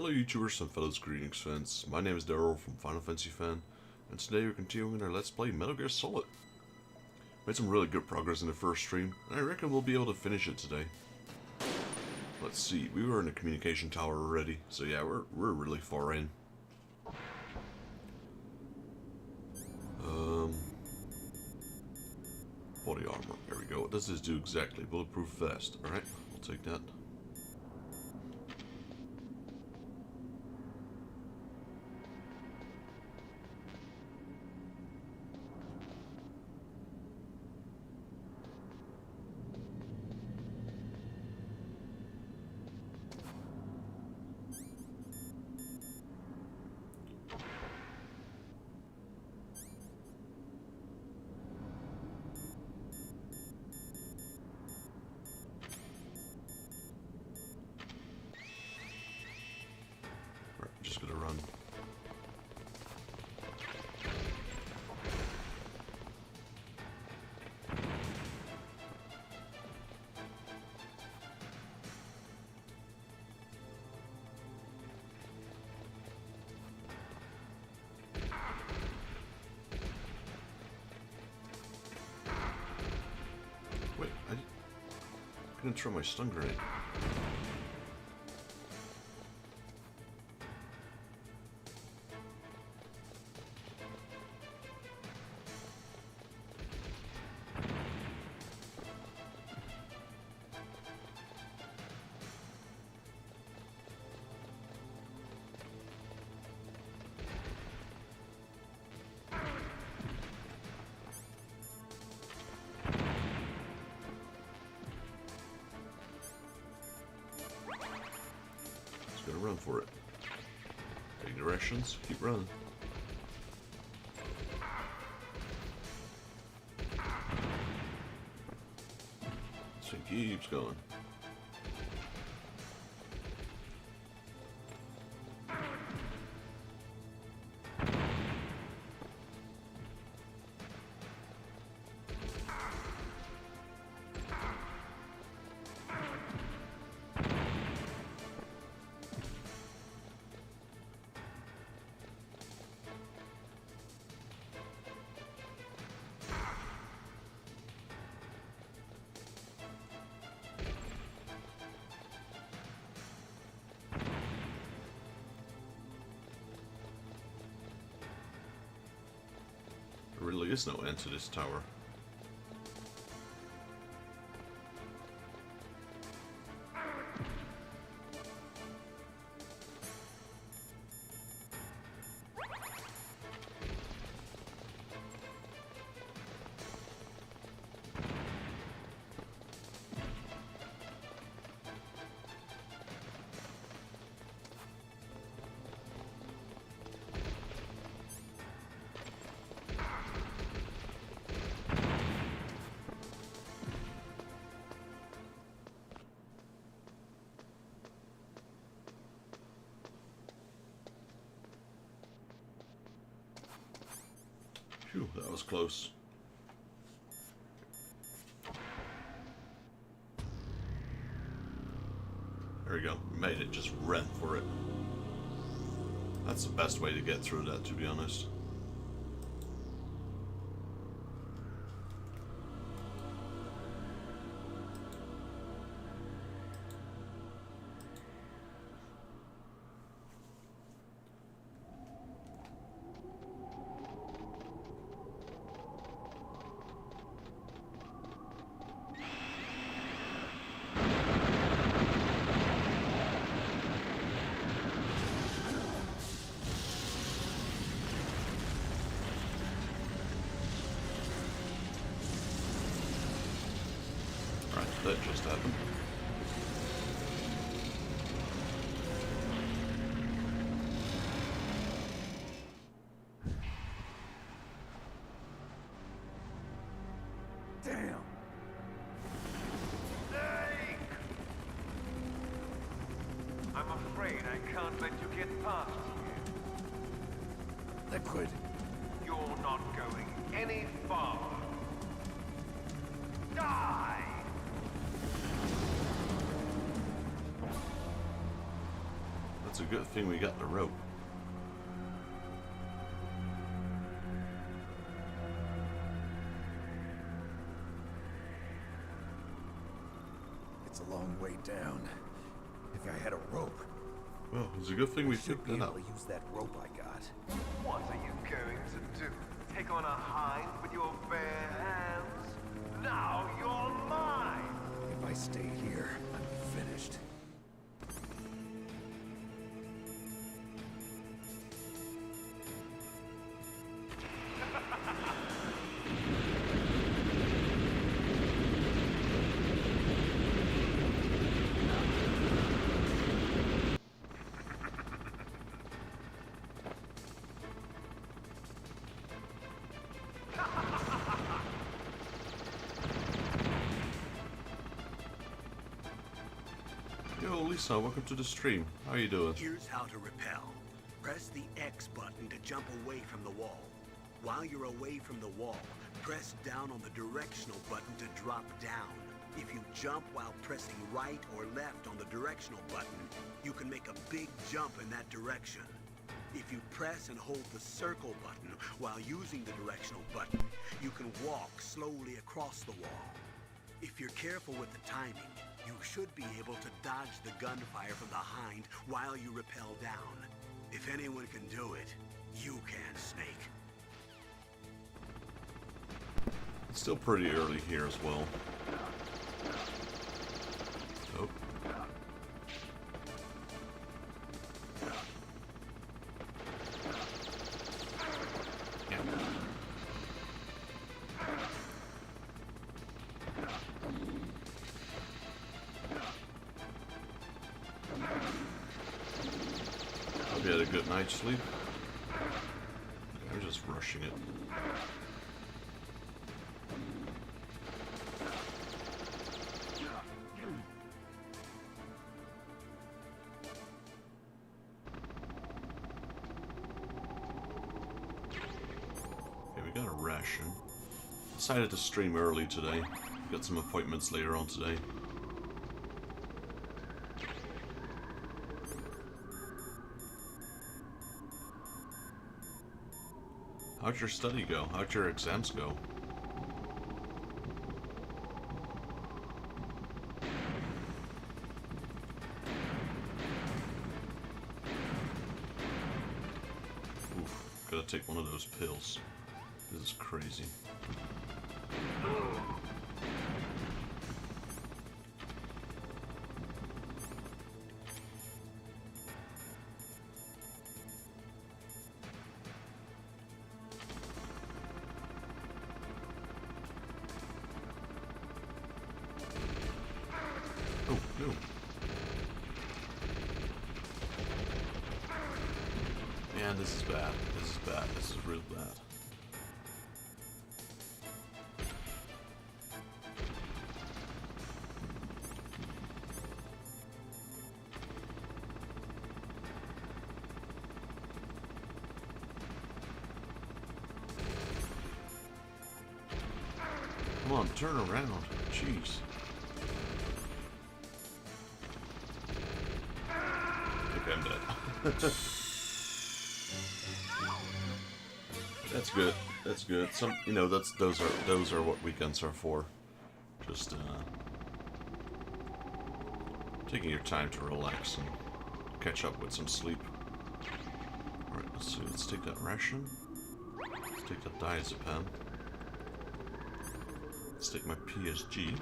Hello YouTubers and fellow Greetings fans, my name is Daryl from Final Fantasy Fan, and today we're continuing our Let's Play Metal Gear Solid. Made some really good progress in the first stream, and I reckon we'll be able to finish it today. Let's see, we were in the communication tower already, so yeah, we're really far in. Body armor, there we go. What does this do exactly? Bulletproof vest, alright, I'll take that. Just gonna run. Wait, I couldn't throw my stun grenade. Gonna run for it. Take directions, keep running. So it keeps going. There really is no end to this tower. Phew, that was close. There we go. We made it. Just ran for it. That's the best way to get through that, to be honest. That just happened. Damn! Snake! I'm afraid I can't let you get past here. Liquid. You're not going any farther. Die! It's a good thing we got the rope. It's a long way down. If I had a rope, Well, it's a good thing we should picked be it able up. to use that rope I got. What are you going to do? Take on a hind with your bare hands? Now you're mine! If I stay here, I'm finished. Yo, Lisa, welcome to the stream. How you doing? Here's how to repel. Press the X button to jump away from the wall. While you're away from the wall, press down on the directional button to drop down. If you jump while pressing right or left on the directional button, you can make a big jump in that direction. If you press and hold the circle button while using the directional button, you can walk slowly across the wall. If you're careful with the timing, you should be able to dodge the gunfire from the hind while you rappel down. If anyone can do it, you can, Snake. It's still pretty early here as well. Oh. Yeah. Hope you had a good night's sleep. I'm just rushing it. Okay, we got a ration. Decided to stream early today. Got some appointments later on today. How'd your study go? How'd your exams go? Oof, gotta take one of those pills. This is crazy. Oh, no. Man, this is bad. This is bad. This is real bad. Come on, turn around. Jeez. I think I'm dead. That's good. That's good. Some, you know, those are what weekends are for. Just taking your time to relax and catch up with some sleep. All right, let's see. Let's take that ration. Let's take that diazepam. Let's take my PSG.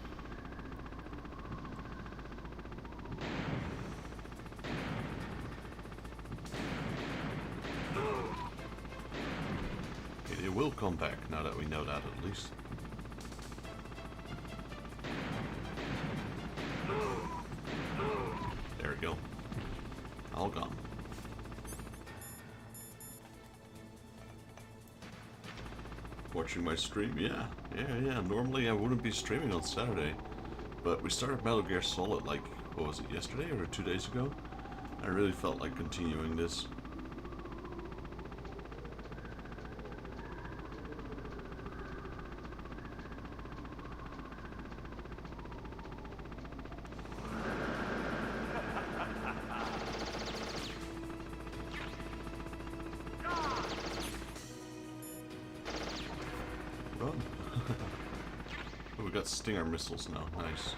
It will come back now that we know that at least. There we go. All gone. Watching my stream? Yeah. Normally I wouldn't be streaming on Saturday, but we started Metal Gear Solid like, what was it, yesterday or 2 days ago? I really felt like continuing this. fun. Oh, we got Stinger missiles now. Nice.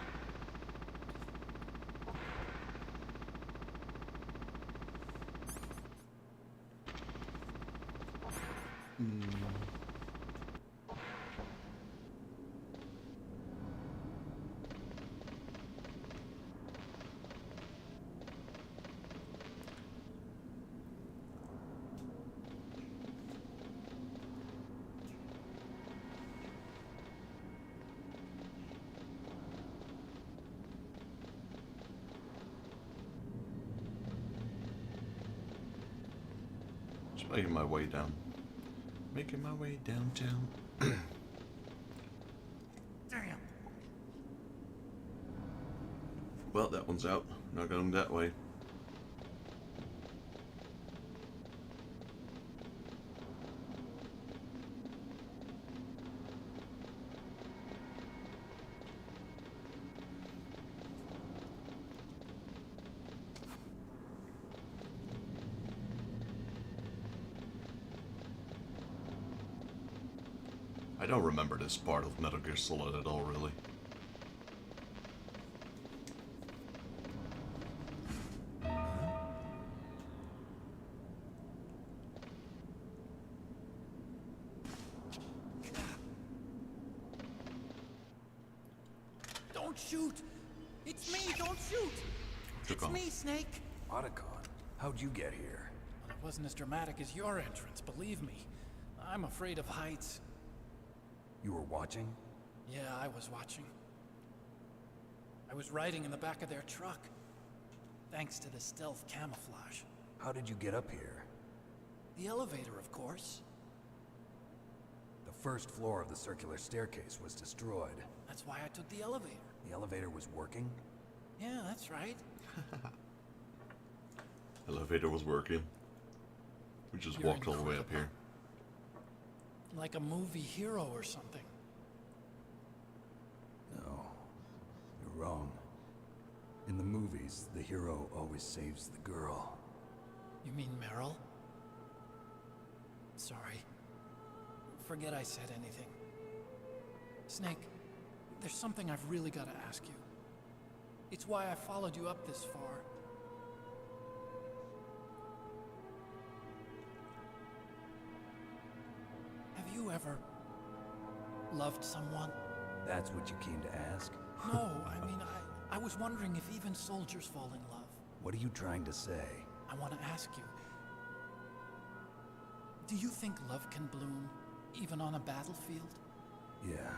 Just making my way down. Making my way downtown. Damn. Well, that one's out. Not going that way. I don't remember this part of Metal Gear Solid at all, really. Don't shoot! It's me, don't shoot! It's me, Snake! Otacon, how'd you get here? Well, it wasn't as dramatic as your entrance, believe me. I'm afraid of heights. You were watching? Yeah, I was watching. I was riding in the back of their truck. Thanks to the stealth camouflage. How did you get up here? The elevator, of course. The first floor of the circular staircase was destroyed. That's why I took the elevator. The elevator was working? Yeah, that's right. Elevator was working. We just You're walked all the way up here. Like a movie hero or something. No, you're wrong. In the movies, the hero always saves the girl. You mean Meryl? Sorry. Forget I said anything. Snake, there's something I've really got to ask you. It's why I followed you up this far. Have you ever loved someone? That's what you came to ask? No, I mean, I was wondering if even soldiers fall in love. What are you trying to say? I want to ask you, do you think love can bloom even on a battlefield? Yeah,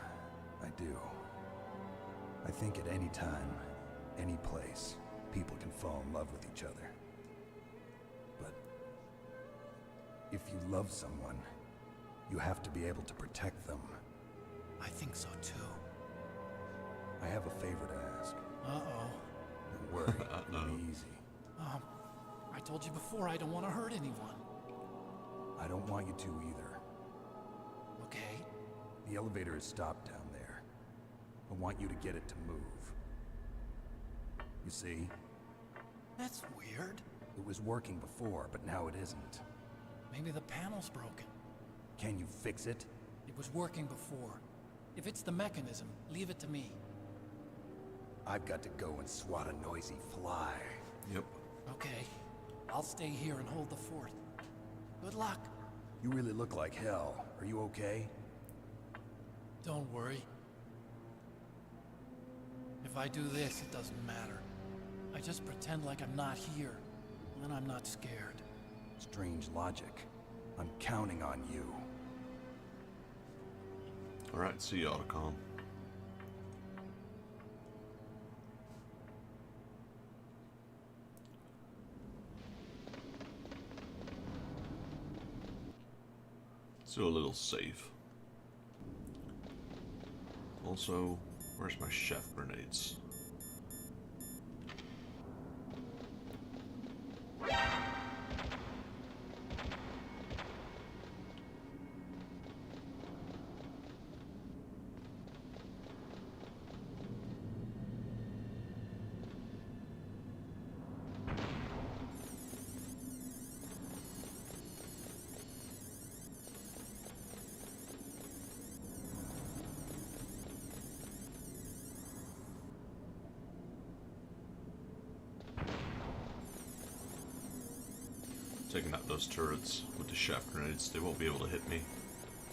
I do. I think at any time, any place, people can fall in love with each other. But if you love someone, you have to be able to protect them. I think so too. I have a favor to ask. Uh-oh. Don't worry, it'll be easy. I told you before I don't want to hurt anyone. I don't want you to either. Okay? The elevator is stopped down there. I want you to get it to move. You see? That's weird. It was working before, but now it isn't. Maybe the panel's broken. Can you fix it? It was working before. If it's the mechanism, leave it to me. I've got to go and swat a noisy fly. Yep. Okay. I'll stay here and hold the fort. Good luck. You really look like hell. Are you okay? Don't worry. If I do this, it doesn't matter. I just pretend like I'm not here. Then I'm not scared. Strange logic. I'm counting on you. Alright, see you, Otacon. Let's do a little save. Also, where's my chef grenades? Taking out those turrets with the shaft grenades, they won't be able to hit me.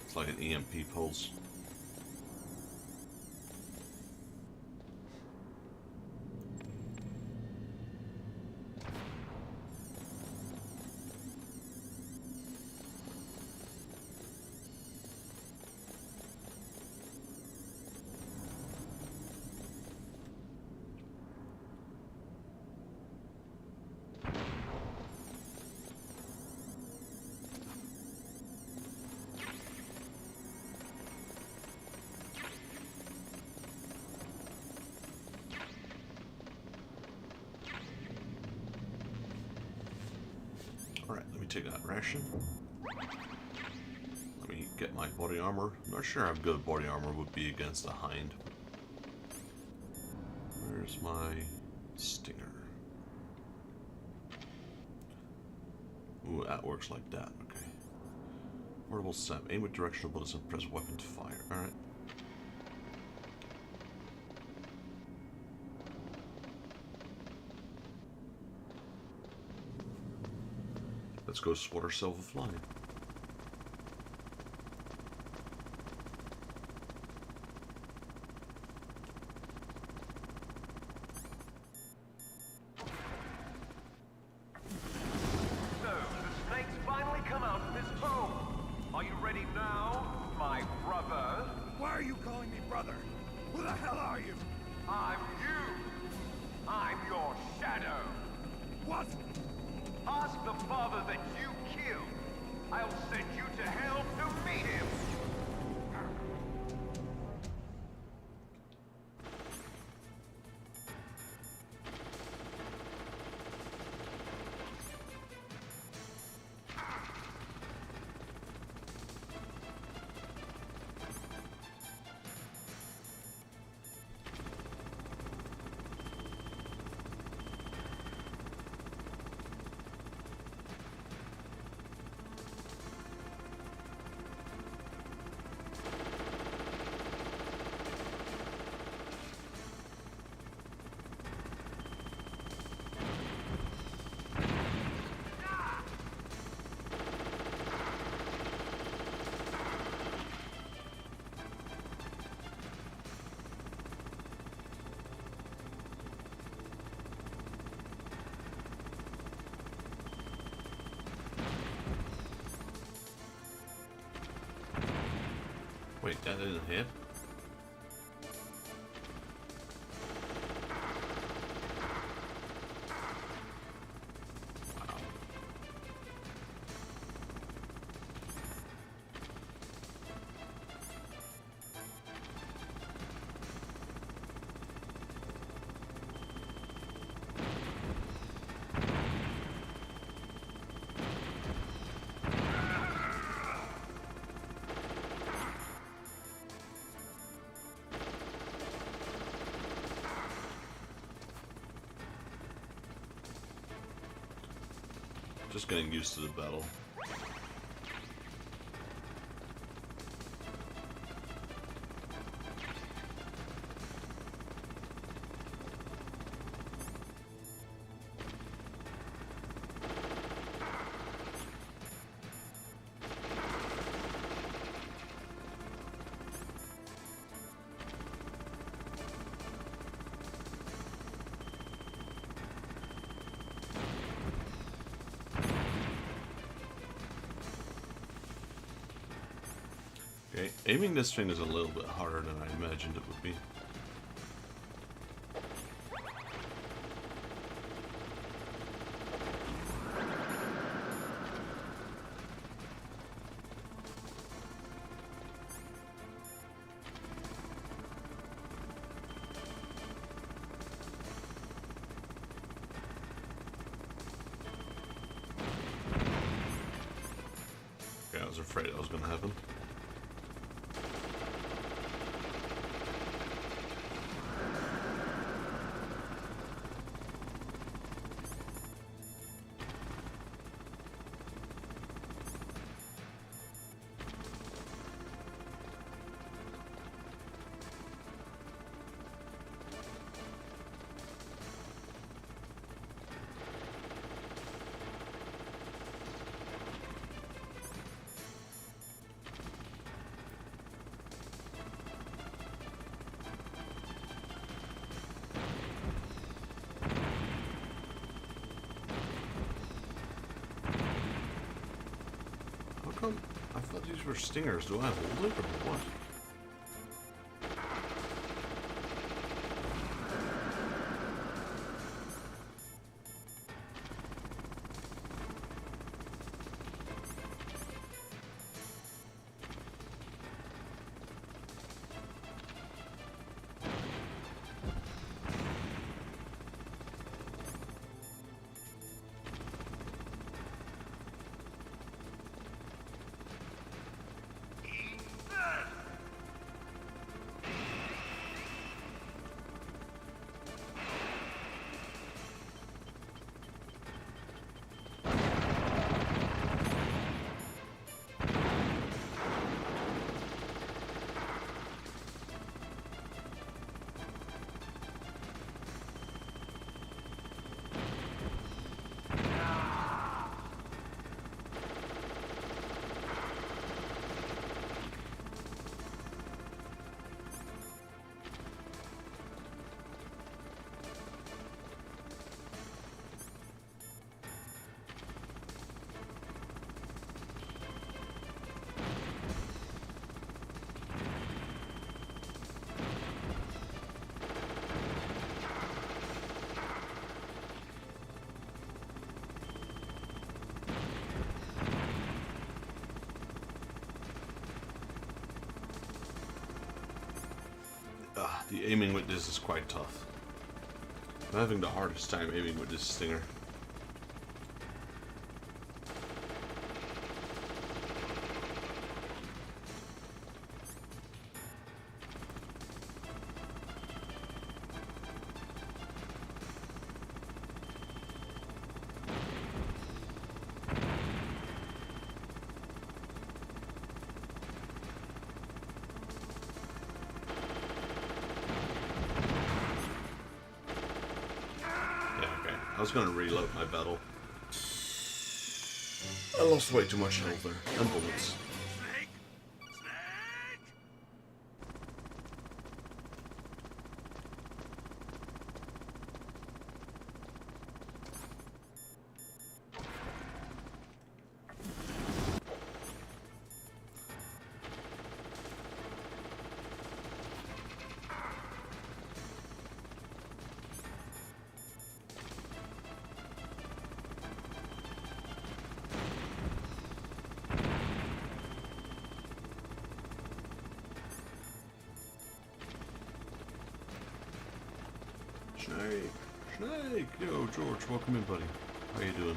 It's like an EMP pulse. Alright, let me take that ration. Let me get my body armor. I'm not sure how good body armor would be against a hind. Where's my stinger? Ooh, that works like that, okay. Portable SAM. Aim with directional bullets and press weapon to fire. Alright. Let's go swat ourselves a fly. So, the snakes finally come out of this home. Are you ready now, my brother? Why are you calling me brother? Who the hell are you? I'm you. I'm your shadow. What? Ask the father that you killed. I'll send you to hell to meet him. Wait, that didn't hit? Wow. Just getting used to the battle. Okay, aiming this thing is a little bit harder than I imagined it would be. Okay, I was afraid that was going to happen. these were stingers. Do I hold it or what? The aiming with this is quite tough. I'm having the hardest time aiming with this stinger. I was gonna reload my battle. I lost way too much health there, and bullets. Snake! Snake! Snake! Snake! Yo, George, welcome in, buddy. How you doing?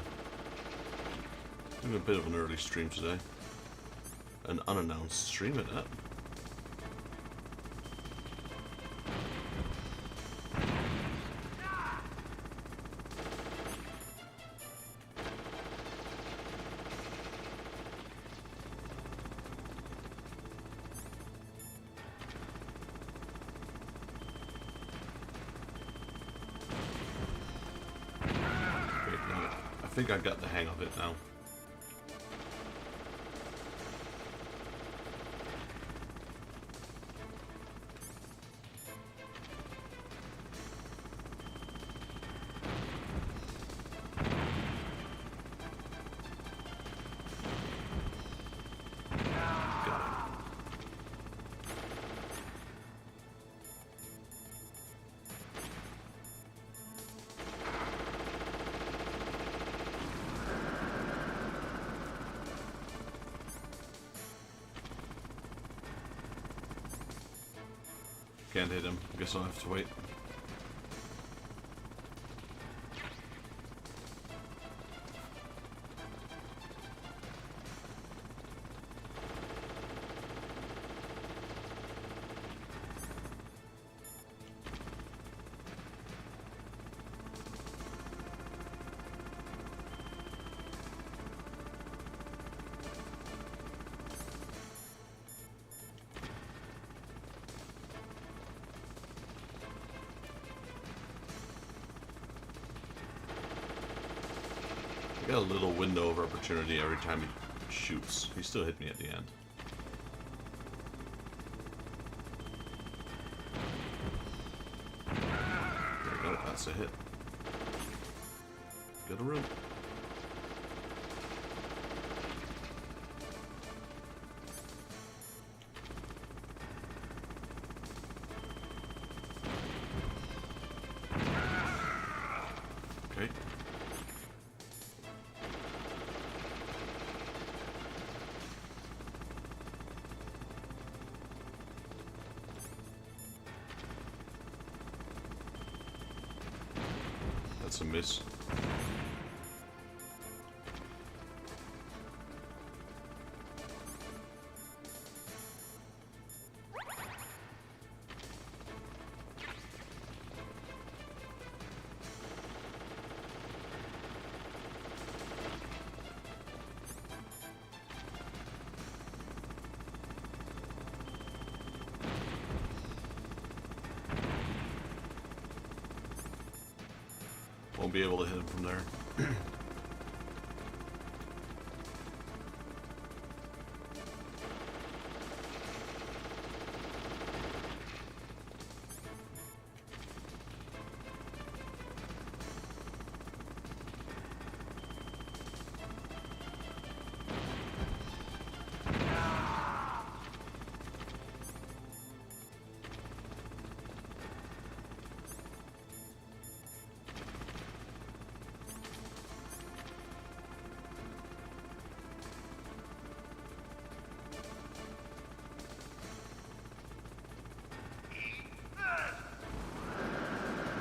Doing a bit of an early stream today. An unannounced stream at that. I think I got the hang of it now. Can't hit him. Guess I'll have to wait. I got a little window of opportunity every time he shoots. He still hit me at the end. There we go, that's a hit. Get a room. That's a miss. Won't be able to hit him from there.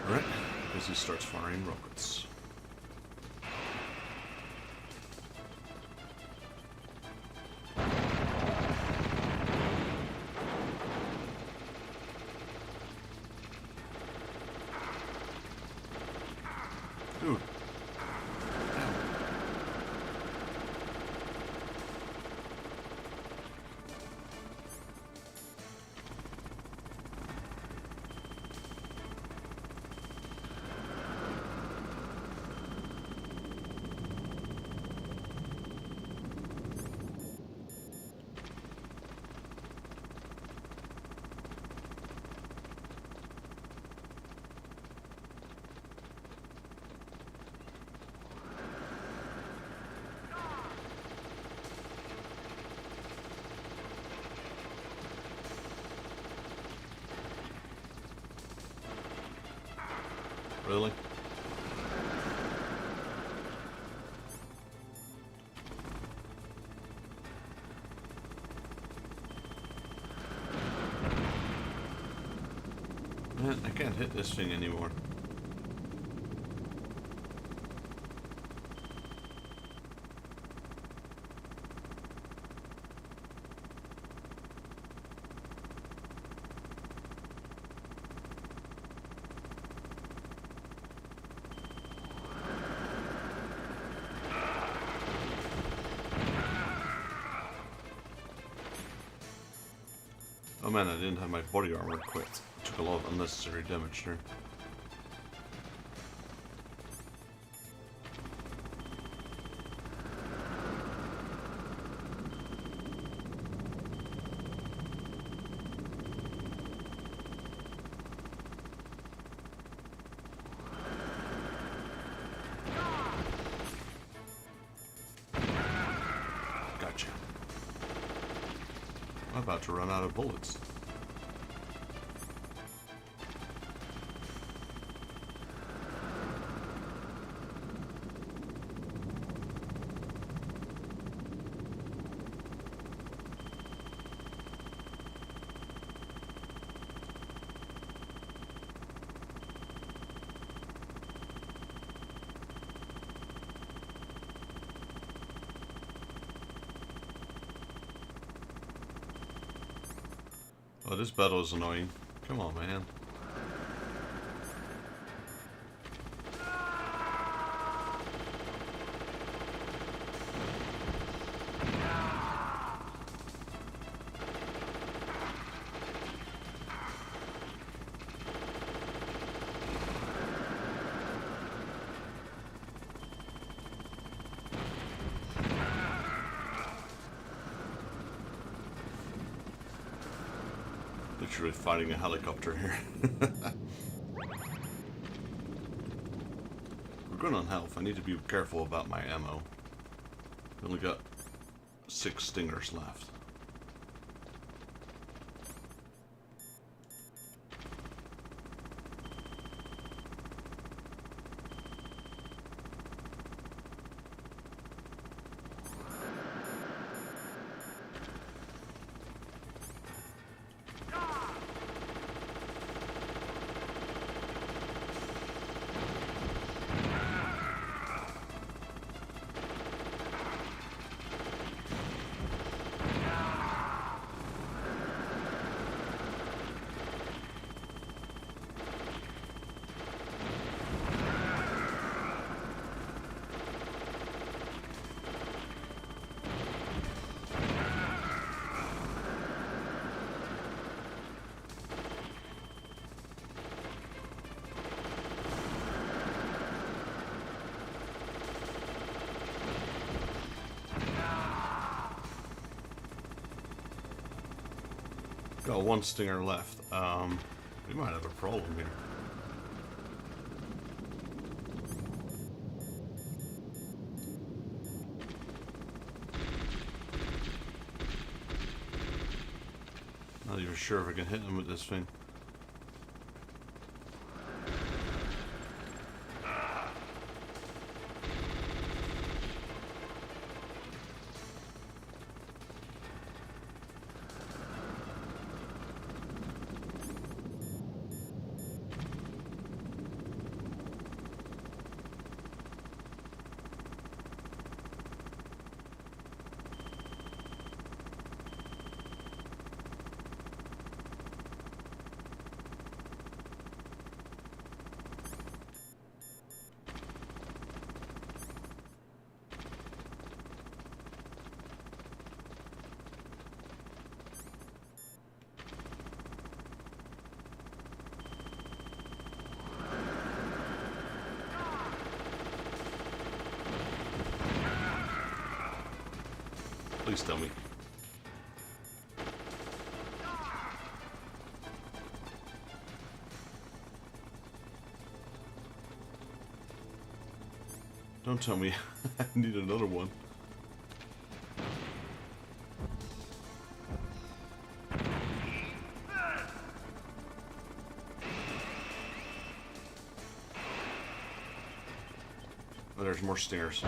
Alright, as he starts firing rockets. Dude. Really? Man, I can't hit this thing anymore. Oh man, I didn't have my body armor equipped. I took a lot of unnecessary damage there. Gotcha. I'm about to run out of bullets. Oh, this battle is annoying. Come on, man. Literally fighting a helicopter here. We're good on health. I need to be careful about my ammo. We only got 6 stingers left. Got one stinger left. We might have a problem here. Not even sure if I can hit him with this thing. Please tell me. Don't tell me I need another one. Oh, there's more stingers.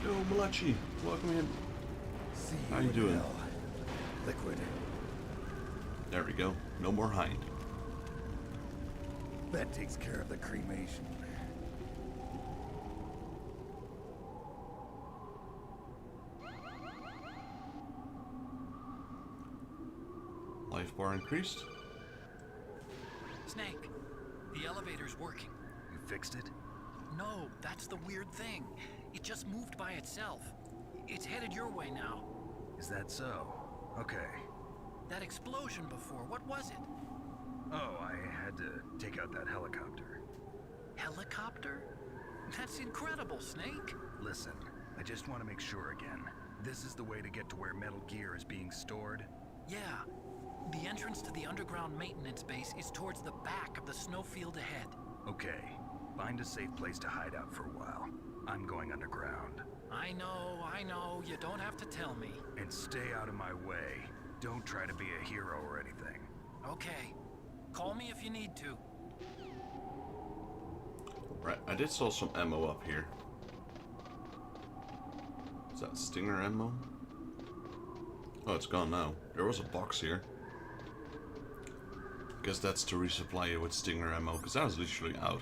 Yo, Malachi, welcome in. See How you in doing? hell. Liquid. There we go. No more hind. That takes care of the cremation. Life bar increased. Snake, the elevator's working. You fixed it? No, that's the weird thing. It just moved by itself. It's headed your way now. Is that so? Okay. That explosion before, what was it? Oh, I had to take out that helicopter. Helicopter? That's incredible, Snake. Listen, I just want to make sure again. This is the way to get to where Metal Gear is being stored? Yeah. The entrance to the underground maintenance base is towards the back of the snowfield ahead. Okay. Find a safe place to hide out for a while. I'm going underground. I know, you don't have to tell me. And stay out of my way. Don't try to be a hero or anything. Okay. Call me if you need to. Right, I did saw some ammo up here. Is that stinger ammo? Oh, it's gone now. There was a box here. Guess that's to resupply you with stinger ammo, because that was literally out.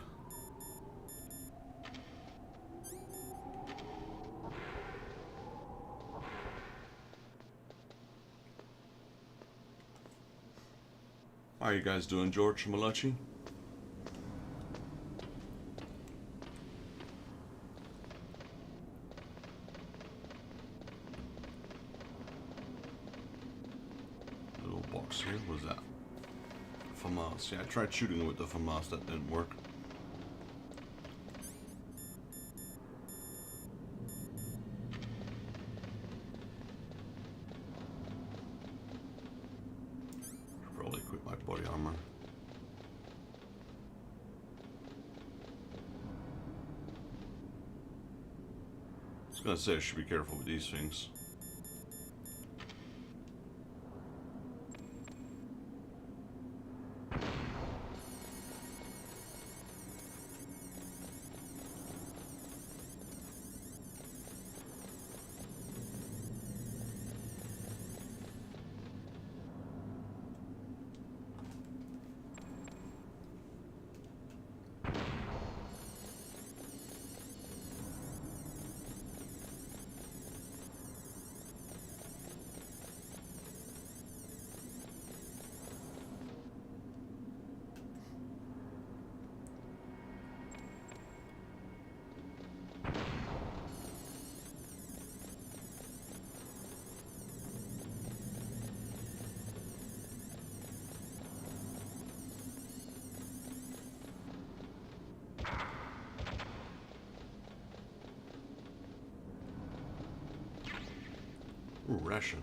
How are you guys doing, George Malachi? Little box here, what is that? FAMAS. Yeah, I tried shooting it with the FAMAS, that didn't work. Probably equip my body armor. I was gonna say I should be careful with these things. Ooh, ration.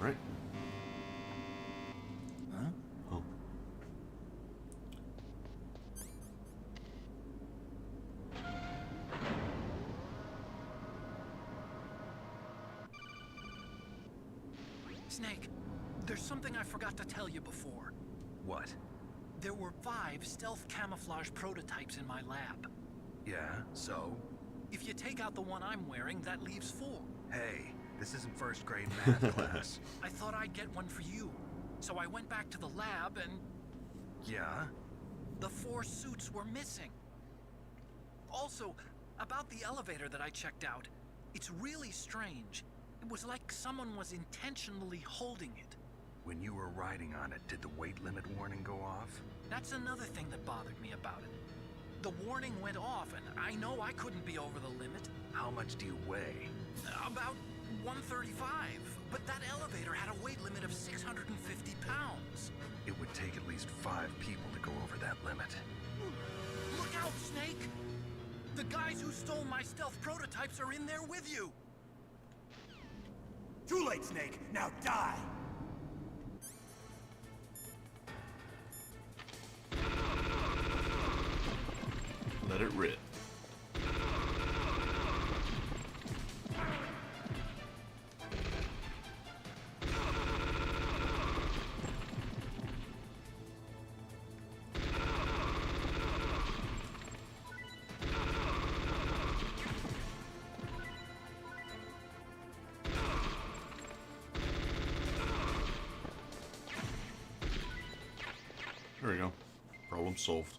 Right. Huh? Oh. Snake, there's something I forgot to tell you before. What? There were 5 stealth camouflage prototypes in my lab. Yeah, so? If you take out the one I'm wearing, that leaves 4. Hey, this isn't first grade math class. I thought I'd get one for you. So I went back to the lab and Yeah? the 4 suits were missing. Also, about the elevator that I checked out, it's really strange. It was like someone was intentionally holding it. When you were riding on it, did the weight limit warning go off? That's another thing that bothered me about it. The warning went off, and I know I couldn't be over the limit. How much do you weigh? About 135, but that elevator had a weight limit of 650 pounds. It would take at least 5 people to go over that limit. Look out, Snake! The guys who stole my stealth prototypes are in there with you! Too late, Snake. Now die! Let it rip. There we go. Problem solved.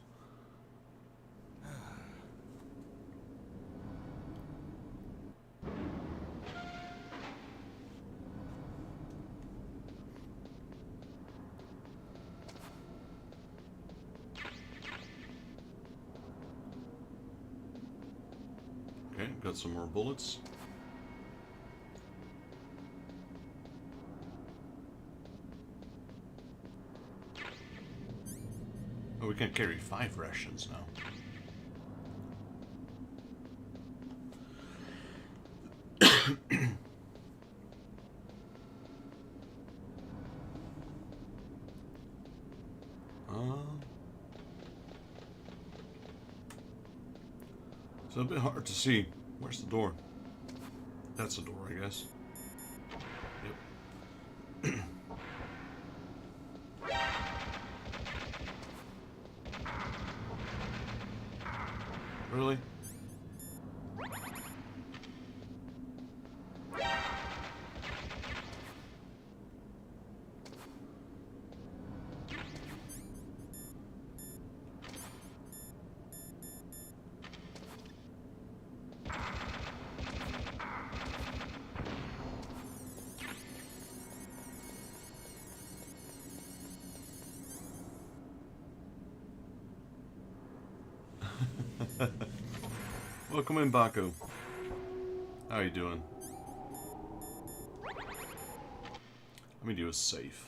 Okay, got some more bullets. Oh, we can carry 5 rations now. It's a bit hard to see. Where's the door? That's the door, I guess. Yep. Really? Welcome in, Baku. How you doing? Let me do a safe.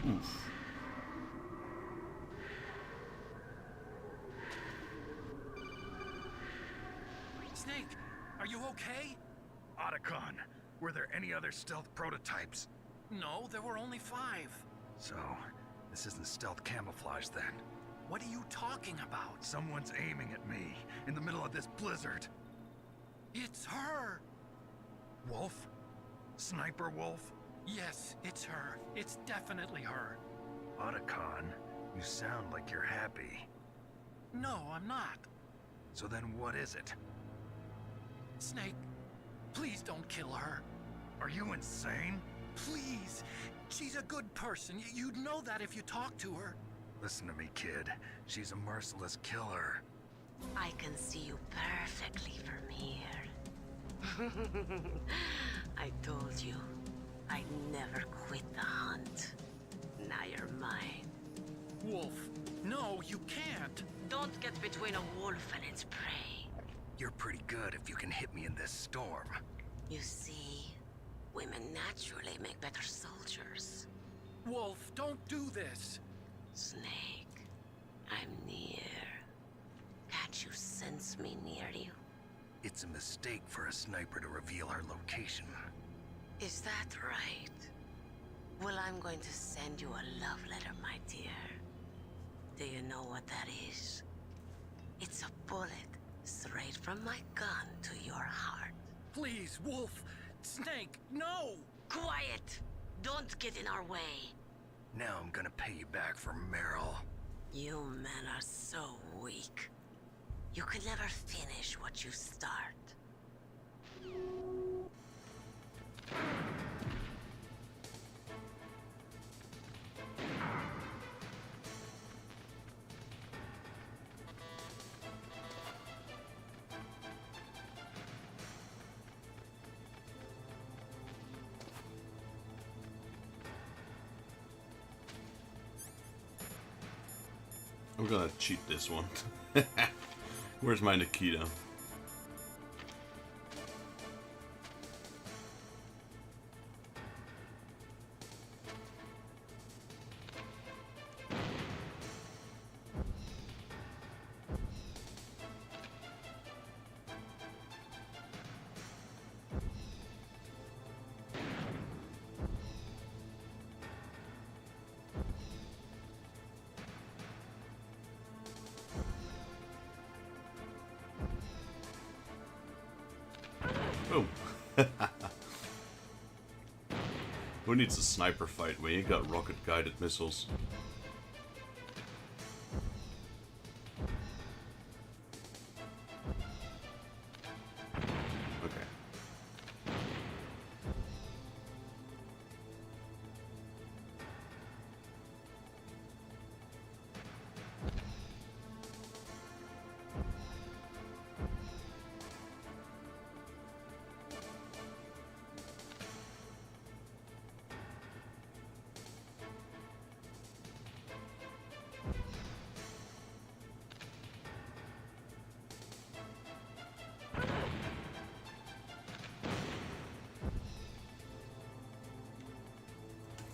Oof. Snake, are you okay? Otacon, were there any other stealth prototypes? No, there were only 5. So, this isn't stealth camouflage then. What are you talking about? Someone's aiming at me in the middle of this blizzard. It's her! Wolf? Sniper Wolf? Yes, it's her. It's definitely her. Otacon, you sound like you're happy. No, I'm not. So then what is it? Snake, please don't kill her. Are you insane? Please. She's a good person. You'd know that if you talk to her. Listen to me, kid. She's a merciless killer. I can see you perfectly from here. I told you, I'd never quit the hunt. Now you're mine. Wolf, no, you can't. Don't get between a wolf and its prey. You're pretty good if you can hit me in this storm. You see, women naturally make better soldiers. Wolf, don't do this. Snake, I'm near. Can't you sense me near you? It's a mistake for a sniper to reveal her location. Is that right? Well, I'm going to send you a love letter, my dear. Do you know what that is? It's a bullet straight from my gun to your heart. Please, Wolf. Snake, no! Quiet! Don't get in our way. Now I'm gonna pay you back for Meryl. You men are so weak. You can never finish what you start. I'm gonna cheat this one. Where's my Nikita? Boom. Who needs a sniper fight when you got rocket-guided missiles? Okay.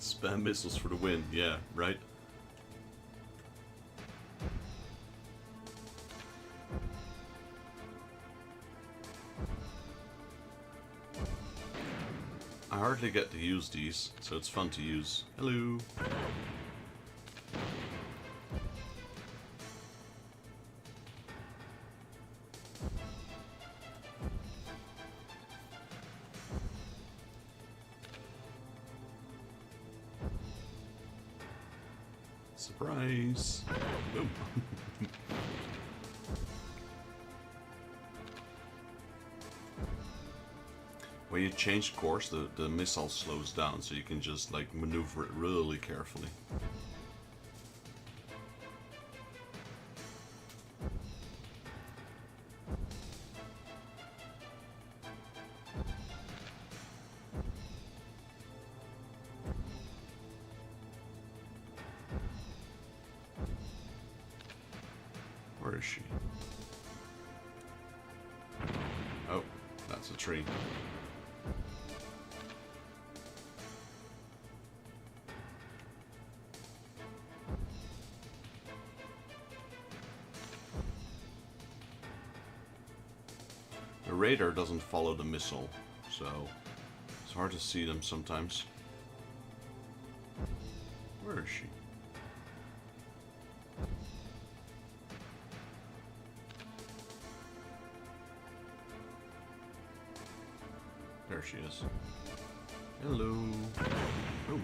Spam missiles for the win, yeah, right? I hardly get to use these, so it's fun to use. Hello! Surprise! Boom! When you change course, the missile slows down, so you can just like maneuver it really carefully. Where is she? Oh, that's a tree. The radar doesn't follow the missile, so it's hard to see them sometimes. Where is she? There she is. Hello. Oh.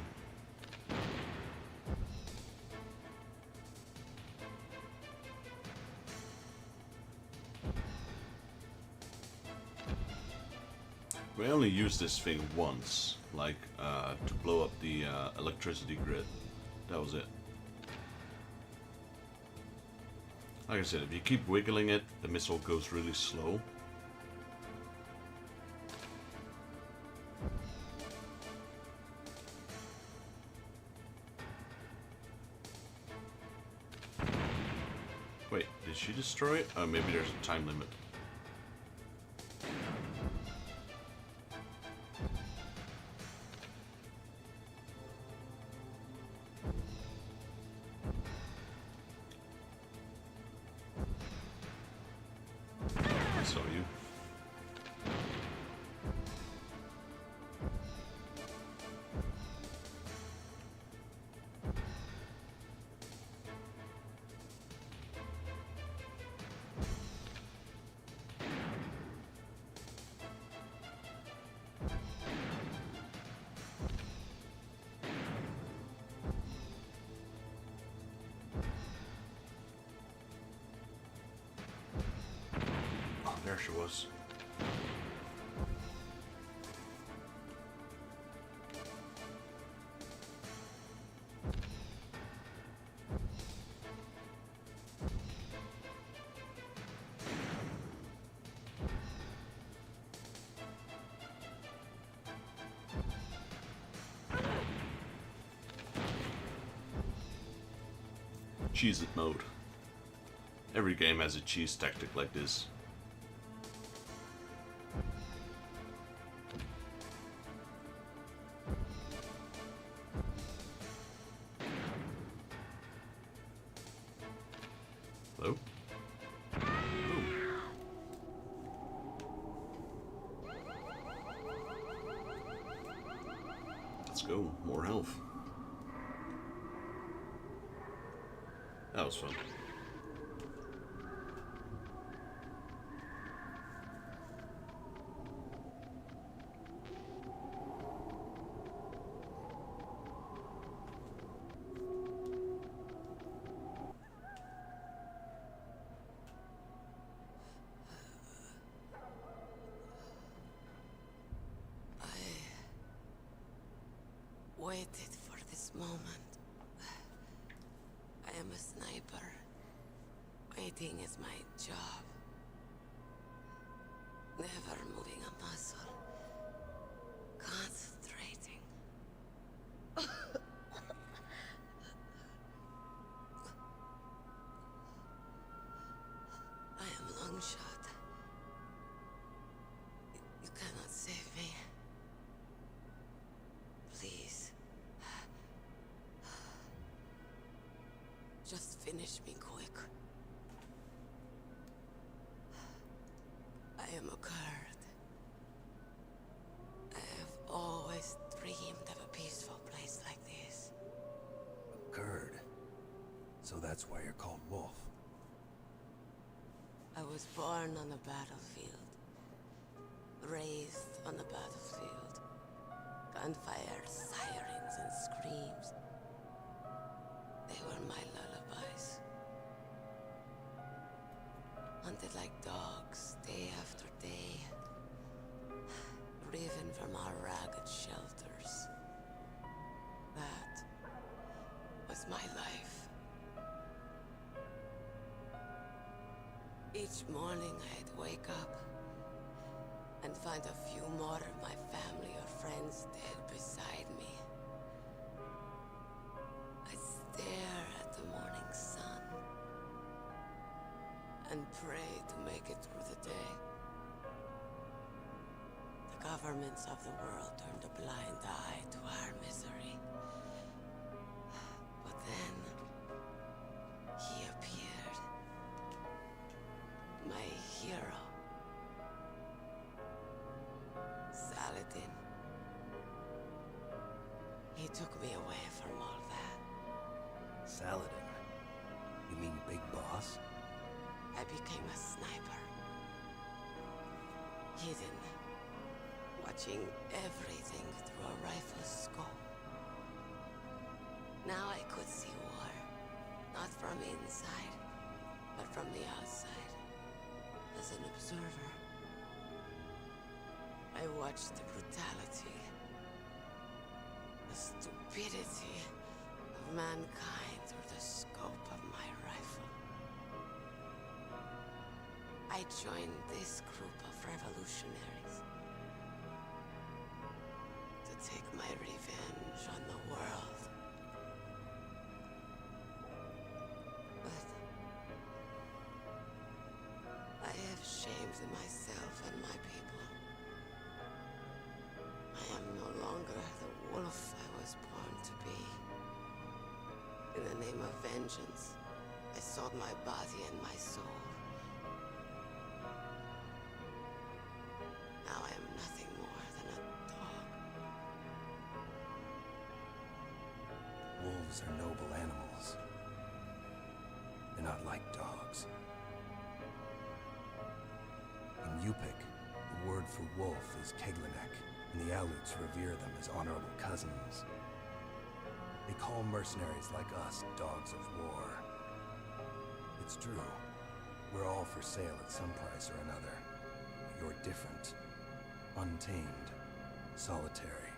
We only used this thing once like to blow up the electricity grid. That was it. Like I said, if you keep wiggling it, the missile goes really slow. Wait, did she destroy it? Oh, maybe there's a time limit. I saw you. There she was. Cheese it mode. Every game has a cheese tactic like this. Hello? Let's go. More health. That was fun. Waited for this moment. I am a sniper. Waiting is my job. Never moving a muscle. Concentrating. I am long shot. You cannot save me. Please. Just finish me quick. I am a Kurd. I have always dreamed of a peaceful place like this. A Kurd. So that's why you're called Wolf. I was born on the battlefield. Raised on the battlefield. Gunfire, sirens, and screams. They were my lullabies. Hunted like dogs, day after day. Driven from our ragged shelters. That was my life. Each morning I'd wake up and find a few more of my family or friends dead beside me. I'd stare at the morning sun and pray to make it through the day. The governments of the world turned a blind eye to our misery. But then he appeared. My hero. Saladin. He took me away from all that. Saladin? You mean Big Boss? I became a sniper. Hidden. Watching everything through a rifle's scope. Now I could see war. Not from inside, but from the outside. As an observer. I watched the brutality, stupidity of mankind through the scope of my rifle. I joined this group of revolutionaries to take my revenge on the world. But I have shamed myself and my people. I am no longer the wolf I was born to be. In the name of vengeance, I sold my body and my soul. Now I am nothing more than a dog. Wolves are noble animals. They're not like dogs. In Yupik, the word for wolf is Keglenek, and the Aleuts revere them as honorable cousins. They call mercenaries like us dogs of war. It's true. We're all for sale at some price or another. But you're different. Untamed. Solitary.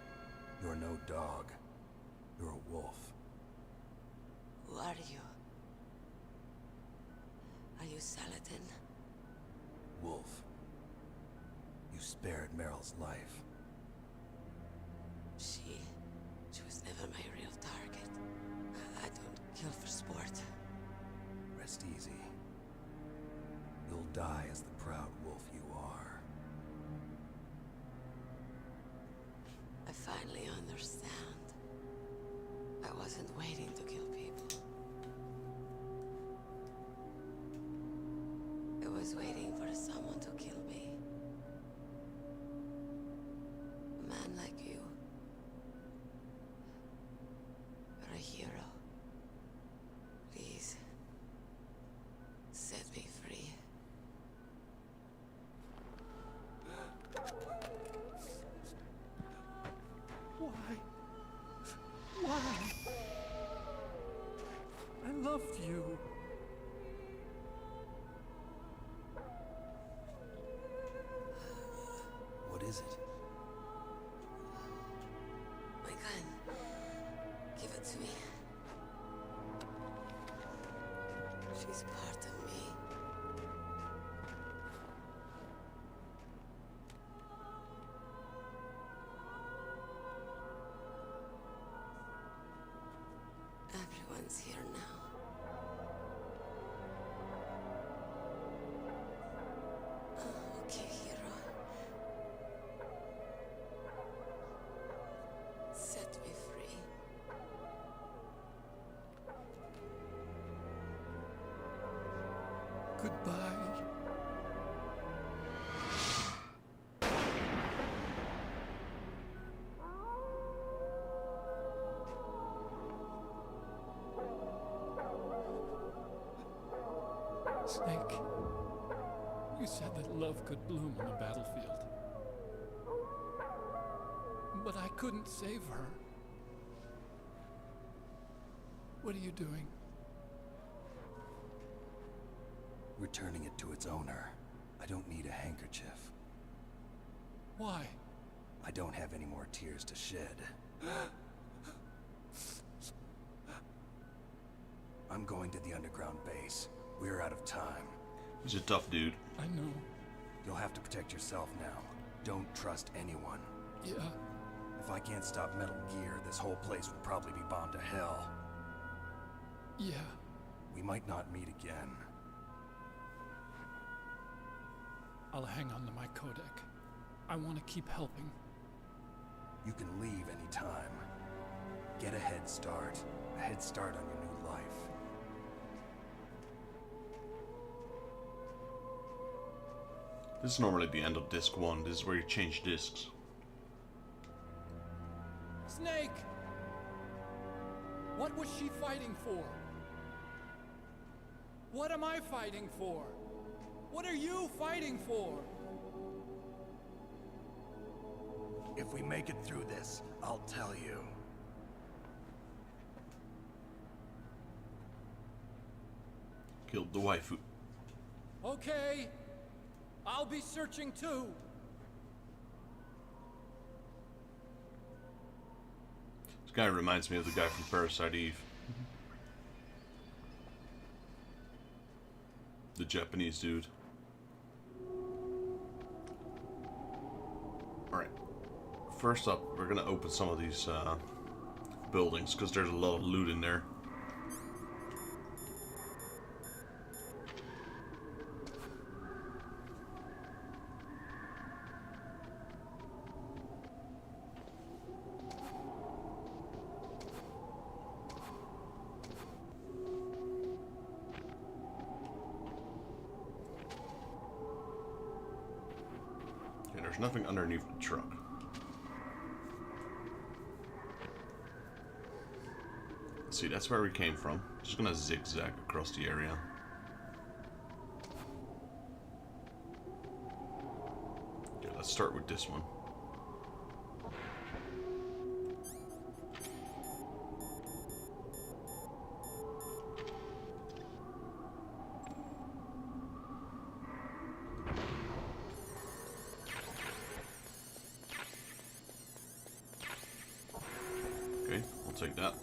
You're no dog. You're a wolf. Who are you? Are you Saladin? Wolf. You spared Meryl's life. She was never my real target. I don't kill for sport. Rest easy. You'll die as the proud wolf you are. I finally understand. I wasn't waiting to kill people. I was waiting for someone to kill me. A man like you. You're a hero. Please, set me free. Why? I loved you. What is it? My gun. Give it to me. She's part of me. Everyone's here now. Okay, hero. Set me free. Goodbye. Snake, you said that love could bloom on the battlefield. But I couldn't save her. What are you doing? Returning it to its owner. I don't need a handkerchief. Why? I don't have any more tears to shed. I'm going to the underground base. We're out of time. He's a tough dude. I know. You'll have to protect yourself now. Don't trust anyone. Yeah. If I can't stop Metal Gear, this whole place will probably be bombed to hell. Yeah. We might not meet again. I'll hang on to my codec. I want to keep helping. You can leave any time. Get a head start. A head start on your new life. This is normally the end of disc 1. This is where you change discs. Snake! What was she fighting for? What am I fighting for? What are you fighting for? If we make it through this, I'll tell you. Killed the waifu. Okay. I'll be searching too. guy reminds me of the guy from Parasite Eve. The Japanese dude. Alright. First up, we're gonna open some of these buildings, because there's a lot of loot in there. Okay, there's nothing underneath the truck. See, that's where we came from. Just gonna zigzag across the area. Okay, let's start with this one. Okay, I'll take that.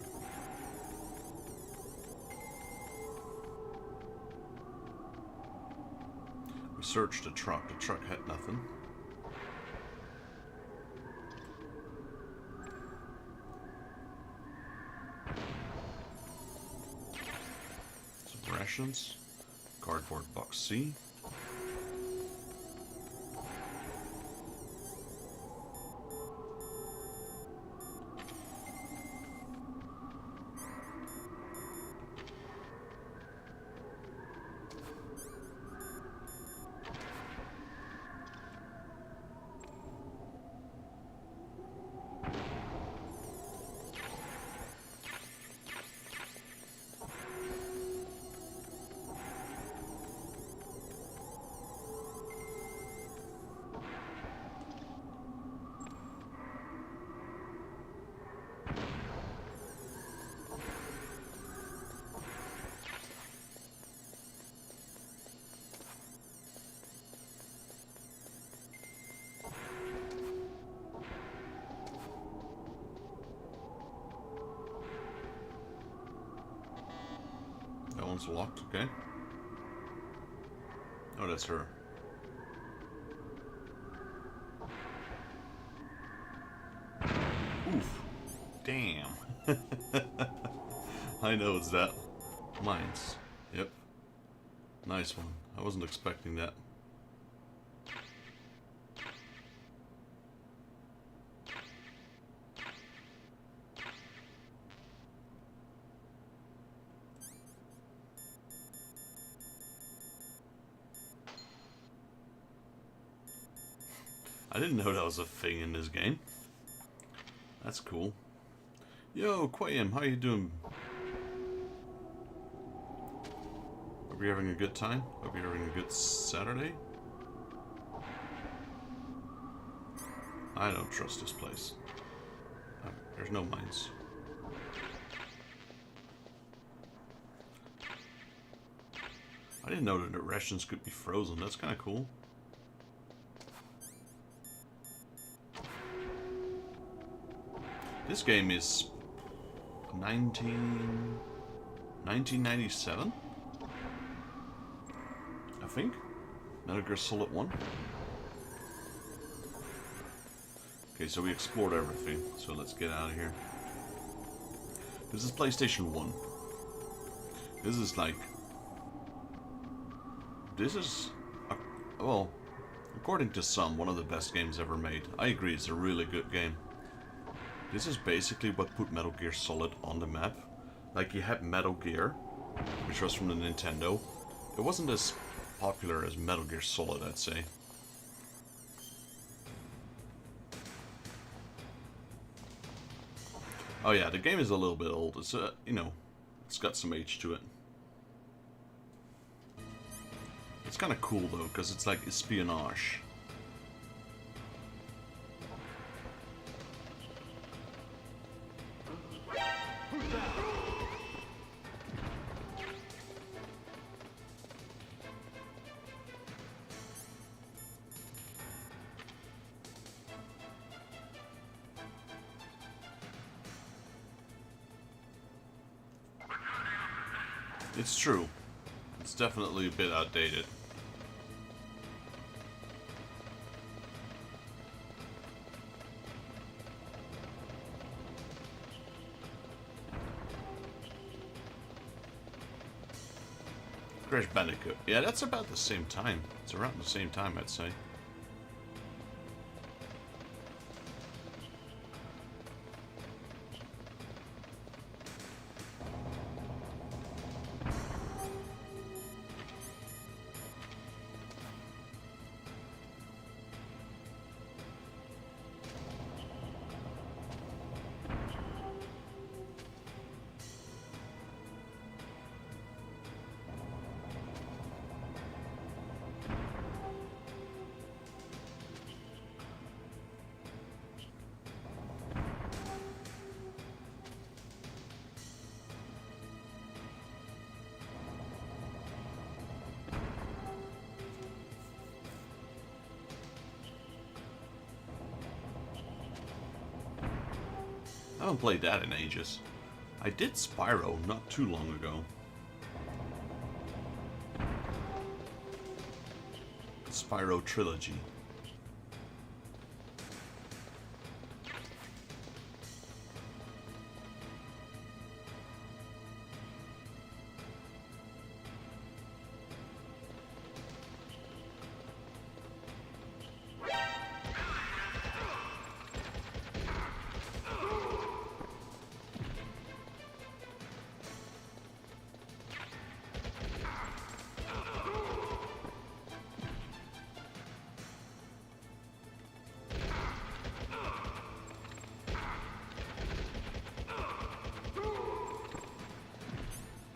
Searched the truck. The truck had nothing. Some rations. Cardboard box C. That one's locked, okay. Oh, that's her. Oof. Damn. I know it's that. Mines. Yep. Nice one. I wasn't expecting that. I didn't know that was a thing in this game. That's cool. Yo, Quayam, how you doing? Hope you're having a good time. Hope you're having a good Saturday. I don't trust this place. There's no mines. I didn't know that the rations could be frozen. That's kind of cool. This game is 1997, I think. Metal Gear Solid 1. Okay, so we explored everything, so let's get out of here. This is PlayStation 1. This is like... This is... well, according to some, one of the best games ever made. I agree, it's a really good game. This is basically what put Metal Gear Solid on the map. Like, you had Metal Gear, which was from the Nintendo. It wasn't as popular as Metal Gear Solid, I'd say. Oh yeah, the game is a little bit old. It's, you know, it's got some age to it. It's kind of cool, though, because it's like espionage. It's true. It's definitely a bit outdated. Crash Bandicoot. Yeah, that's about the same time. It's around the same time, I'd say. I haven't played that in ages. I did Spyro not too long ago. Spyro Trilogy.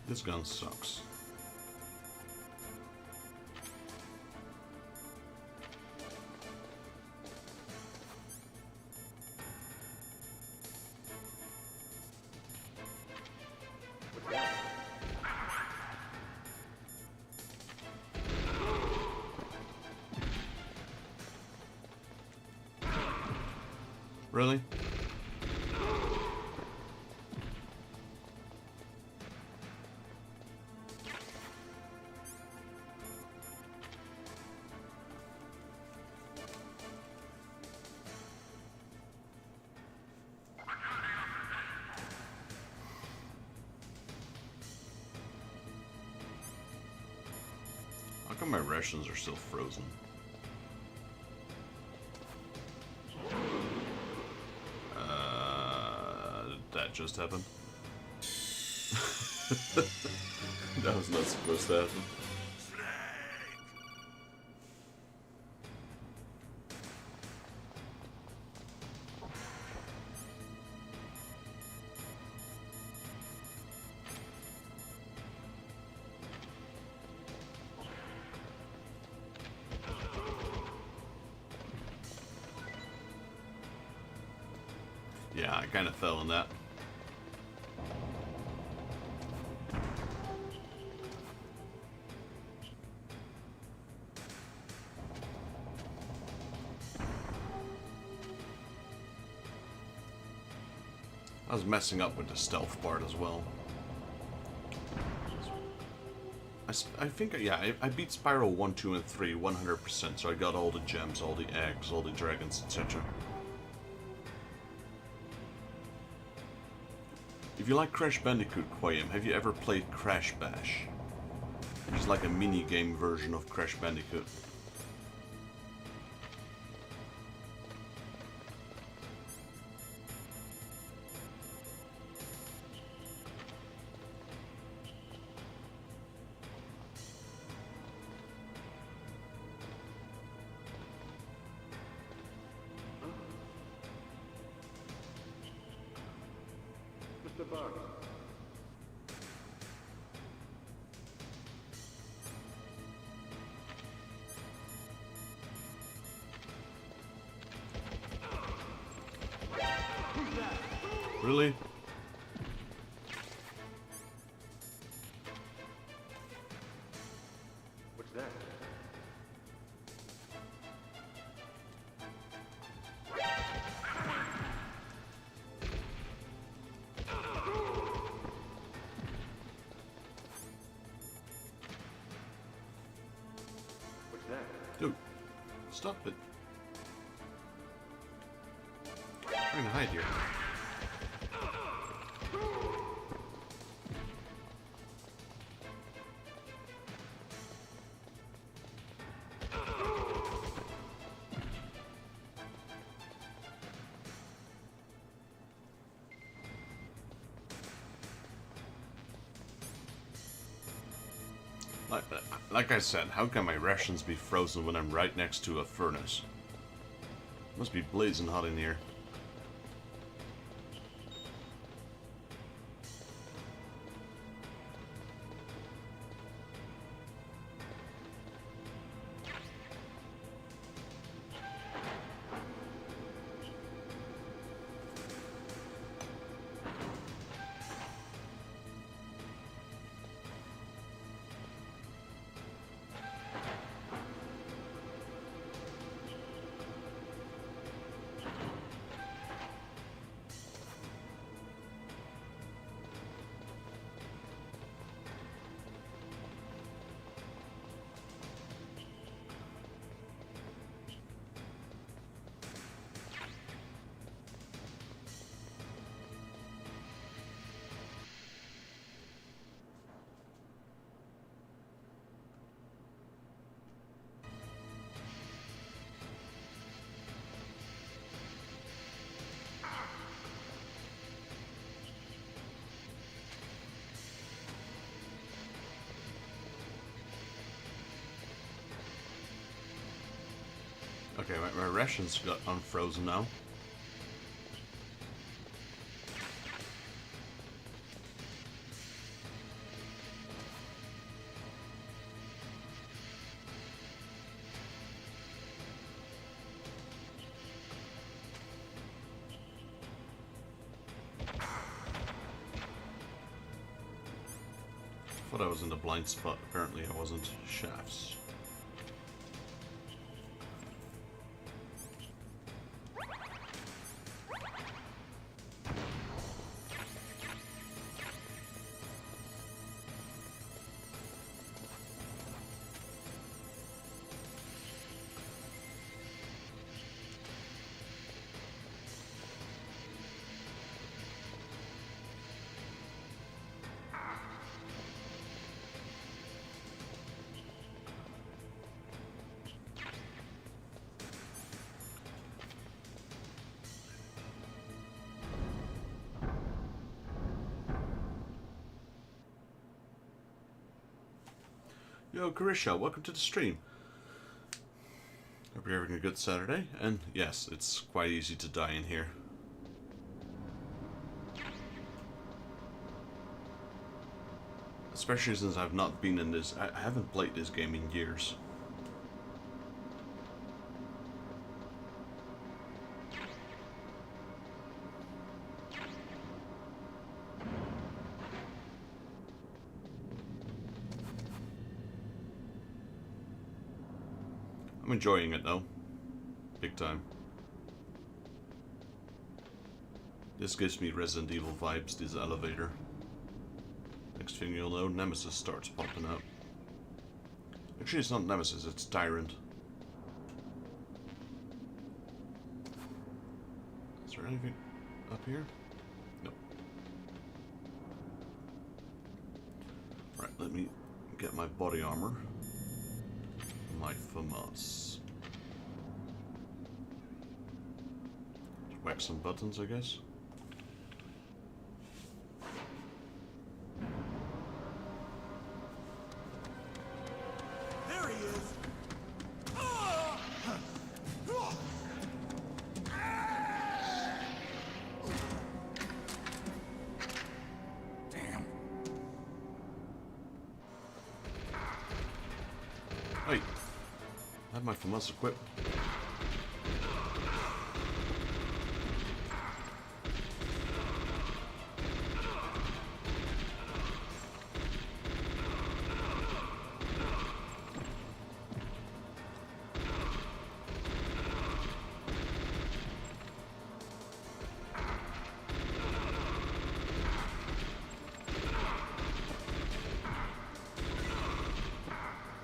This gun sucks. Really? How come my rations are still frozen? Did that just happen? That was not supposed to happen. Yeah, I kind of fell in that. I was messing up with the stealth part as well. I think, yeah, I beat Spyro 1, 2, and 3 100%, so I got all the gems, all the eggs, all the dragons, etc. If you like Crash Bandicoot, Quayam, have you ever played Crash Bash? Which is like a mini-game version of Crash Bandicoot. Mr. Bugs. Really? What's that? Dude, stop it. I'm trying to hide here. Like I said, how can my rations be frozen when I'm right next to a furnace? Must be blazing hot in here. Okay, my rations got unfrozen now. Thought I was in the blind spot. Apparently I wasn't. Shafts. Yo, Carisha, welcome to the stream. Hope you're having a good Saturday, and yes, it's quite easy to die in here. Especially since I've not been in this, I haven't played this game in years. I'm enjoying it though. Big time. This gives me Resident Evil vibes, this elevator. Next thing you'll know, Nemesis starts popping up. Actually, it's not Nemesis, it's Tyrant. Is there anything up here? Nope. Right, let me get my body armor. My FAMAS. Whack some buttons, I guess. There he is. Damn. Hey, I have my FAMAS equipped.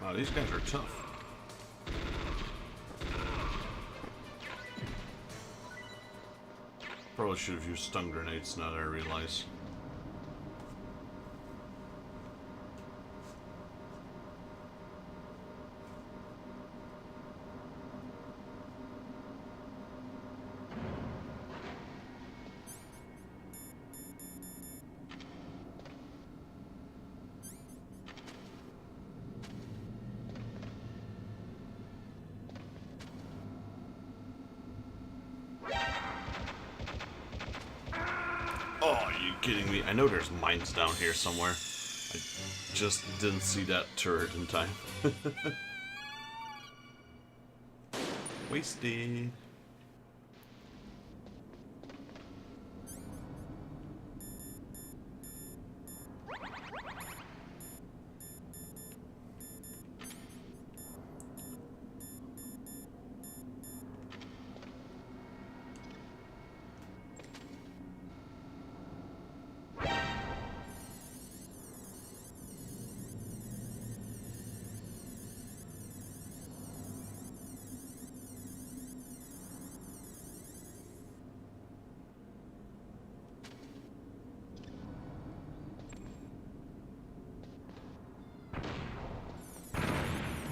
Wow, these guys are tough. Probably should have used stun grenades now that I realize. Oh, are you kidding me? I know there's mines down here somewhere. I just didn't see that turret in time. Wasted.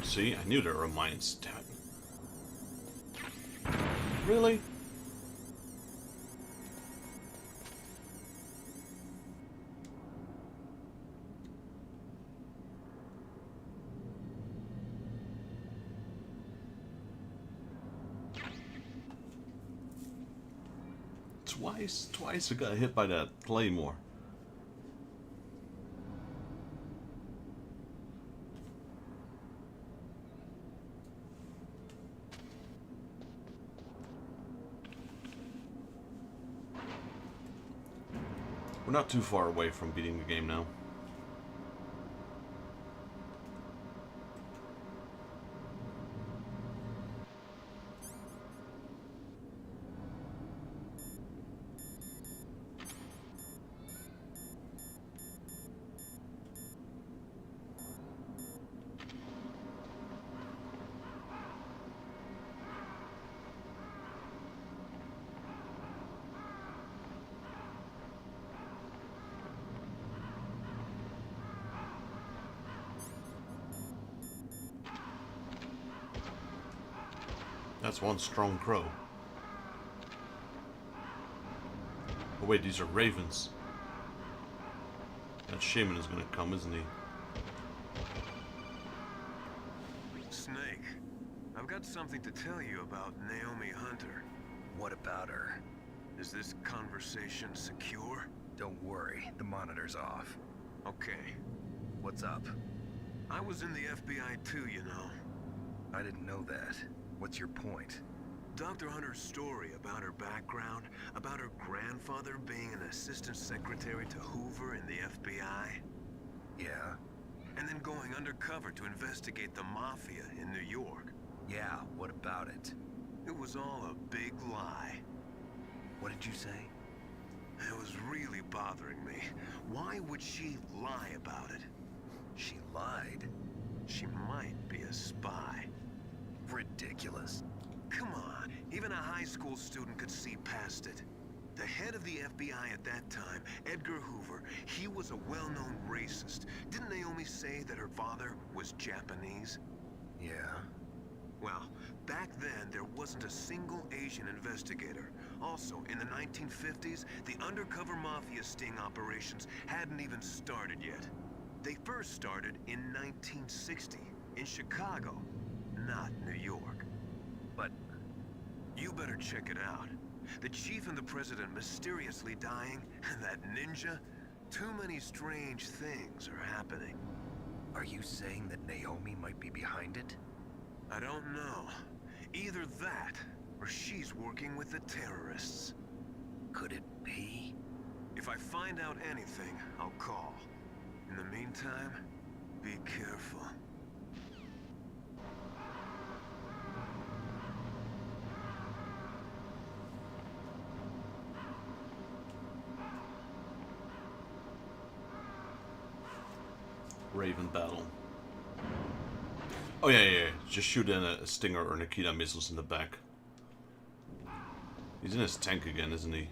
See, I knew there were mines. Damn it. Really? Twice I got hit by that claymore. We're not too far away from beating the game now. That's one strong crow. Oh wait, these are ravens. That shaman is gonna come, isn't he? Snake, I've got something to tell you about Naomi Hunter. What about her? Is this conversation secure? Don't worry, the monitor's off. Okay. What's up? I was in the FBI too, you know. I didn't know that. What's your point? Dr. Hunter's story about her background, about her grandfather being an assistant secretary to Hoover in the FBI. Yeah? And then going undercover to investigate the mafia in New York. Yeah, what about it? It was all a big lie. What did you say? It was really bothering me. Why would she lie about it? She lied? She might be a spy. Ridiculous. Come on, even a high school student could see past it. The head of the FBI at that time, Edgar Hoover, he was a well-known racist. Didn't Naomi say that her father was Japanese? Yeah? Well, back then there wasn't a single Asian investigator. Also, in the 1950s, the undercover mafia sting operations hadn't even started yet. They first started in 1960, in Chicago, not New York. But you better check it out. The chief and the president mysteriously dying, and that ninja? Too many strange things are happening. are you saying that Naomi might be behind it? I don't know. Either that, or she's working with the terrorists. Could it be? If I find out anything, I'll call. In the meantime, be careful. Raven battle. Oh yeah. Just shoot in a Stinger or Nikita missiles in the back. He's in his tank again, isn't he?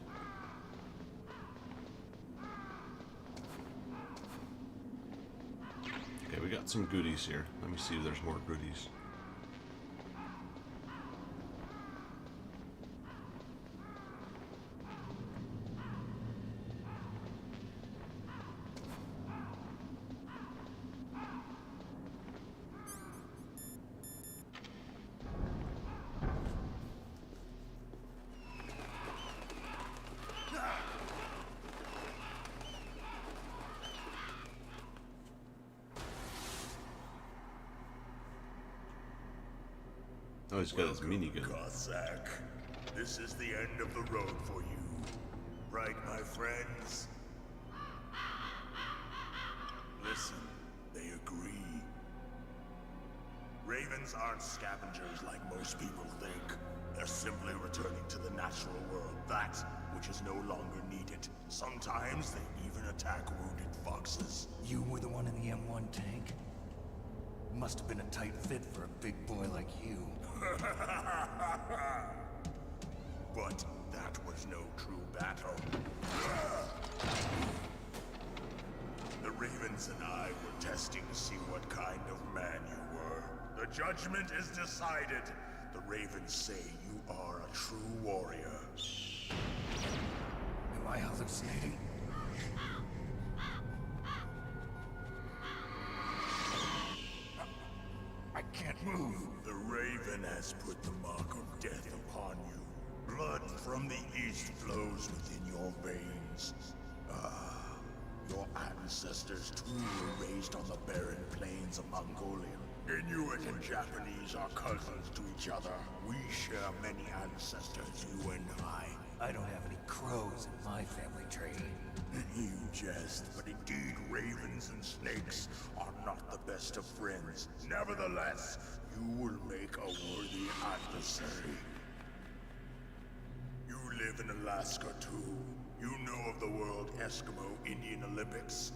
Okay, we got some goodies here. Let me see if there's more goodies. Oh, he's got his minigun. Cossack. This is the end of the road for you. Right, my friends? Listen, they agree. Ravens aren't scavengers like most people think. They're simply returning to the natural world, that which is no longer needed. Sometimes they even attack wounded foxes. You were the one in the M1 tank? Must have been a tight fit for a big boy like you. But that was no true battle. The Ravens and I were testing to see what kind of man you were. The judgment is decided. The Ravens say you are a true warrior. Am I hallucinating? I can't move. The Raven has put the mark of death upon you. Blood from the east flows within your veins. Ah, your ancestors too were raised on the barren plains of Mongolia. Inuit and Japanese are cousins to each other. We share many ancestors, you and I. I don't have any crows in my family tree. You jest, but indeed ravens and snakes are not the best of friends. Nevertheless, you will make a worthy adversary. You live in Alaska too. You know of the World Eskimo Indian Olympics.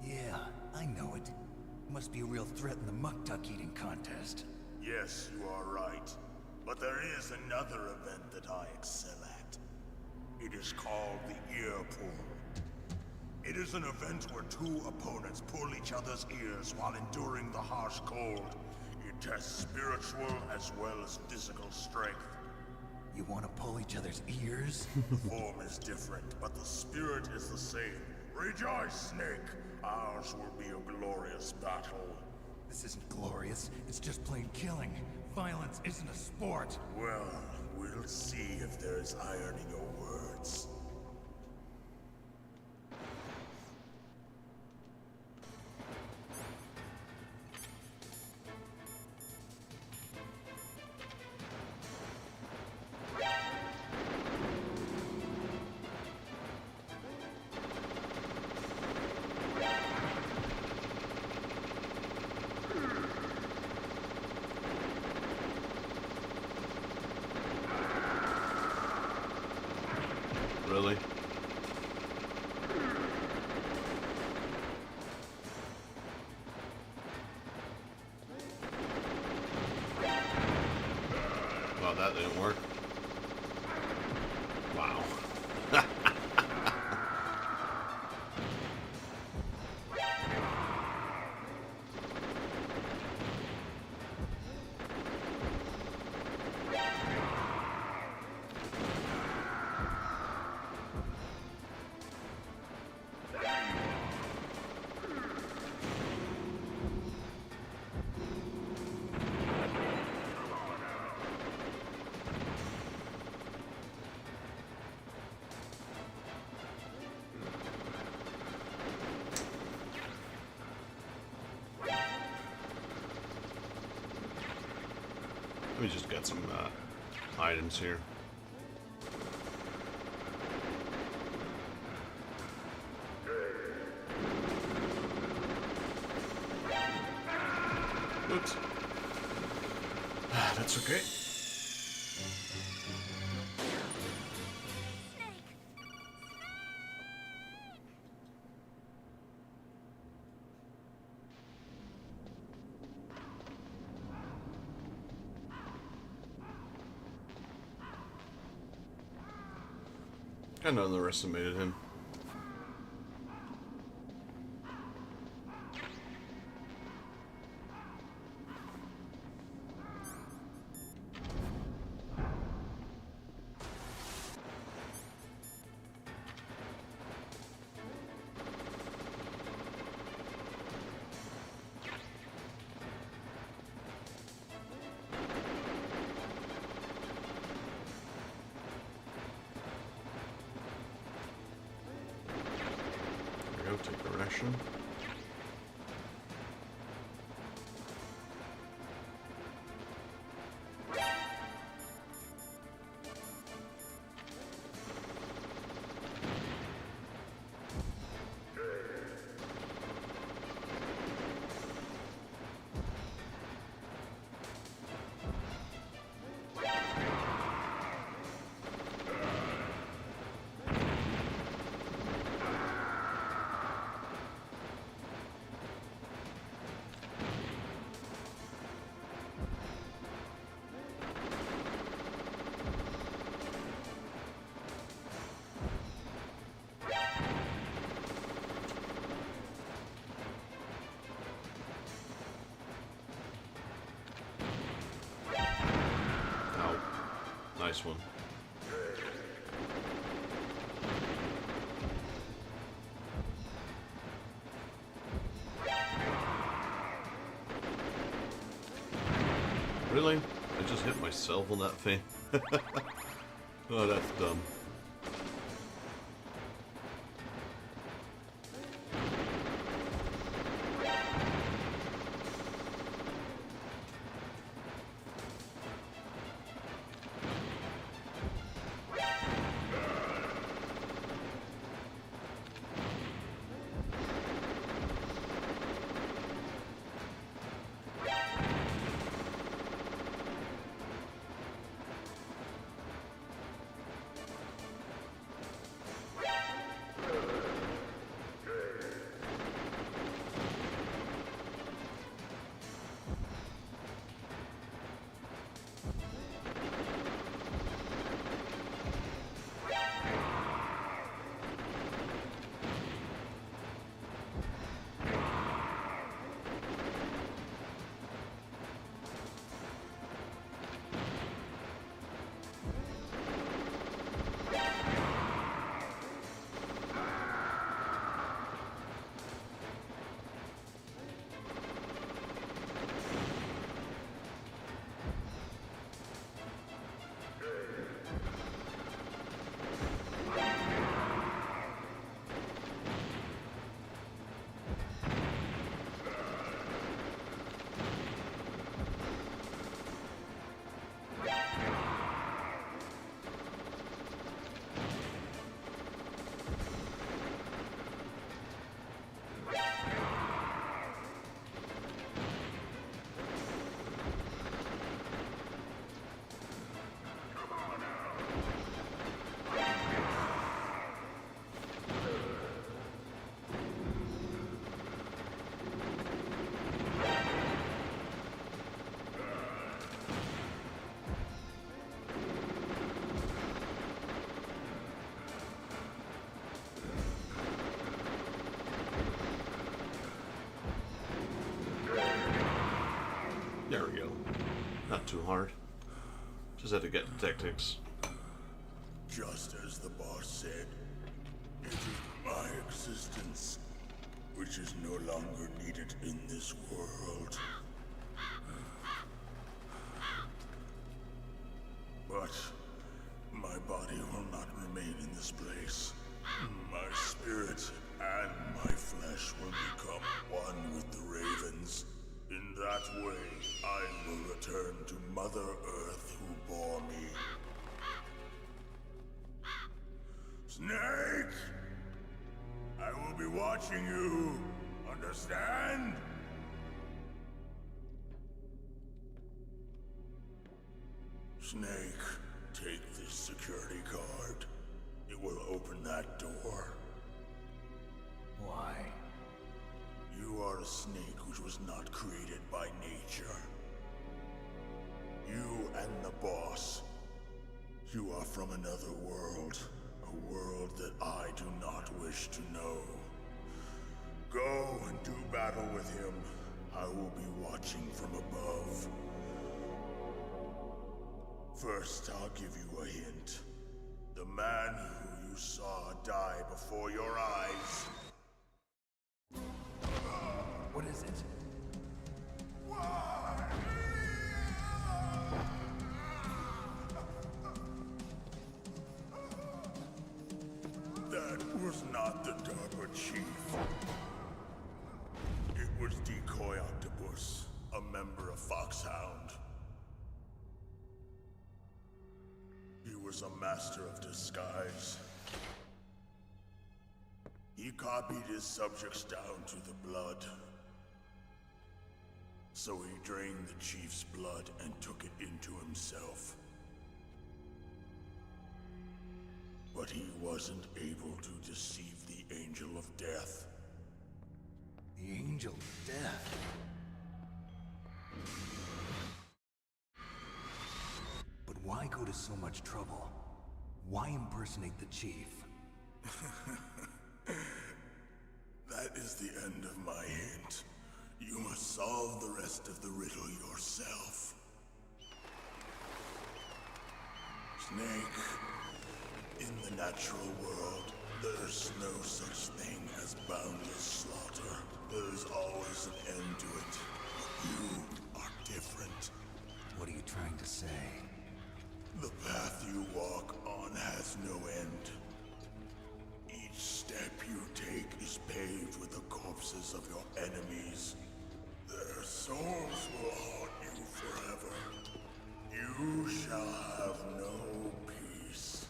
Yeah, I know it. Must be a real threat in the muck-duck eating contest. Yes, you are right. But there is another event that I excel at. It is called the ear pull. It is an event where two opponents pull each other's ears while enduring the harsh cold. It tests spiritual as well as physical strength. You want to pull each other's ears? The form is different, but the spirit is the same. Rejoice, Snake! Ours will be a glorious battle. This isn't glorious. It's just plain killing. Violence isn't a sport. Well, we'll see if there's iron in your words. Really? Well, that didn't work. Wow. Let me just get some items here. Oops. That's okay. Kind of underestimated him. option. Nice one. Really? I just hit myself on that thing. Oh, that's dumb. There we go. Not too hard. Just had to get the tactics. Just as the boss said, it is my existence which is no longer needed in this world. But my body will not remain in this place. My spirit and my flesh will become one with the ravens. In that way, I will return to Mother Earth who bore me. Snake! I will be watching you. Understand? Snake, take this security card. It will open that door. Why? You are a snake which was not created by nature. You and the boss. You are from another world. A world that I do not wish to know. Go and do battle with him. I will be watching from above. First, I'll give you a hint. The man who you saw die before your eyes. What is it? That was not the DARPA chief. was Decoy Octopus, a member of FOXHOUND. He was a master of disguise. He copied his subjects down to the blood. So he drained the chief's blood and took it into himself. But he wasn't able to deceive the Angel of Death. The Angel of Death? But why go to so much trouble? Why impersonate the chief? That is the end of my hint. You must solve the rest of the riddle yourself. Snake, in the natural world, there's no such thing as boundless slaughter. There's always an end to it. But you are different. What are you trying to say? The path you walk on has no end. Each step you take is paved with the corpses of your enemies. Their souls will haunt you forever. You shall have no peace.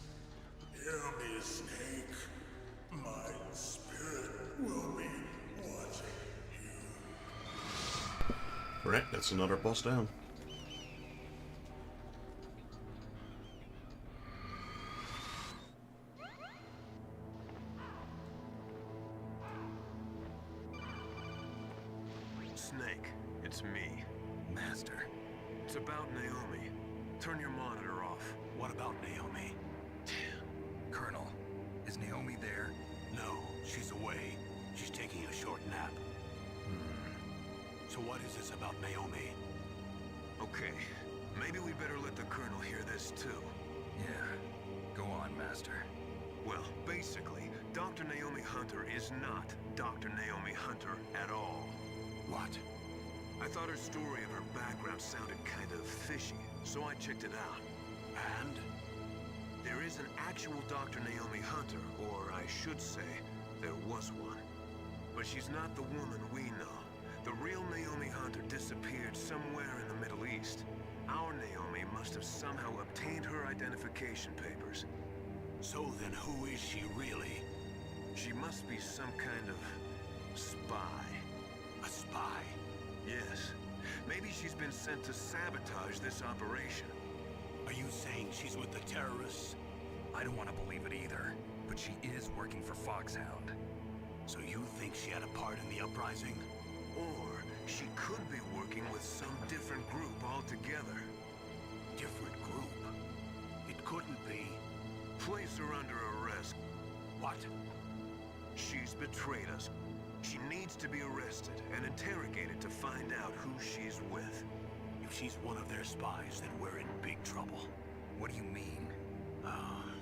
Hear me, Snake. My spirit will be watching you. Right, that's another boss down. Snake, it's me. Master, It's about Naomi. Turn your monitor off. what about Naomi? Colonel, is Naomi there? No, she's away. She's taking a short nap. So what is this about Naomi? Okay, maybe we better let the Colonel hear this too. Yeah. Go on, Master. Well, basically, Dr. Naomi Hunter is not Dr. Naomi Hunter at all. What? I thought her story of her background sounded kind of fishy, so I checked it out. And? There is an actual Dr. Naomi Hunter, or I should say, there was one. But she's not the woman we know. The real Naomi Hunter disappeared somewhere in the Middle East. Our Naomi must have somehow obtained her identification papers. So then who is she really? She must be some kind of spy. A spy? Yes. Maybe she's been sent to sabotage this operation. Are you saying she's with the terrorists? I don't want to believe it either, but she is working for FOXHOUND. So you think she had a part in the uprising? Or she could be working with some different group altogether. Different group? It couldn't be. Place her under arrest. What? She's betrayed us. She needs to be arrested and interrogated to find out who she's with. If she's one of their spies, then we're in big trouble. What do you mean?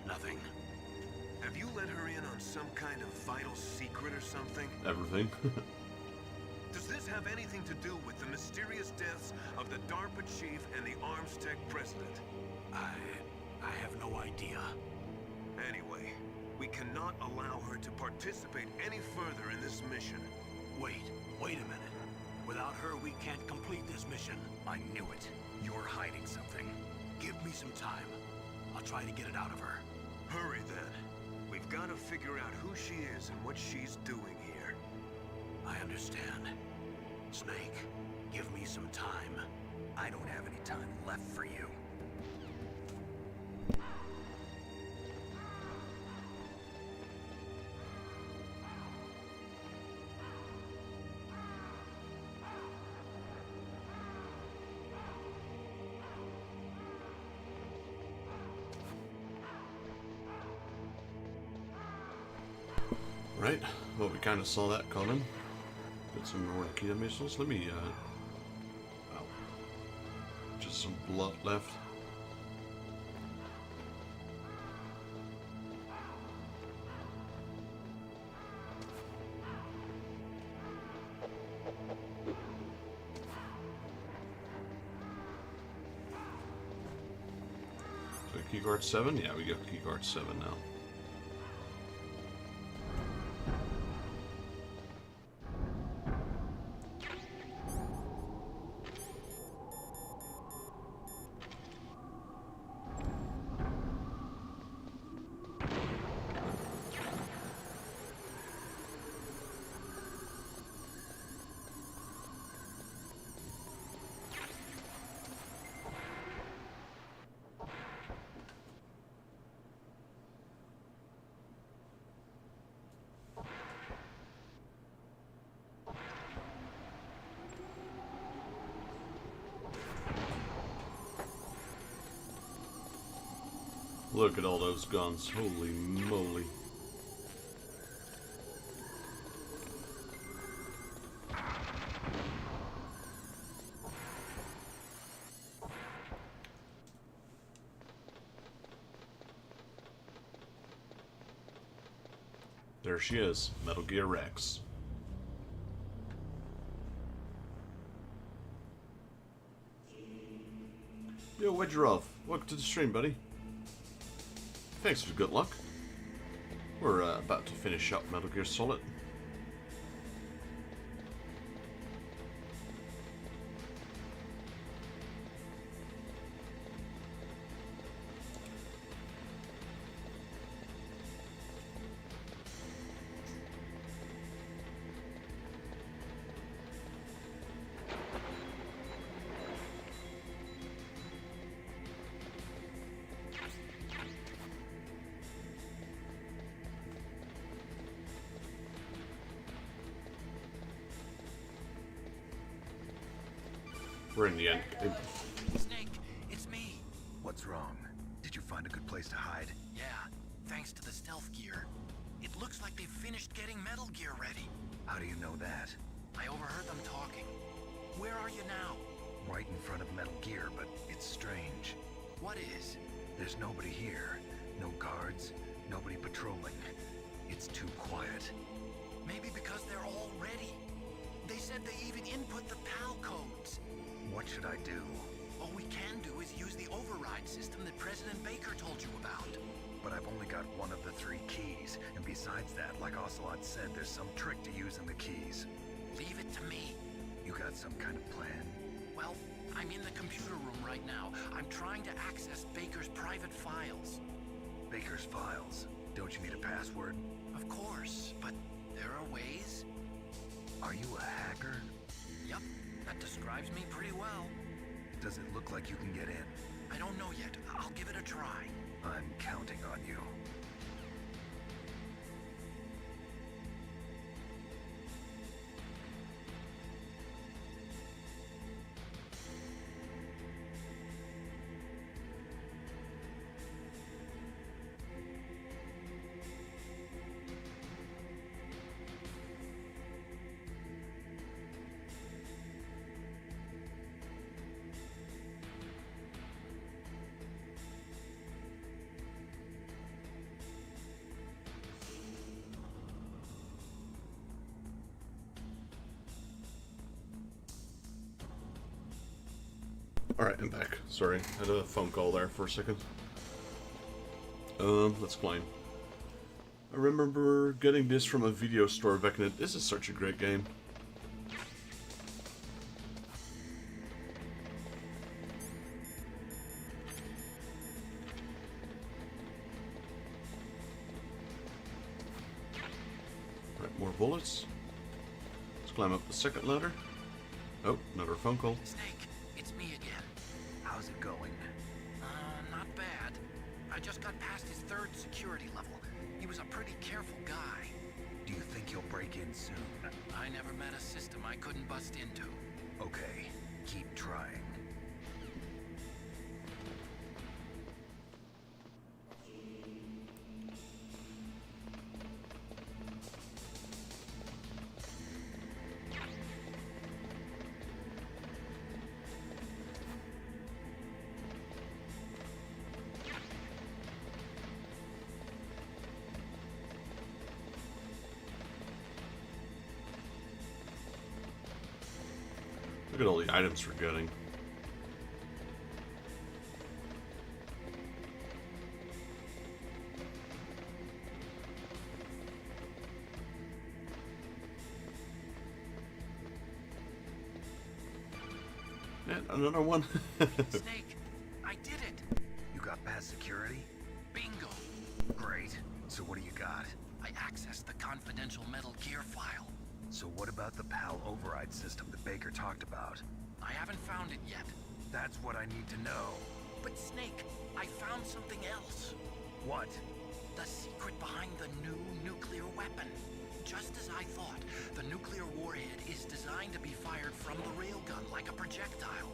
Nothing. Have you let her in on some kind of vital secret or something? Everything. Does this have anything to do with the mysterious deaths of the DARPA chief and the Arms Tech president? I have no idea. Anyway, we cannot allow her to participate any further in this mission. Wait a minute. Without her, we can't complete this mission. I knew it. You're hiding something. Give me some time. I'll try to get it out of her. Hurry then. We've got to figure out who she is and what she's doing here. I understand. Snake, give me some time. I don't have any time left for you. Right, well, we kind of saw that coming. Got some more Nikita missiles. Let me, wow. Just some blood left. So keyguard 7? Yeah, we got keyguard 7 now. Look at all those guns. Holy moly. There she is, Metal Gear Rex. Yo, Wedgerov, welcome to the stream, buddy. Thanks for the good luck. We're about to finish up Metal Gear Solid. We're in the end. Snake, it's me. What's wrong? Did you find a good place to hide? Yeah, thanks to the stealth gear. It looks like they've finished getting Metal Gear ready. How do you know that? I overheard them talking. Where are you now? Right in front of Metal Gear, but it's strange. What is? There's nobody here. No guards, nobody patrolling. It's too quiet. Maybe because they're all ready. They said they even input the PAL codes. What should I do? All we can do is use the override system that President Baker told you about. But I've only got one of the 3 keys, and besides that, like Ocelot said, there's some trick to using the keys. Leave it to me. You got some kind of plan? Well, I'm in the computer room right now. I'm trying to access Baker's private files. Baker's files? Don't you need a password? Of course, but there are ways. Are you a hacker? Yup, that describes me pretty well. Does it look like you can get in? I don't know yet. I'll give it a try. I'm counting on you. Alright, I'm back. Sorry, I had a phone call there for a second. Let's explain. I remember getting this from a video store back in it. This is such a great game. Right, more bullets. Let's climb up the second ladder. Oh, another phone call. Snake, it's me again. How's it going? Not bad. I just got past his 3rd security level. He was a pretty careful guy. Do you think you'll break in soon? I never met a system I couldn't bust into. Okay, keep trying. Look at all the items we're getting. And another one. Snake, I did it. You got past security? Bingo. Great. So what do you got? I accessed the confidential Metal Gear file. So what about the PAL override system that Baker talked about? I haven't found it yet. That's what I need to know. But Snake, I found something else. What? The secret behind the new nuclear weapon. Just as I thought, the nuclear warhead is designed to be fired from the railgun like a projectile.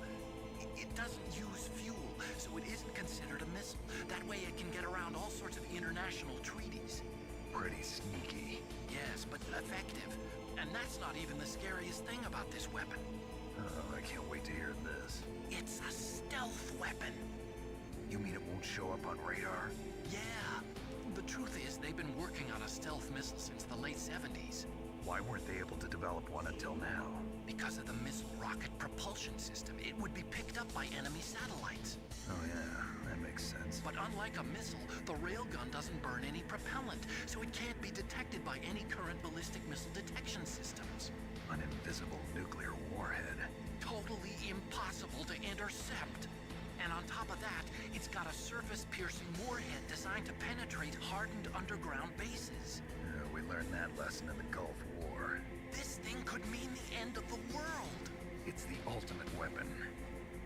It doesn't use fuel, so it isn't considered a missile. That way it can get around all sorts of international treaties. Pretty sneaky. Yes, but effective. And that's not even the scariest thing about this weapon. Oh, I can't wait to hear this. It's a stealth weapon. You mean it won't show up on radar? Yeah. The truth is, they've been working on a stealth missile since the late 70s. Why weren't they able to develop one until now? Because of the missile rocket propulsion system, it would be picked up by enemy satellites. Oh yeah, that makes sense. But unlike a missile, the railgun doesn't burn any propellant, so it can't be detected by any current ballistic missile detection systems. An invisible nuclear warhead. Totally impossible to intercept. And on top of that, it's got a surface-piercing warhead designed to penetrate hardened underground bases. We learned that lesson in the Gulf War. This thing could mean the end of the world. It's the ultimate weapon.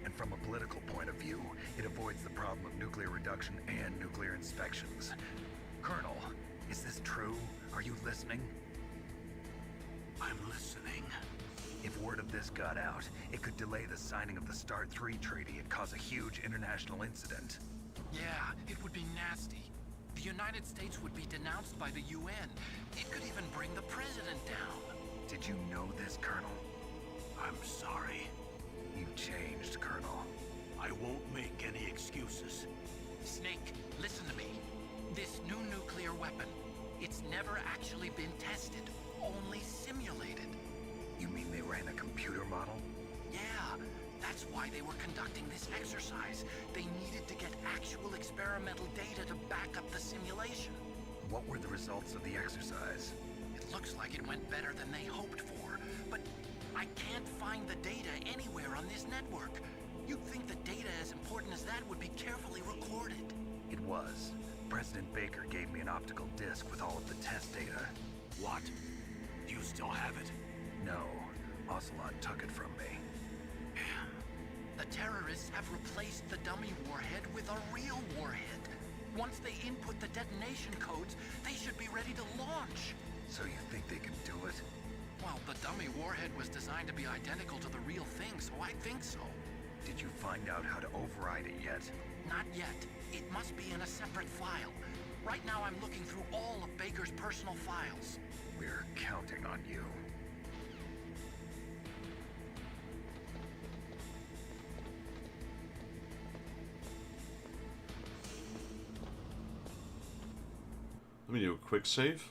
And from a political point of view, it avoids the problem of nuclear reduction and nuclear inspections. Colonel, is this true? Are you listening? I'm listening. If word of this got out, it could delay the signing of the START 3 treaty and cause a huge international incident. Yeah, it would be nasty. The United States would be denounced by the UN. It could even bring the president down. Did you know this, Colonel? I'm sorry. You've changed, Colonel. I won't make any excuses. Snake, listen to me. This new nuclear weapon, it's never actually been tested, only simulated. You mean they ran a computer model? Yeah, that's why they were conducting this exercise. They needed to get actual experimental data to back up the simulation. What were the results of the exercise? It looks like it went better than they hoped for, but I can't find the data anywhere on this network. You'd think the data as important as that would be carefully recorded. It was. President Baker gave me an optical disc with all of the test data. What? Do you still have it? No, Ocelot took it from me. The terrorists have replaced the dummy warhead with a real warhead. Once they input the detonation codes, they should be ready to launch. So you think they can do it? Well, the dummy warhead was designed to be identical to the real thing, so I think so. Did you find out how to override it yet? Not yet. It must be in a separate file. Right now I'm looking through all of Baker's personal files. We're counting on you. Let me do a quick save.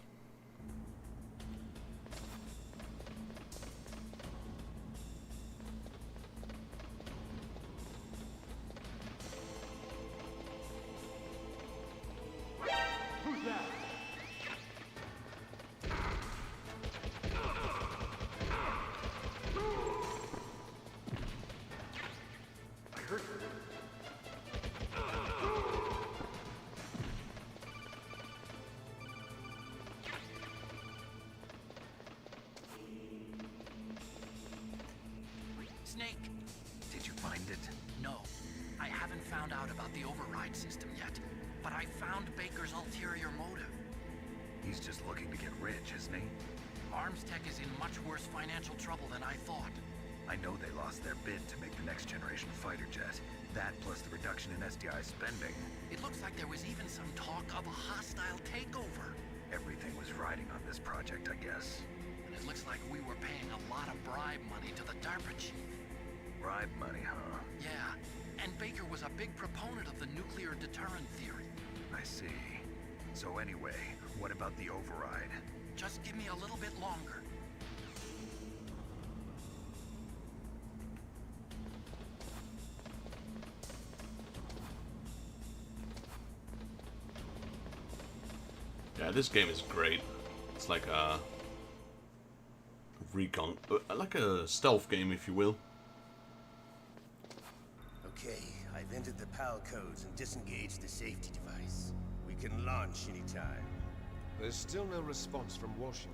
Snake, Did you find it? no. I haven't found out about the override system yet, but I found Baker's ulterior motive. He's just looking to get rich, isn't he? Arms Tech is in much worse financial trouble than I thought. I know they lost their bid to make the next generation fighter jet. That plus the reduction in SDI spending. It looks like there was even some talk of a hostile takeover. Everything was riding on this project, I guess. And it looks like we were paying a lot of bribe money to the DARPA chief. Bribe money, huh? Yeah, and Baker was a big proponent of the nuclear deterrent theory. I see. So anyway, what about the override? Just give me a little bit longer. Yeah, this game is great. It's like a recon, like a stealth game, if you will. Okay, I've entered the PAL codes and disengaged the safety device. We can launch anytime. There's still no response from Washington.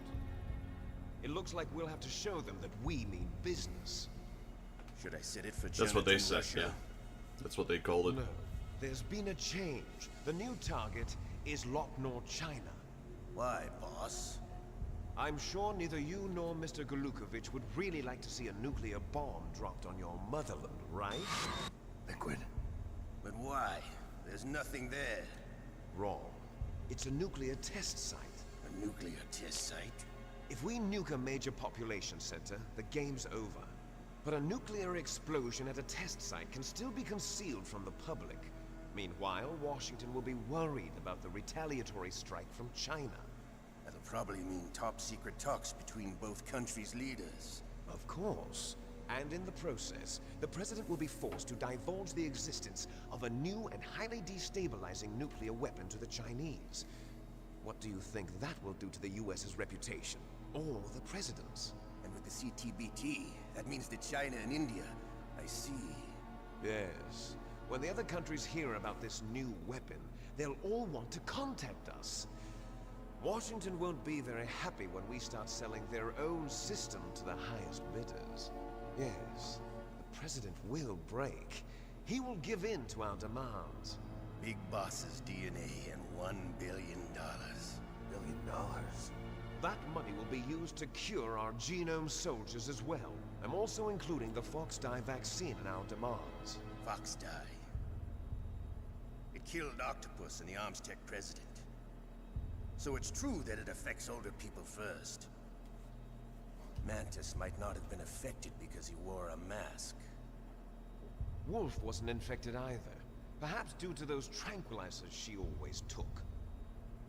It looks like we'll have to show them that we mean business. Should I set it for That's what they Jonathan said, Russia? yeah. That's what they called it. No, there's been a change. The new target is Locknor, China. Why, boss? I'm sure neither you nor Mr. Golukovich would really like to see a nuclear bomb dropped on your motherland, right? Liquid. But why? There's There's nothing there. Wrong. It's a nuclear test site. A nuclear test site? If we nuke a major population center, the game's over. But a nuclear explosion at a test site can still be concealed from the public. Meanwhile, Washington will be worried about the retaliatory strike from China. That'll probably mean top-secret talks between both countries' leaders. Of course. And in the process, the President will be forced to divulge the existence of a new and highly destabilizing nuclear weapon to the Chinese. What do you think that will do to the US's reputation? Or the President's? And with the CTBT, that means that China and India... I see. Yes. When the other countries hear about this new weapon, they'll all want to contact us. Washington won't be very happy when we start selling their own system to the highest bidders. Yes, the President will break. He will give in to our demands. Big Boss's DNA and $1 billion. $1 billion? That money will be used to cure our genome soldiers as well. I'm also including the FOXHOUND vaccine in our demands. FOXHOUND. It killed Octopus and the Armstech president. So it's true that it affects older people first. Mantis might not have been affected because he wore a mask. Wolf wasn't infected either. Perhaps due to those tranquilizers she always took.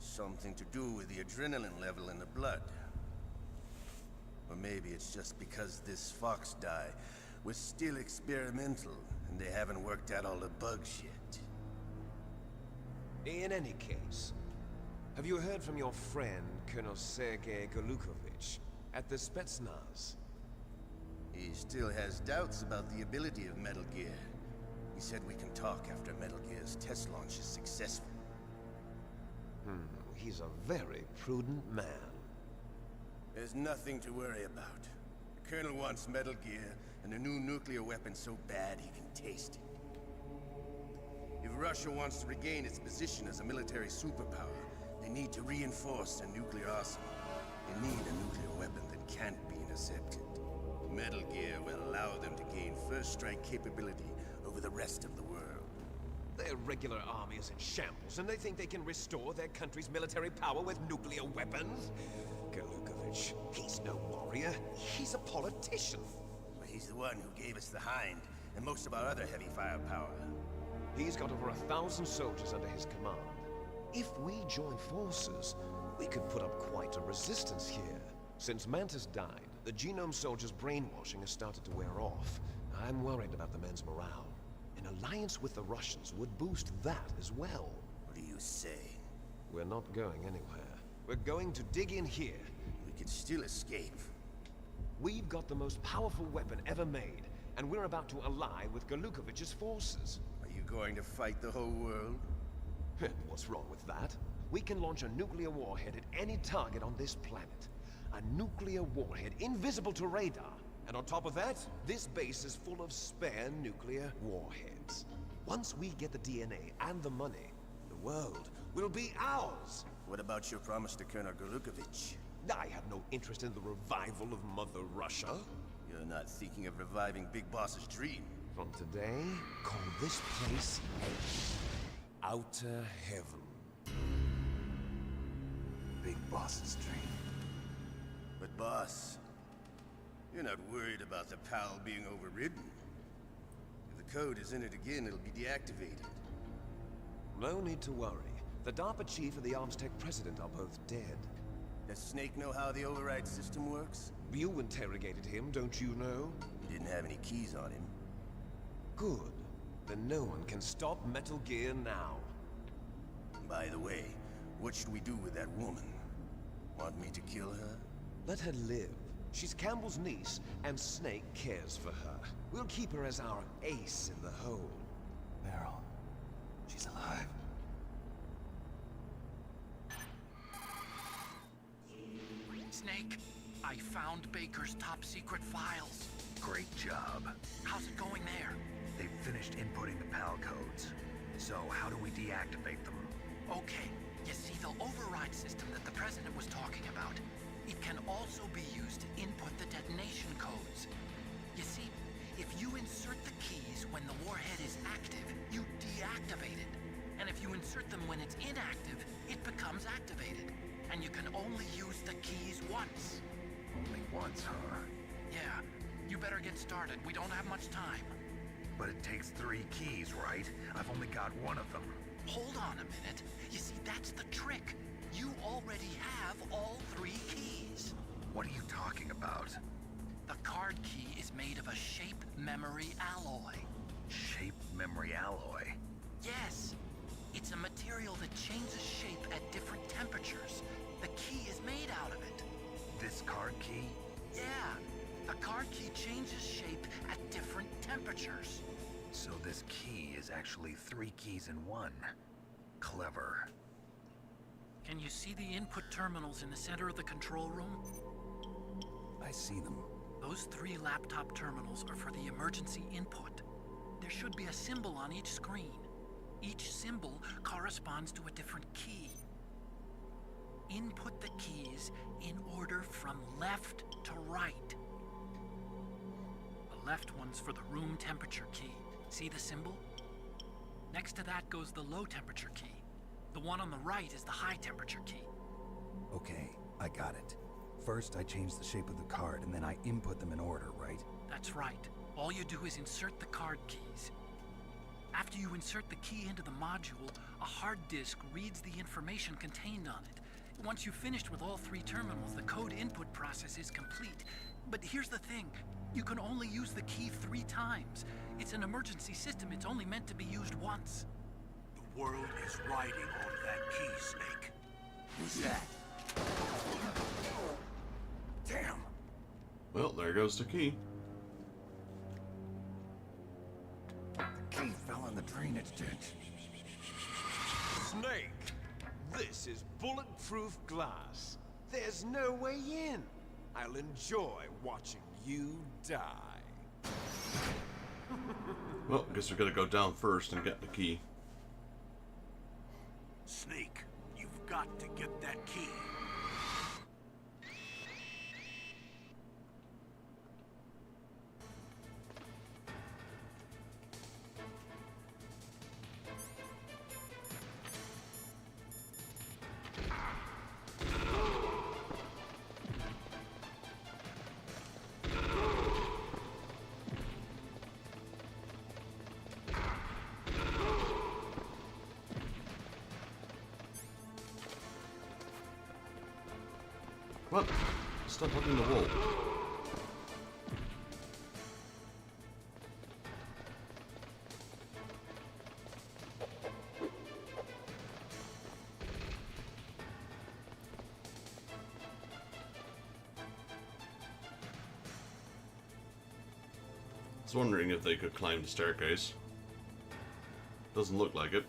Something to do with the adrenaline level in the blood. Or maybe it's just because this FOXHOUND was still experimental and they haven't worked out all the bugs yet. In any case, have you heard from your friend, Colonel Sergei Golukovich, at the Spetsnaz? He still has doubts about the ability of Metal Gear. He said we can talk after Metal Gear's test launch is successful. He's a very prudent man. There's nothing to worry about. The Colonel wants Metal Gear and a new nuclear weapon so bad he can taste it. If Russia wants to regain its position as a military superpower, they need to reinforce their nuclear arsenal. They need a nuclear weapon that can't be intercepted. Metal Gear will allow them to gain first strike capability over the rest of the world. Their regular army is in shambles, and they think they can restore their country's military power with nuclear weapons? Golukovich, he's no warrior. He's a politician. But he's the one who gave us the Hind and most of our other heavy firepower. He's got over 1,000 soldiers under his command. If we join forces, we could put up quite a resistance here. Since Mantis died, the genome soldiers' brainwashing has started to wear off. I'm worried about the men's morale. An alliance with the Russians would boost that as well. What do you say? We're not going anywhere. We're going to dig in here. We could still escape. We've got the most powerful weapon ever made, and we're about to ally with Golukovich's forces. Are you going to fight the whole world? What's wrong with that? We can launch a nuclear warhead at any target on this planet. A nuclear warhead invisible to radar. And on top of that, this base is full of spare nuclear warheads. Once we get the DNA and the money, the world will be ours. What about your promise to Colonel Golukovich? I have no interest in the revival of Mother Russia. You're not thinking of reviving Big Boss's dream. From today, call this place Outer Heaven. Big Boss's dream. But boss, you're not worried about the PAL being overridden. If the code is in it again, it'll be deactivated. No need to worry. The DARPA chief and the Armstech president are both dead. Does Snake know how the override system works? You interrogated him, don't you know? He didn't have any keys on him. Good. Then no one can stop Metal Gear now. By the way, what should we do with that woman? Want me to kill her? Let her live. She's Campbell's niece, and Snake cares for her. We'll keep her as our ace in the hole. Meryl, she's alive. Snake, I found Baker's top-secret files. Great job. How's it going there? They've finished inputting the PAL codes. So how do we deactivate them? Okay, you see the override system that the President was talking about. It can also be used to input the detonation codes. You see, if you insert the keys when the warhead is active, you deactivate it. And insert them when it's inactive, it becomes activated. And you can only use the keys once. Only once, huh? Yeah, you better get started. We don't have much time. But it takes 3 keys, right? I've only got one of them. Hold on a minute. You see, that's the trick. You already have all 3 keys. What are you talking about? The card key is made of a shape memory alloy. Shape memory alloy? Yes. It's a material that changes shape at different temperatures. The key is made out of it. This card key? Yeah. The card key changes shape at different temperatures. So this key is actually 3 keys in one. Clever. Can you see the input terminals in the center of the control room? I see them. Those 3 laptop terminals are for the emergency input. There should be a symbol on each screen. Each symbol corresponds to a different key. Input the keys in order from left to right. The left one's for the room temperature key. See the symbol? Next to that goes the low temperature key. The one on the right is the high temperature key. Okay, I got it. First, I change the shape of the card, and then I input them in order, right? That's right. All you do is insert the card keys. After you insert the key into the module, a hard disk reads the information contained on it. Once you've finished with all 3 terminals, the code input process is complete. But here's the thing. You can only use the key 3 times. It's an emergency system. It's only meant to be used once. The world is riding on that key, Snake. Who's that? Damn! Well, there goes the key. The key fell in the drainage ditch. Snake, this is bulletproof glass. There's no way in. I'll enjoy watching you die. Well, I guess we gotta go down first and get the key. Snake, you've got to get that key. What? Stop hugging the wall. I was wondering if they could climb the staircase. Doesn't look like it.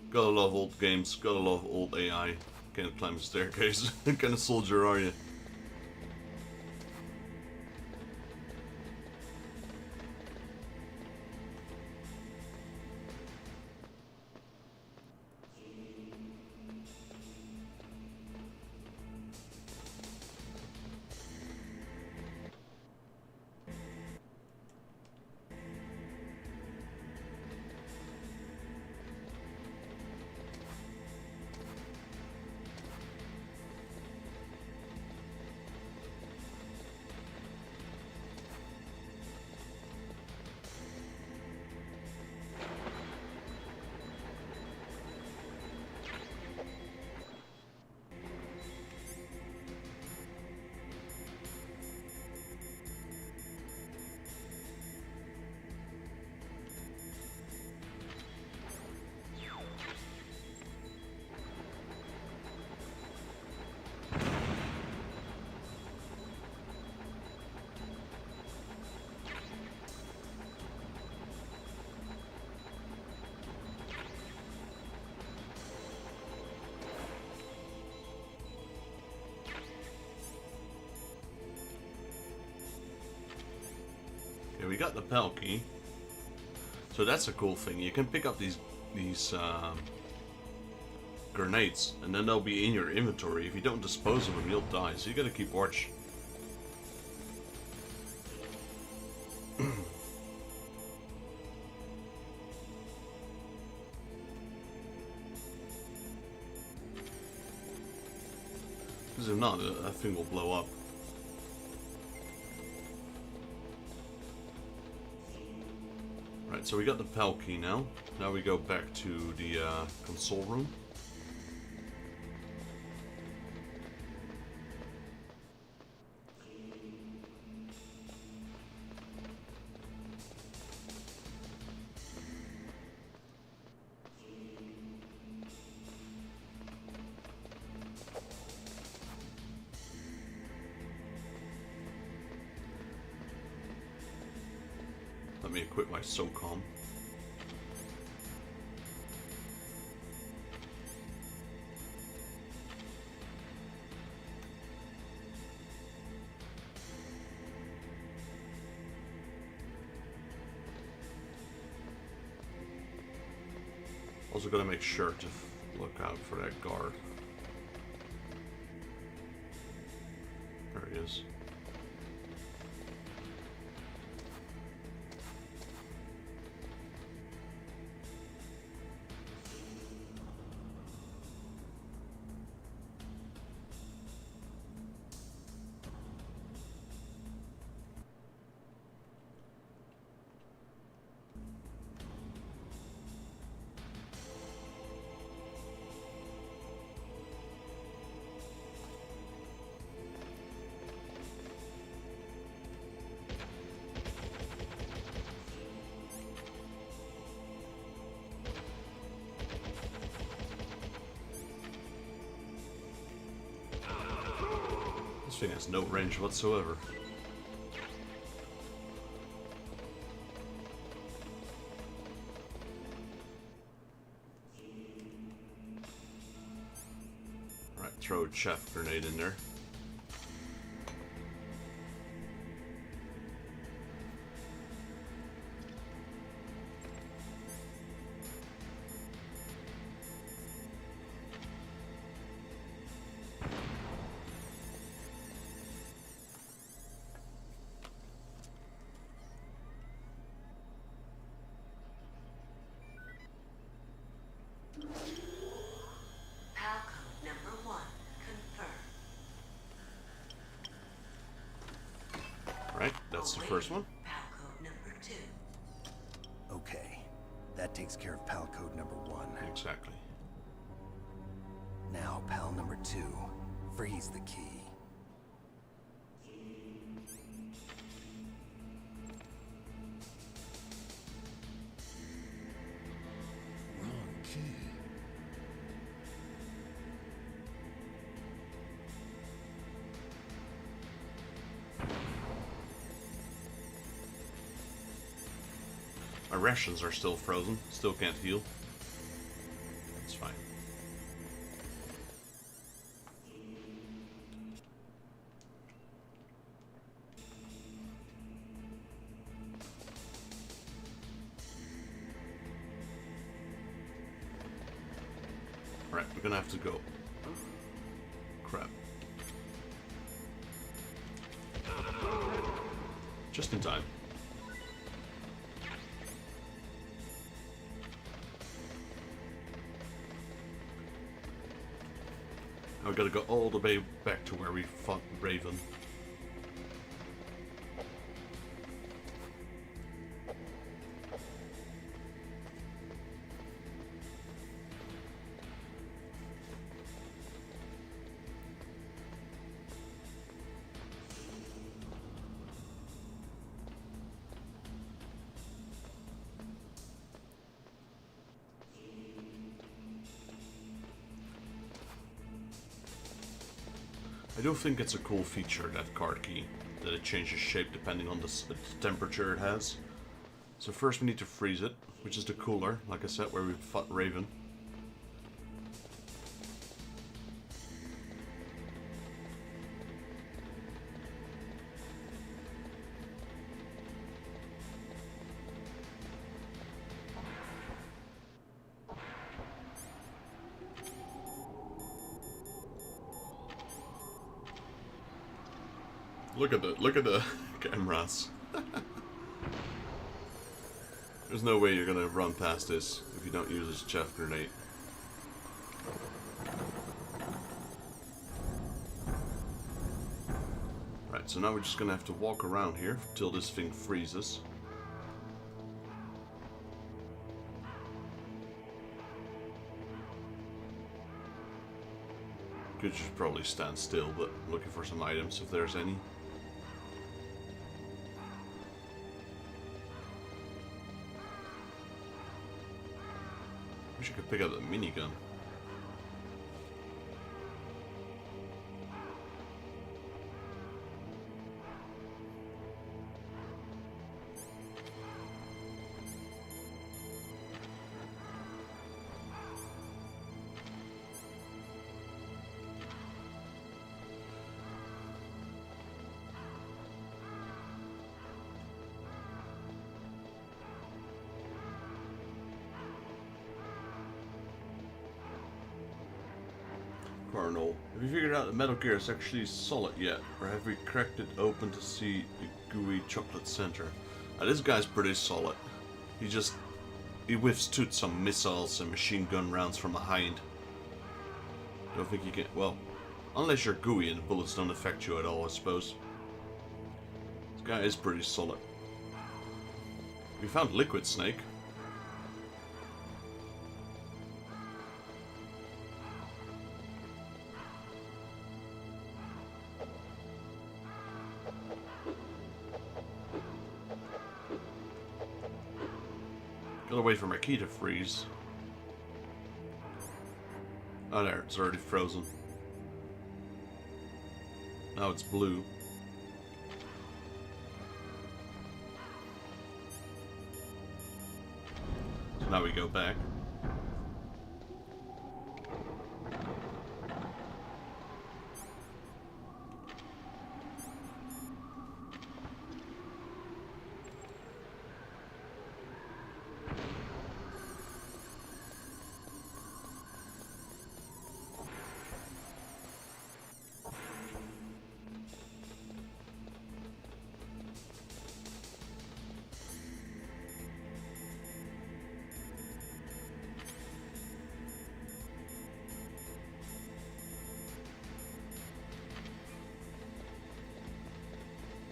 Gotta love old games, gotta love old AI. Can't climb a staircase. What kind of soldier are you? Okay, we got the PAL key. So that's a cool thing. You can pick up these these grenades, and then they'll be in your inventory. If you don't dispose of them, you'll die. So you gotta keep watch. Because if not, that thing will blow up. Right, so we got the PAL key now. Now we go back to the console room. Let me equip my SOCOM. Also gotta make sure to look out for that guard. There he is. This thing has no range whatsoever. Alright, throw a chaff grenade in there. Right, that's the first one. Okay, that takes care of PAL code number 1. Exactly. Now PAL number 2. Freeze the key. Wrong key. My rations are still frozen. Still can't heal. It's fine. Alright, we're gonna have to go. Crap. Just in time. Now we gotta go all the way back to where we fought Raven. I do think it's a cool feature, that card key, that it changes shape depending on the temperature it has. So first we need to freeze it, which is the cooler, like I said, where we fought Raven. Look at the cameras. There's no way you're gonna run past this if you don't use this chaff grenade. Right, so now we're just gonna have to walk around here till this thing freezes. Could just probably stand still, but looking for some items if there's any. Wish I could pick up the minigun. Colonel, have you figured out that Metal Gear is actually solid yet? Or have we cracked it open to see the gooey chocolate center? This guy's pretty solid. He withstood some missiles and machine gun rounds from behind. Don't think he can, well, unless you're gooey and the bullets don't affect you at all, I suppose. This guy is pretty solid. We found Liquid Snake. Gotta wait for my key to freeze. Oh, there, it's already frozen. Now it's blue. So now we go back.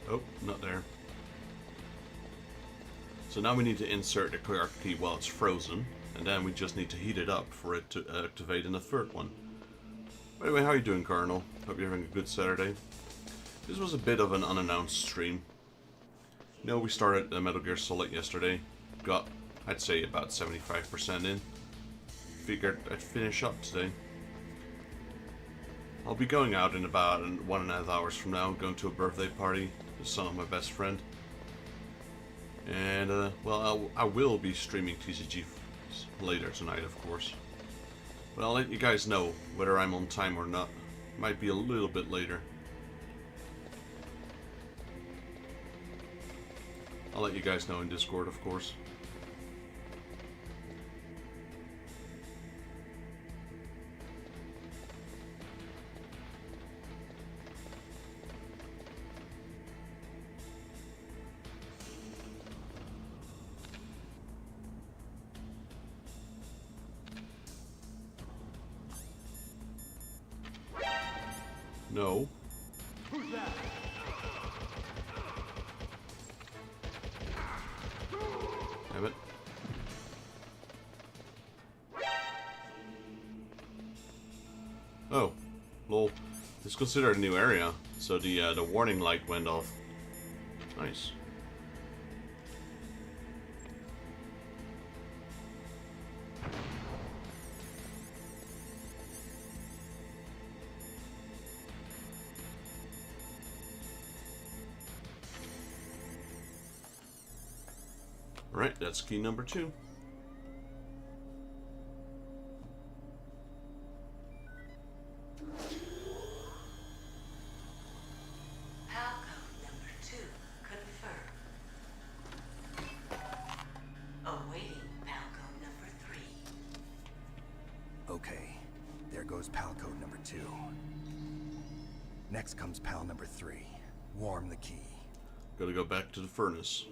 Oh, not there. So now we need to insert the correct key while it's frozen, and then we just need to heat it up for it to activate in the third one. Anyway, how are you doing, Colonel? Hope you're having a good Saturday. This was a bit of an unannounced stream. You know, we started Metal Gear Solid yesterday. Got, I'd say, about 75% in. Figured I'd finish up today. I'll be going out in about 1.5 hours from now, going to a birthday party. The son of my best friend. And, well, I will be streaming TCG later tonight, of course. But I'll let you guys know whether I'm on time or not. Might be a little bit later. I'll let you guys know in Discord, of course. No. Who's that? Damn it. Oh, lol. This is considered a new area, so the warning light went off. Nice. Alright, that's key number 2. Palcode number 2 confirmed. Awaiting Palcode number 3. Okay, there goes pal code number 2. Next comes pal number 3. Warm the key. Gotta go back to the furnace.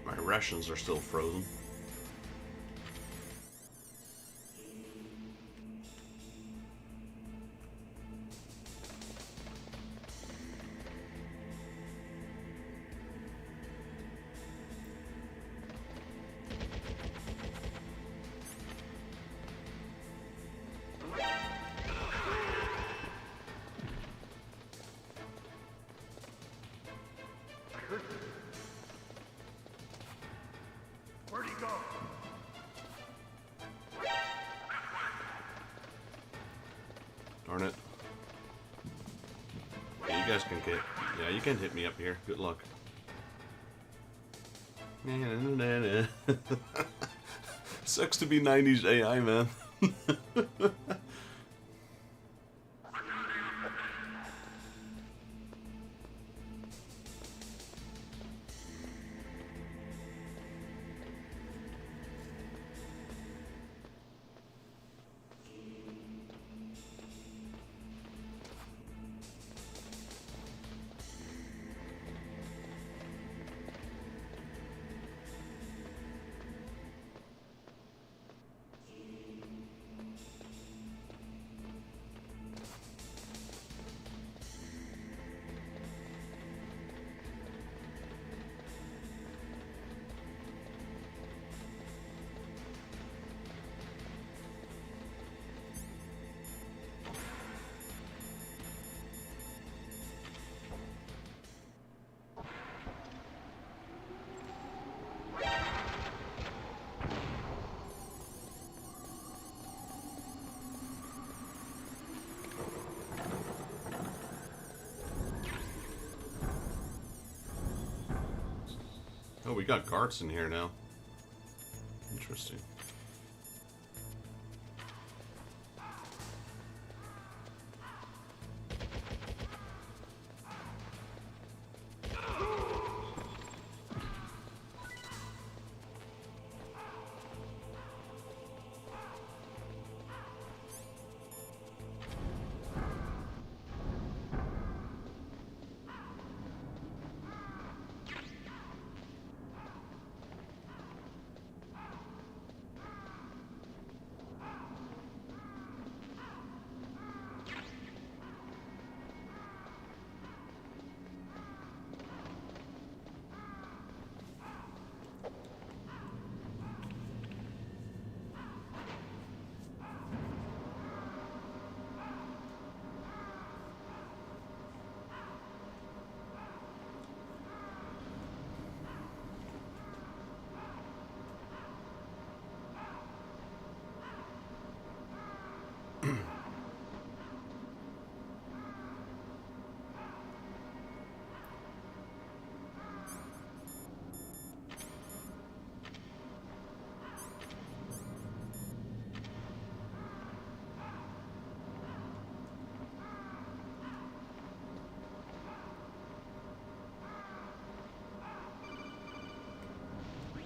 My rations are still frozen. Where'd he go? Darn it. Yeah, you guys can get... Yeah, you can hit me up here. Good luck. Sucks to be 90s AI, man. Oh, we got guards in here now. Interesting.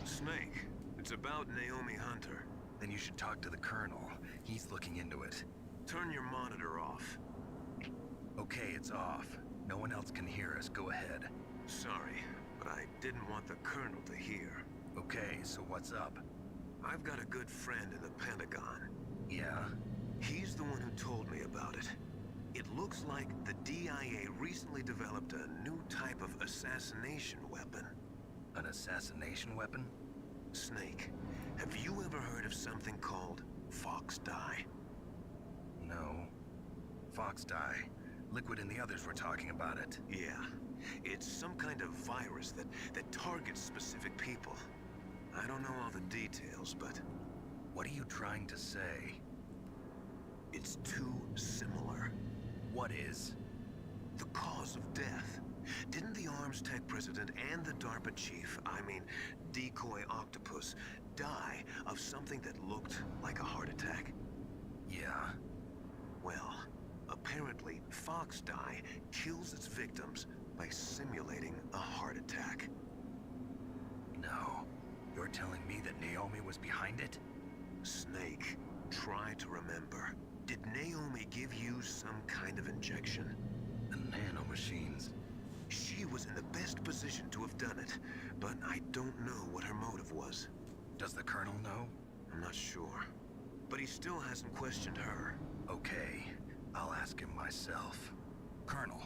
Snake, it's about Naomi Hunter. Then you should talk to the Colonel. He's looking into it. Turn your monitor off. Okay, it's off. No one else can hear us. Go ahead. Sorry, but I didn't want the Colonel to hear. Okay, so what's up? I've got a good friend in the Pentagon. Yeah? He's the one who told me about it. It looks like the DIA recently developed a new type of assassination weapon. An assassination weapon? Snake, have you ever heard of something called FOXHOUND? No. FOXHOUND. Liquid and the others were talking about it. Yeah. It's some kind of virus that targets specific people. I don't know all the details, but... What are you trying to say? It's too similar. What is? The cause of death. Didn't the Arms Tech president and the DARPA chief, I mean, Decoy Octopus, die of something that looked like a heart attack? Yeah. Well, apparently FOXHOUND kills its victims by simulating a heart attack. No. You're telling me that Naomi was behind it? Snake, try to remember. Did Naomi give you some kind of injection? The nanomachines. She was in the best position to have done it, but I don't know what her motive was. Does the Colonel know? I'm not sure. But he still hasn't questioned her. Okay, I'll ask him myself. Colonel,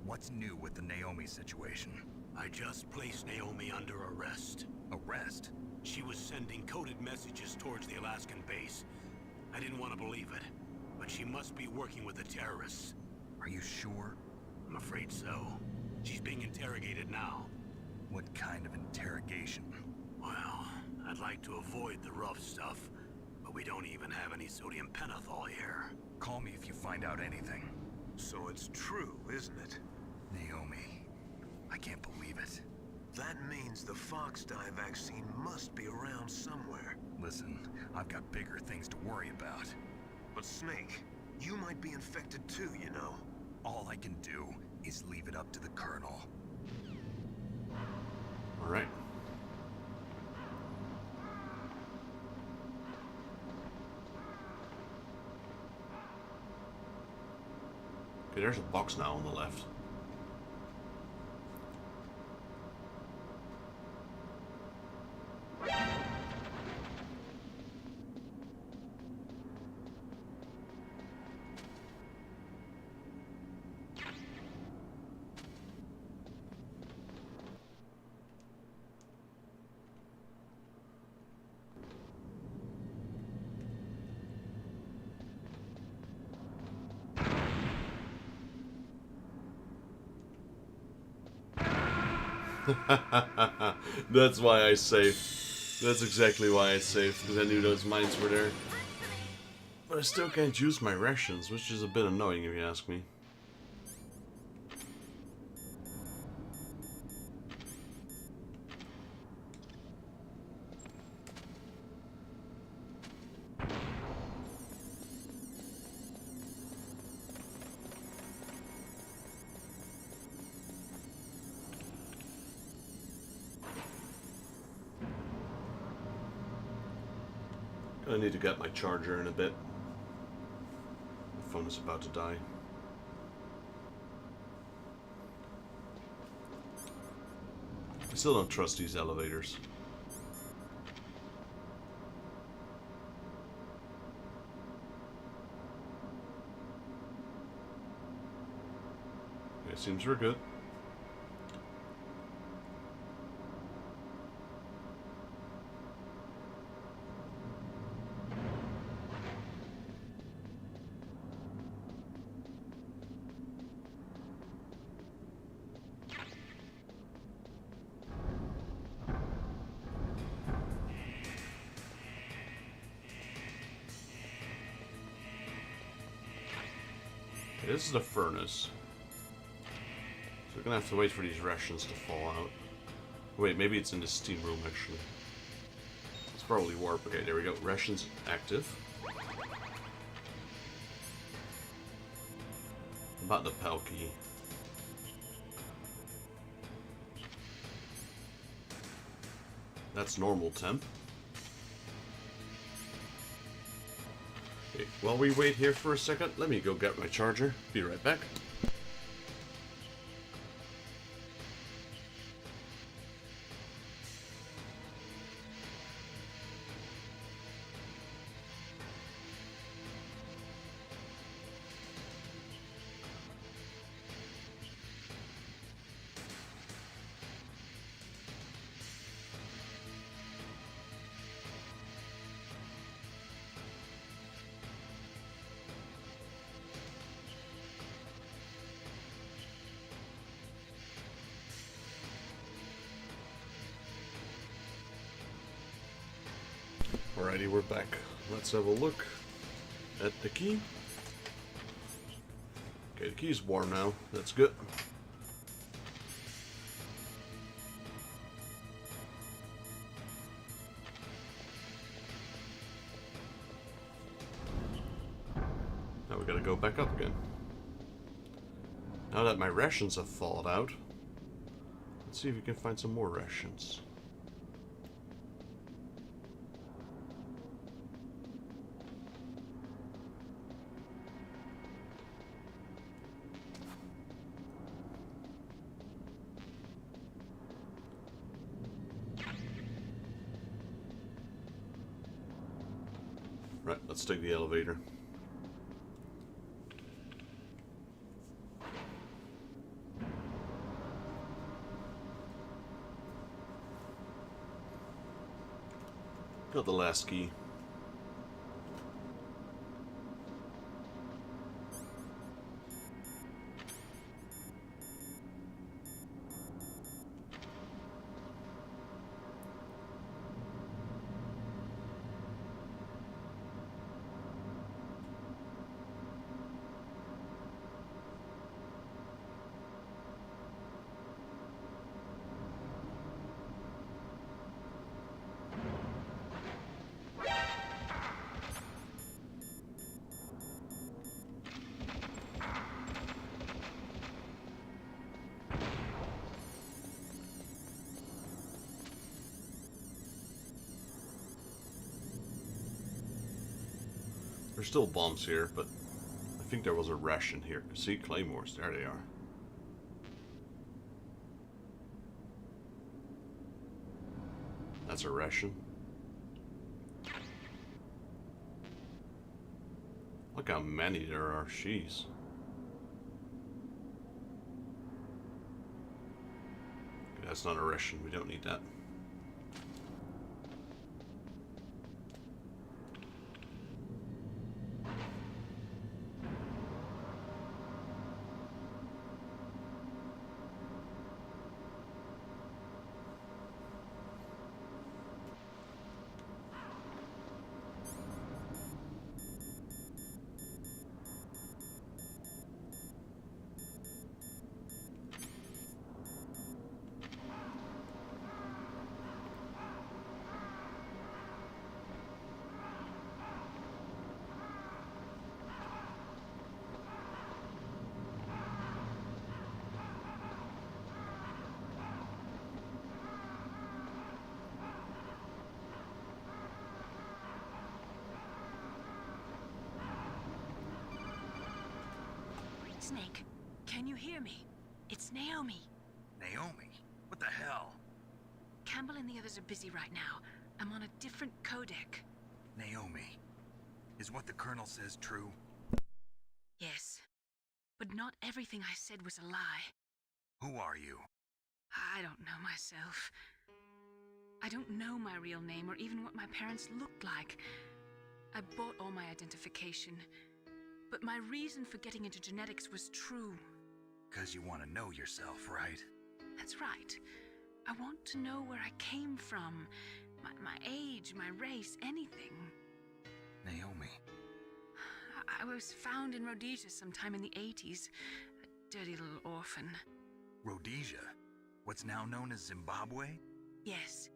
what's new with the Naomi situation? I just placed Naomi under arrest. Arrest? She was sending coded messages towards the Alaskan base. I didn't want to believe it, but she must be working with the terrorists. Are you sure? I'm afraid so. She's being interrogated now. What kind of interrogation? Well, I'd like to avoid the rough stuff, but we don't even have any sodium pentothal here. Call me if you find out anything. So it's true, isn't it? Naomi, I can't believe it. That means the Fox dye vaccine must be around somewhere. Listen, I've got bigger things to worry about. But Snake, you might be infected too, you know. All I can do is leave it up to the Colonel. Alright. Okay, there's a box now on the left. That's why I saved. That's exactly why I saved, because I knew those mines were there. But I still can't use my rations, which is a bit annoying if you ask me. I need to get my charger in a bit. My phone is about to die. I still don't trust these elevators. Okay, seems we're good. This is the furnace. So we're gonna have to wait for these rations to fall out. Wait, maybe it's in the steam room actually. It's probably warp. Okay, there we go. Rations active. About the PAL key. That's normal temp. Okay, while we wait here for a second, let me go get my charger. Be right back. Alrighty, we're back. Let's have a look at the key. Okay, the key's warm now. That's good. Now we gotta go back up again. Now that my rations have thawed out, let's see if we can find some more rations. Right, let's take the elevator. Got the last key. There's still bombs here, but I think there was a ration here. See, claymores, there they are. That's a ration. Look how many there are, jeez. Okay, that's not a ration, we don't need that. Snake, can you hear me? It's Naomi. Naomi? What the hell? Campbell and the others are busy right now. I'm on a different codec. Naomi, is what the Colonel says true? Yes, but not everything I said was a lie. Who are you? I don't know myself. I don't know my real name or even what my parents looked like. I bought all my identification. But my reason for getting into genetics was true. 'Cause you want to know yourself, right? That's right. I want to know where I came from. My age, my race, anything. Naomi. I was found in Rhodesia sometime in the 80s. A dirty little orphan. Rhodesia? What's now known as Zimbabwe? Yes.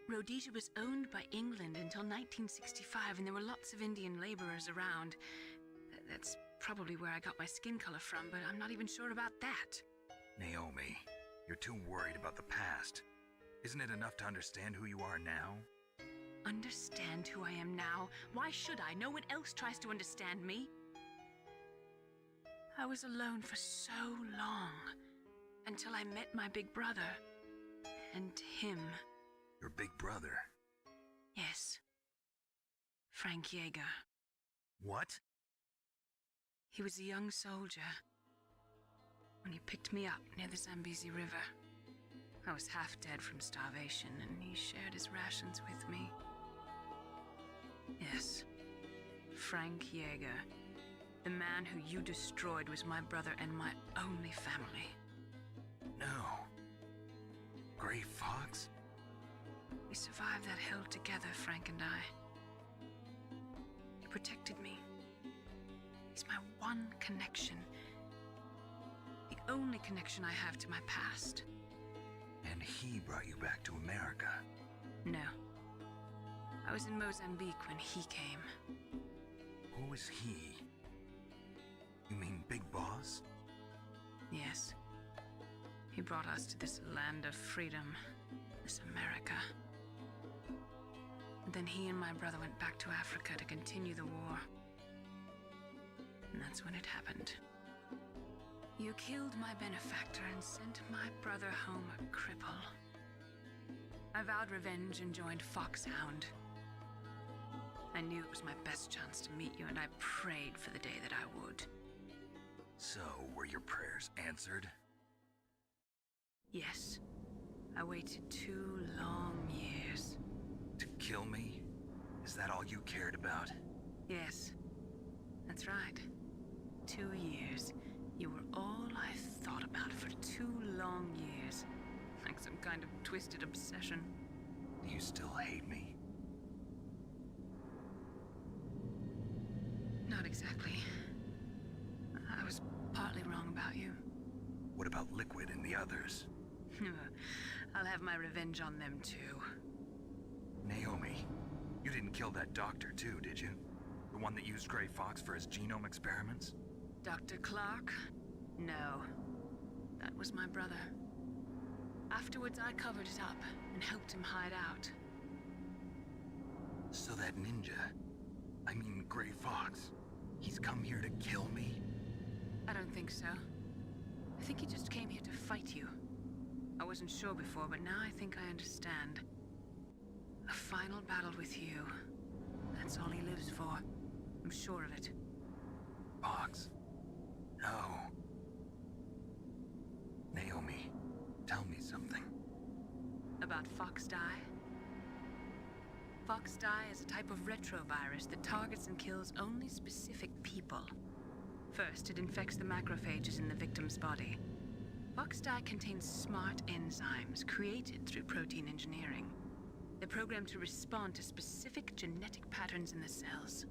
Rhodesia was owned by England until 1965, and there were lots of Indian laborers around. That's probably where I got my skin color from, but I'm not even sure about that. Naomi, you're too worried about the past. Isn't it enough to understand who you are now? Understand who I am now? Why should I? No one else tries to understand me. I was alone for so long, until I met my big brother. And him. Your big brother? Yes. Frank Yeager. What? He was a young soldier when he picked me up near the Zambezi River. I was half dead from starvation, and he shared his rations with me. Yes, Frank Yeager. The man who you destroyed was my brother and my only family. No. Gray Fox? We survived that hell together, Frank and I. He protected me. He's my one connection. The only connection I have to my past. And he brought you back to America? No. I was in Mozambique when he came. Who is he? You mean Big Boss? Yes. He brought us to this land of freedom, this America. And then he and my brother went back to Africa to continue the war. And that's when it happened. You killed my benefactor and sent my brother home a cripple. I vowed revenge and joined FOXHOUND. I knew it was my best chance to meet you, and I prayed for the day that I would. So, were your prayers answered? Yes. I waited 2 long years. To kill me? Is that all you cared about? Yes. That's right. 2 years. You were all I thought about for 2 long years. Like some kind of twisted obsession. Do you still hate me? Not exactly. I was partly wrong about you. What about Liquid and the others? I'll have my revenge on them too. Naomi, you didn't kill that doctor too, did you? The one that used Grey Fox for his genome experiments? Dr. Clark? No. That was my brother. Afterwards, I covered it up and helped him hide out. So that ninja, I mean Grey Fox, he's come here to kill me? I don't think so. I think he just came here to fight you. I wasn't sure before, but now I think I understand. A final battle with you. That's all he lives for. I'm sure of it. Fox? No. Naomi, tell me something. About FOXDIE? FOXDIE is a type of retrovirus that targets and kills only specific people. First, it infects the macrophages in the victim's body. FOXDIE contains smart enzymes created through protein engineering. They're programmed to respond to specific genetic patterns in the cells.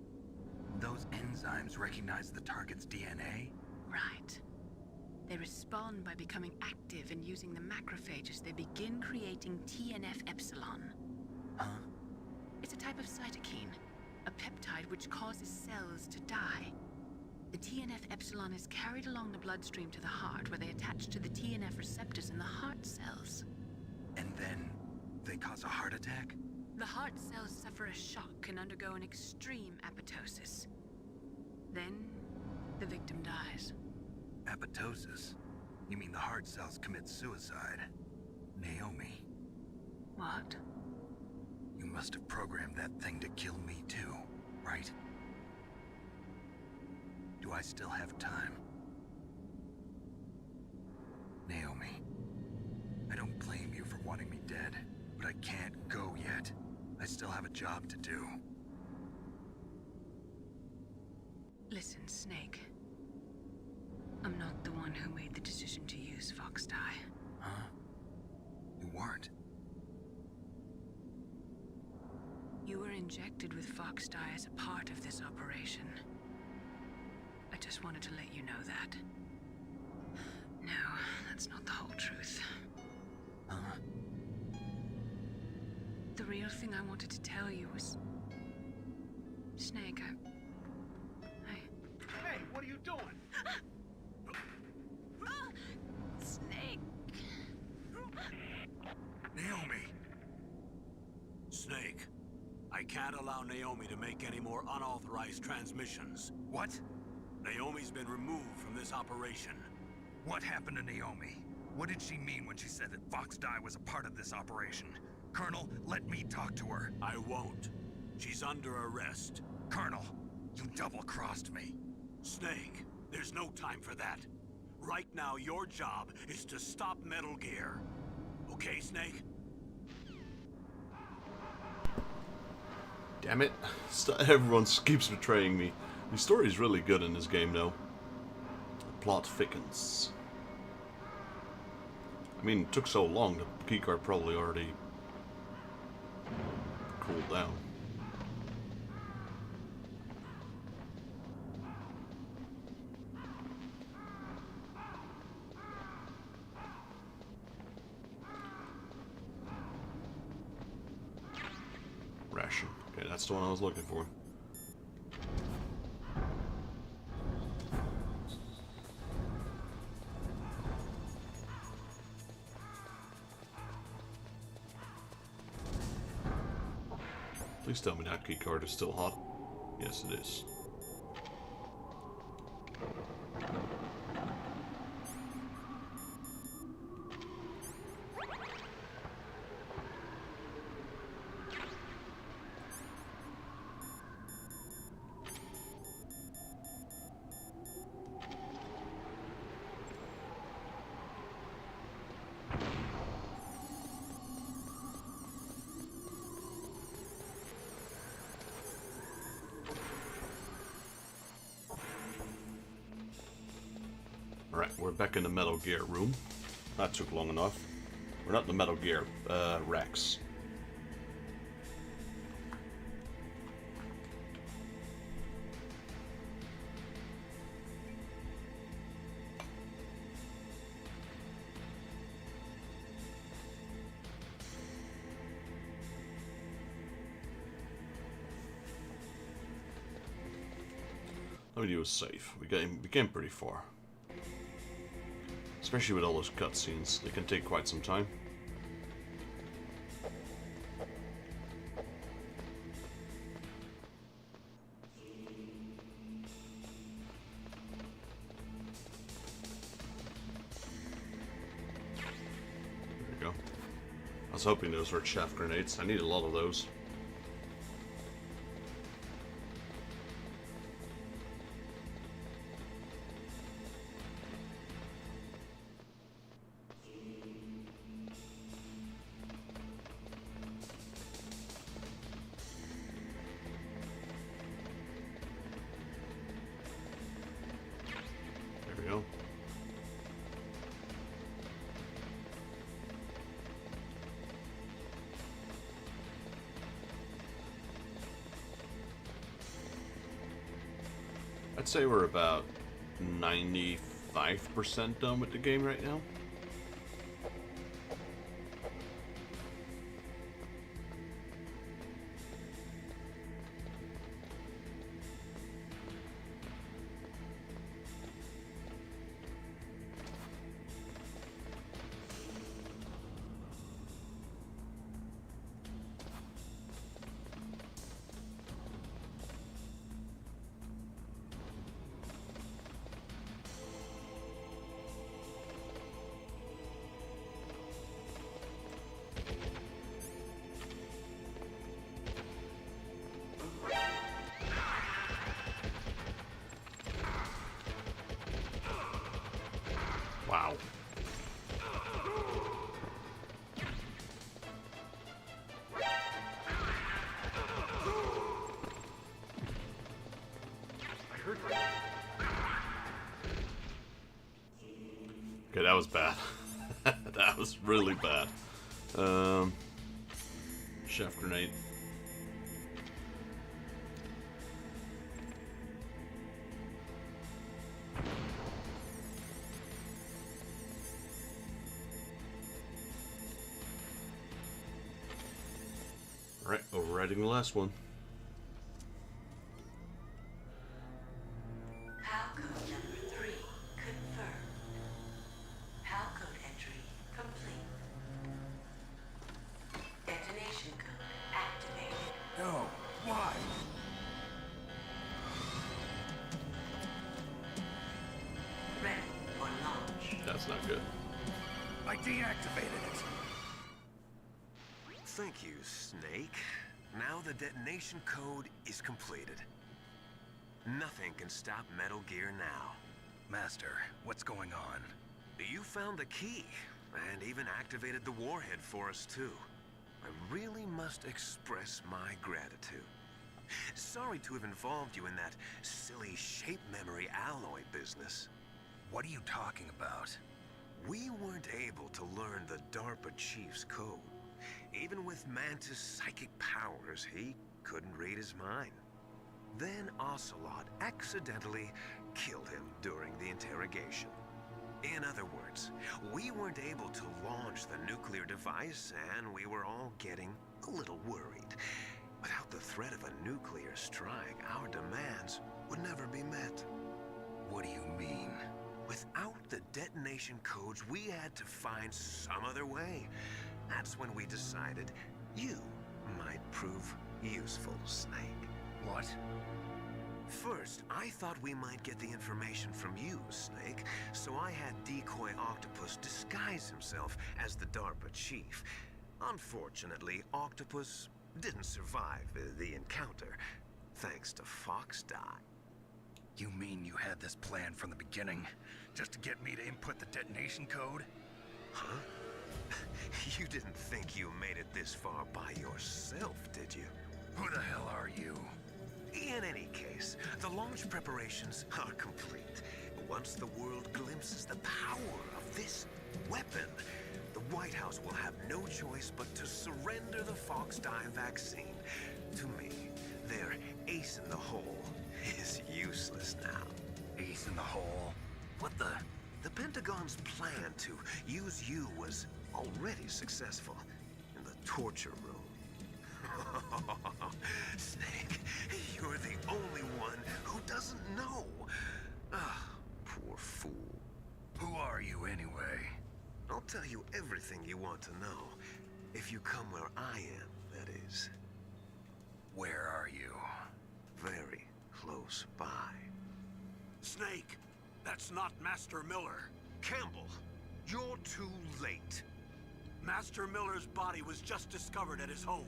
Those enzymes recognize the target's DNA? Right. They respond by becoming active and using the macrophages. They begin creating TNF-epsilon. Huh? It's a type of cytokine, a peptide which causes cells to die. The TNF-epsilon is carried along the bloodstream to the heart, where they attach to the TNF receptors in the heart cells. And then they cause a heart attack? The heart cells suffer a shock and undergo an extreme apoptosis. Then, the victim dies. Apoptosis? You mean the heart cells commit suicide? Naomi. What? You must have programmed that thing to kill me too, right? Do I still have time? Naomi, I don't blame you for wanting me dead, but I can't go yet. I still have a job to do. Listen, Snake. I'm not the one who made the decision to use FOXDIE. Huh? You weren't? You were injected with FOXDIE as a part of this operation. I just wanted to let you know that. No, that's not the whole truth. Huh? The real thing I wanted to tell you was... Snake, Hey, what are you doing? Snake! Naomi! Snake, I can't allow Naomi to make any more unauthorized transmissions. What? Naomi's been removed from this operation. What happened to Naomi? What did she mean when she said that FOXDIE was a part of this operation? Colonel, let me talk to her. I won't. She's under arrest. Colonel, you double-crossed me. Snake, there's no time for that. Right now, your job is to stop Metal Gear. Okay, Snake? Damn it. Everyone keeps betraying me. The story's really good in this game, though. The plot thickens. I mean, it took so long, the keycard probably already cooled down. Ration. Okay, that's the one I was looking for. Please tell me that keycard is still hot. Yes, it is. Alright, we're back in the Metal Gear room. That took long enough. We're not in the Metal Gear, Rex. Let me do a save. We came pretty far. Especially with all those cutscenes. They can take quite some time. There we go. I was hoping those were chaff grenades. I need a lot of those. I'd say we're about 95% done with the game right now. Wow. Okay, that was bad. That was really bad. Chef grenade. Alright, overriding the last one. Halcode number 3 confirmed. Halcode entry complete. Detonation code activated. No, why? Ready for launch. That's not good. I deactivated it. Thank you, Snake. Now the detonation code is completed. Nothing can stop Metal Gear now. Master, what's going on? You found the key, and even activated the warhead for us, too. I really must express my gratitude. Sorry to have involved you in that silly shape memory alloy business. What are you talking about? We weren't able to learn the DARPA chief's code. Even with Mantis' psychic powers, he couldn't read his mind. Then Ocelot accidentally killed him during the interrogation. In other words, we weren't able to launch the nuclear device, and we were all getting a little worried. Without the threat of a nuclear strike, our demands would never be met. What do you mean? Without the detonation codes, we had to find some other way. That's when we decided you might prove useful, Snake. What? First, I thought we might get the information from you, Snake, so I had Decoy Octopus disguise himself as the DARPA chief. Unfortunately, Octopus didn't survive the encounter, thanks to FOXHOUND. You mean you had this plan from the beginning, just to get me to input the detonation code? Huh? You didn't think you made it this far by yourself, did you? Who the hell are you? In any case, the launch preparations are complete. Once the world glimpses the power of this weapon, the White House will have no choice but to surrender the Fox Die vaccine. To me, their ace in the hole is useless now. Ace in the hole? What the? The Pentagon's plan to use you was already successful in the torture room. Snake, you're the only one who doesn't know. Ah, poor fool. Who are you anyway? I'll tell you everything you want to know. If you come where I am, that is. Where are you? Very close by. Snake, that's not Master Miller. Campbell, you're too late. Master Miller's body was just discovered at his home.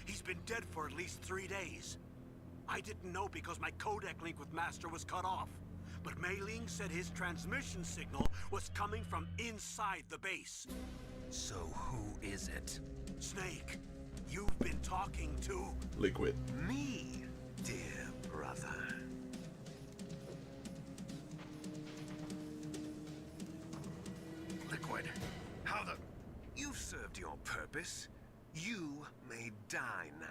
He's been dead for at least 3 days. I didn't know because my codec link with Master was cut off. But Mei Ling said his transmission signal was coming from inside the base. So who is it? Snake, you've been talking to... Liquid. Me, dear brother. Liquid. How the... You've served your purpose. You may die now.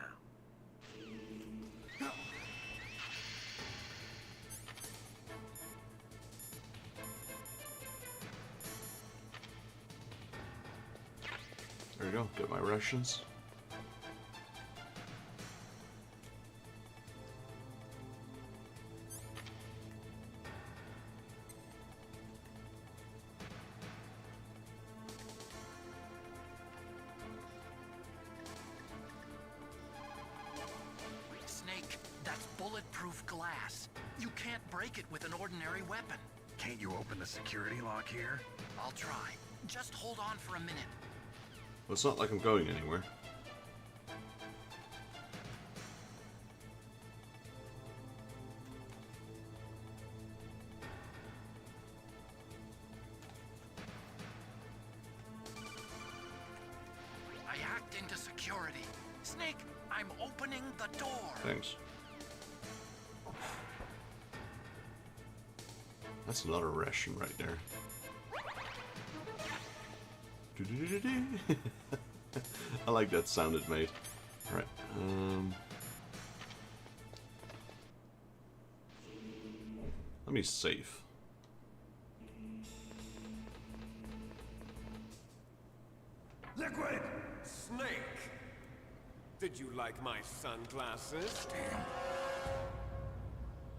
There we go, get my rations. Snake, that's bulletproof glass. You can't break it with an ordinary weapon. Can't you open the security lock here? I'll try. Just hold on for a minute. Well, it's not like I'm going anywhere. I hacked into security. Snake, I'm opening the door. Thanks. That's another ration right there. I like that sound it made. Alright, let me save. Liquid! Snake! Did you like my sunglasses? Damn.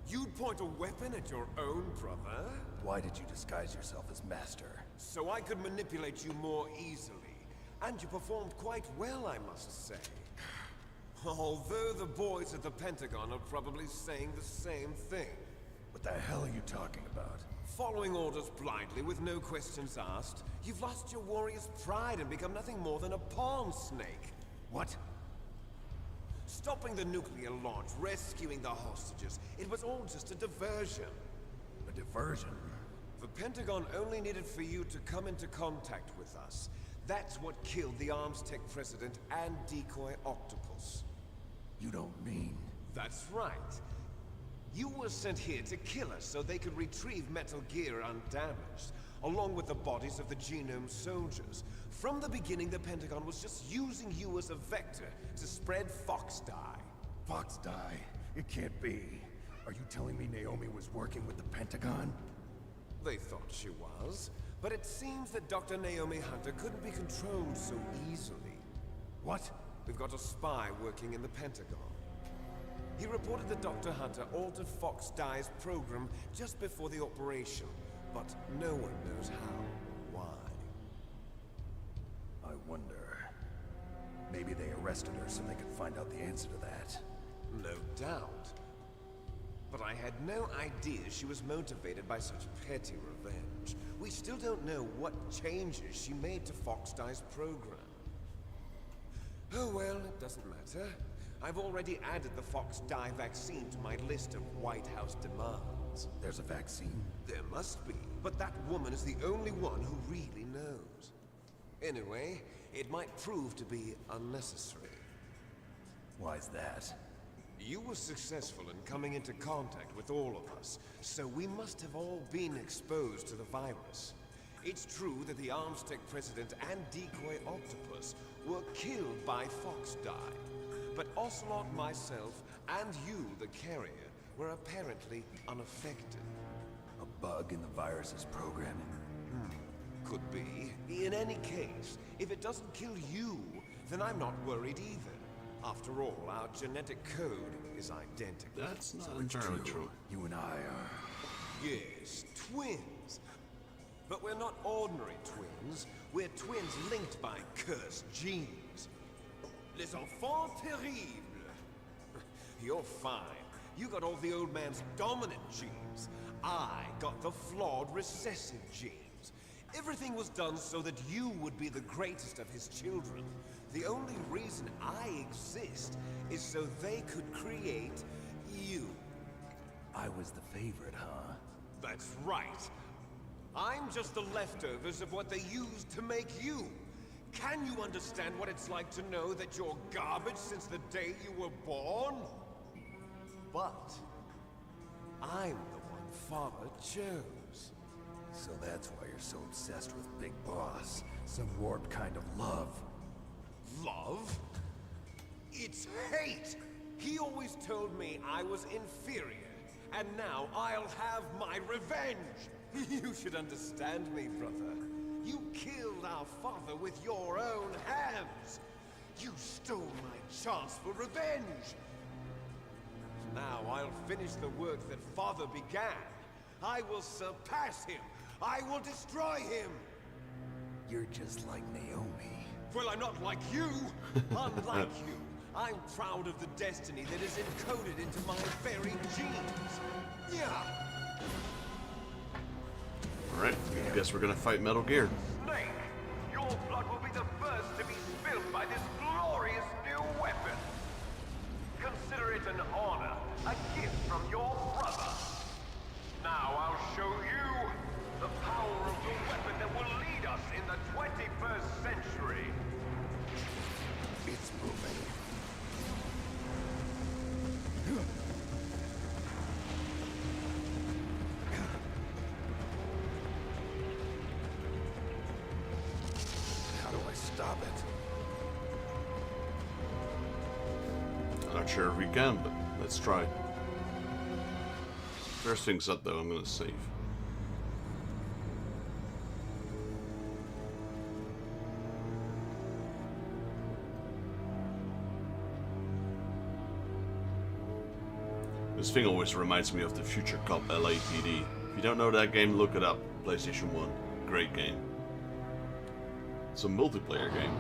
You'd point a weapon at your own brother? Why did you disguise yourself as Master? So I could manipulate you more easily. And you performed quite well, I must say. Although the boys at the Pentagon are probably saying the same thing. What the hell are you talking about? Following orders blindly with no questions asked, you've lost your warrior's pride and become nothing more than a pawn, Snake. What? Stopping the nuclear launch, rescuing the hostages, it was all just a diversion. A diversion? The Pentagon only needed for you to come into contact with us. That's what killed the Arms Tech president and decoy Octopus. You don't mean... That's right. You were sent here to kill us so they could retrieve Metal Gear undamaged, along with the bodies of the Genome soldiers. From the beginning, the Pentagon was just using you as a vector to spread Fox Die. Fox Die? It can't be. Are you telling me Naomi was working with the Pentagon? They thought she was, but it seems that Dr. Naomi Hunter couldn't be controlled so easily. What? We've got a spy working in the Pentagon. He reported that Dr. Hunter altered Fox Die's program just before the operation, but no one knows how or why. I wonder... Maybe they arrested her so they could find out the answer to that. No doubt. But I had no idea she was motivated by such petty revenge. We still don't know what changes she made to Fox Die's program. Oh well, it doesn't matter. I've already added the Fox Die vaccine to my list of White House demands. There's a vaccine? There must be, but that woman is the only one who really knows. Anyway, it might prove to be unnecessary. Why's that? You were successful in coming into contact with all of us, so we must have all been exposed to the virus. It's true that the Armstech President and Decoy Octopus were killed by FOXHOUND, but Ocelot, myself, and you, the carrier, were apparently unaffected. A bug in the virus's programming? Could be. In any case, if it doesn't kill you, then I'm not worried either. After all, our genetic code is identical. That's not entirely true. You and I are... Yes, twins. But we're not ordinary twins. We're twins linked by cursed genes. Les enfants terribles. You're fine. You got all the old man's dominant genes. I got the flawed recessive genes. Everything was done so that you would be the greatest of his children. The only reason I exist is so they could create you. I was the favorite, huh? That's right. I'm just the leftovers of what they used to make you. Can you understand what it's like to know that you're garbage since the day you were born? But I'm the one Father chose. So that's why you're so obsessed with Big Boss. Some warped kind of love. Love? It's hate! He always told me I was inferior, and now I'll have my revenge! You should understand me, brother. You killed our father with your own hands! You stole my chance for revenge! Now I'll finish the work that Father began. I will surpass him! I will destroy him! You're just like Naomi. Well, I'm not like you! Unlike you, I'm proud of the destiny that is encoded into my very genes! Yeah! Alright, I guess we're gonna fight Metal Gear. Snake, your blood will be the first to be spilled by this glorious new weapon. Consider it an honor, a gift from your brother. Now I'll show you the power of the weapon that will lead us in the 21st century. It's moving. How do I stop it? Not sure if we can, but let's try. First things up though, I'm gonna save. This thing always reminds me of the future cop LAPD. If you don't know that game, look it up. PlayStation 1. Great game. It's a multiplayer game.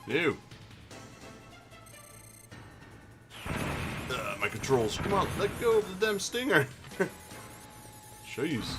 Ew. My controls. Come on, let go of the damn stinger. Jeez.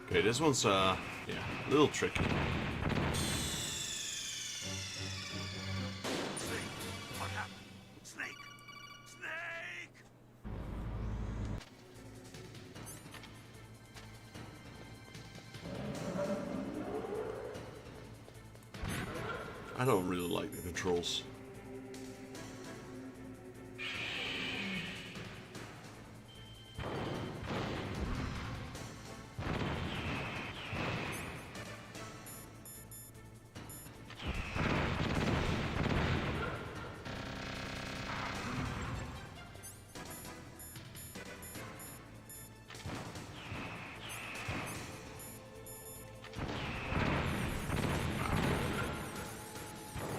Okay, this one's, yeah, a little tricky. Snake! What happened? Snake! Snake! I don't really like the controls.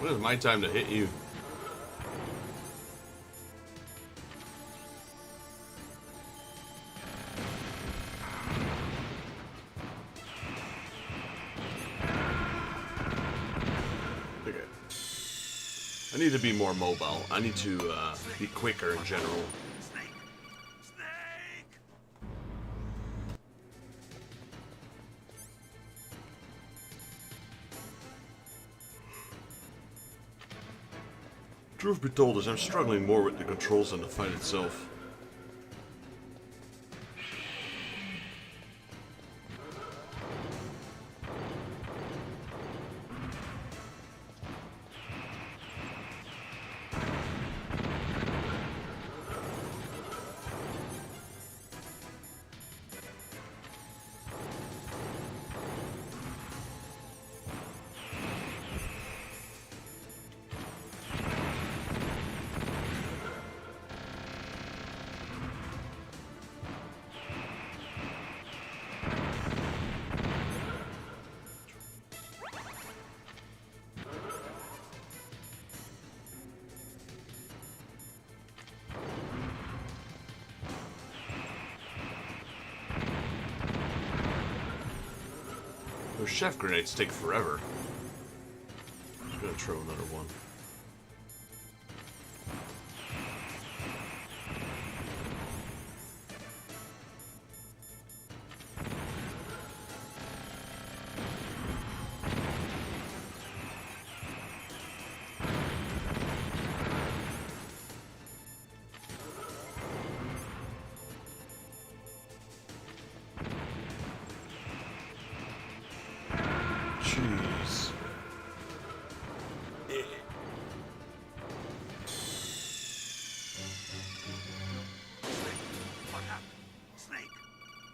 When is my time to hit you? Okay. I need to be more mobile. I need to be quicker in general. Truth be told is I'm struggling more with the controls than the fight itself. Those chef grenades take forever. I'm gonna throw another one. Jeez. Snake!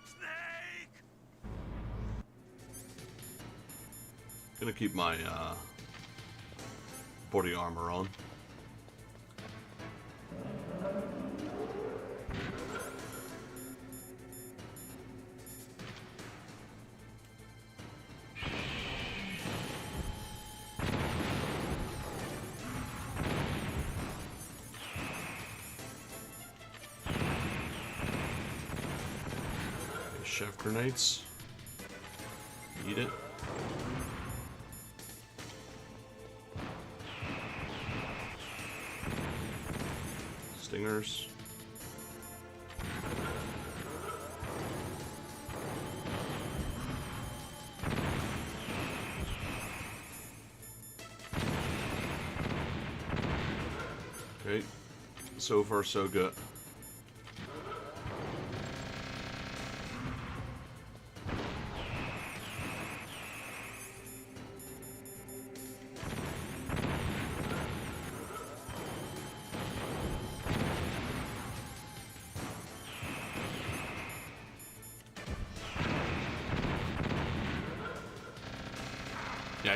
Snake! Gonna keep my body armor on. Chef grenades. Eat it. Stingers. Okay. So far, so good. Yeah.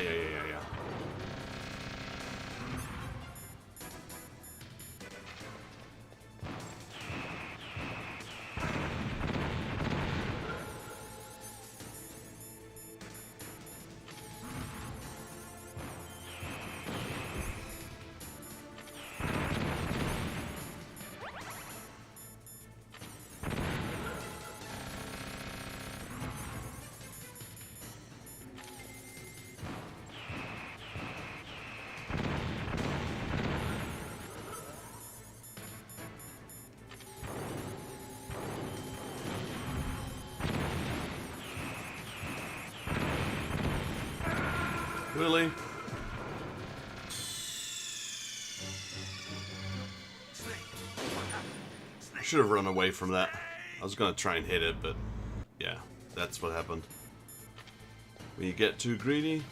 Really? I should have run away from that. I was gonna try and hit it, but yeah, that's what happened. When you get too greedy.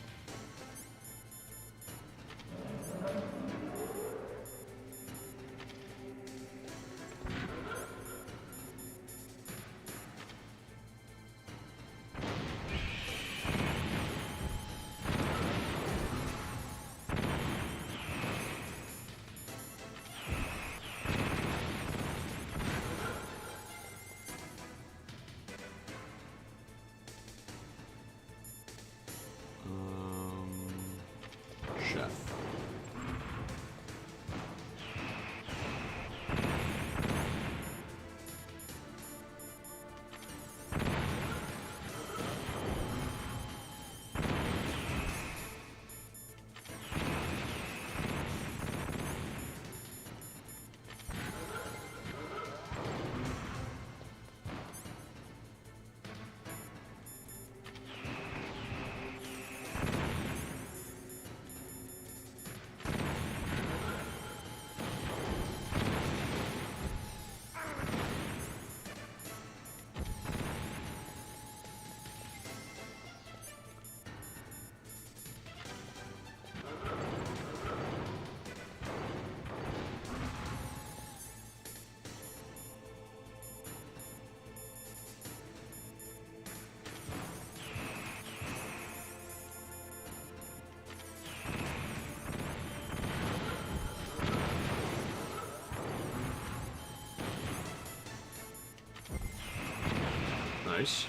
Nice.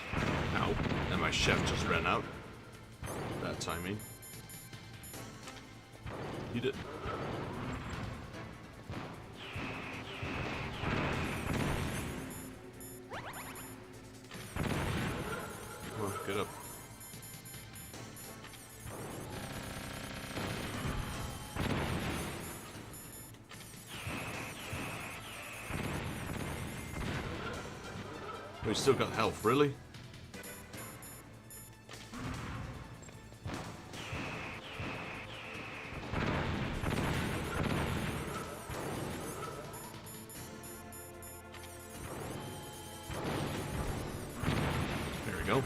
Ow. And my chef just ran out. Bad timing. Eat it. Come on, get up. We still got health, really? There we go.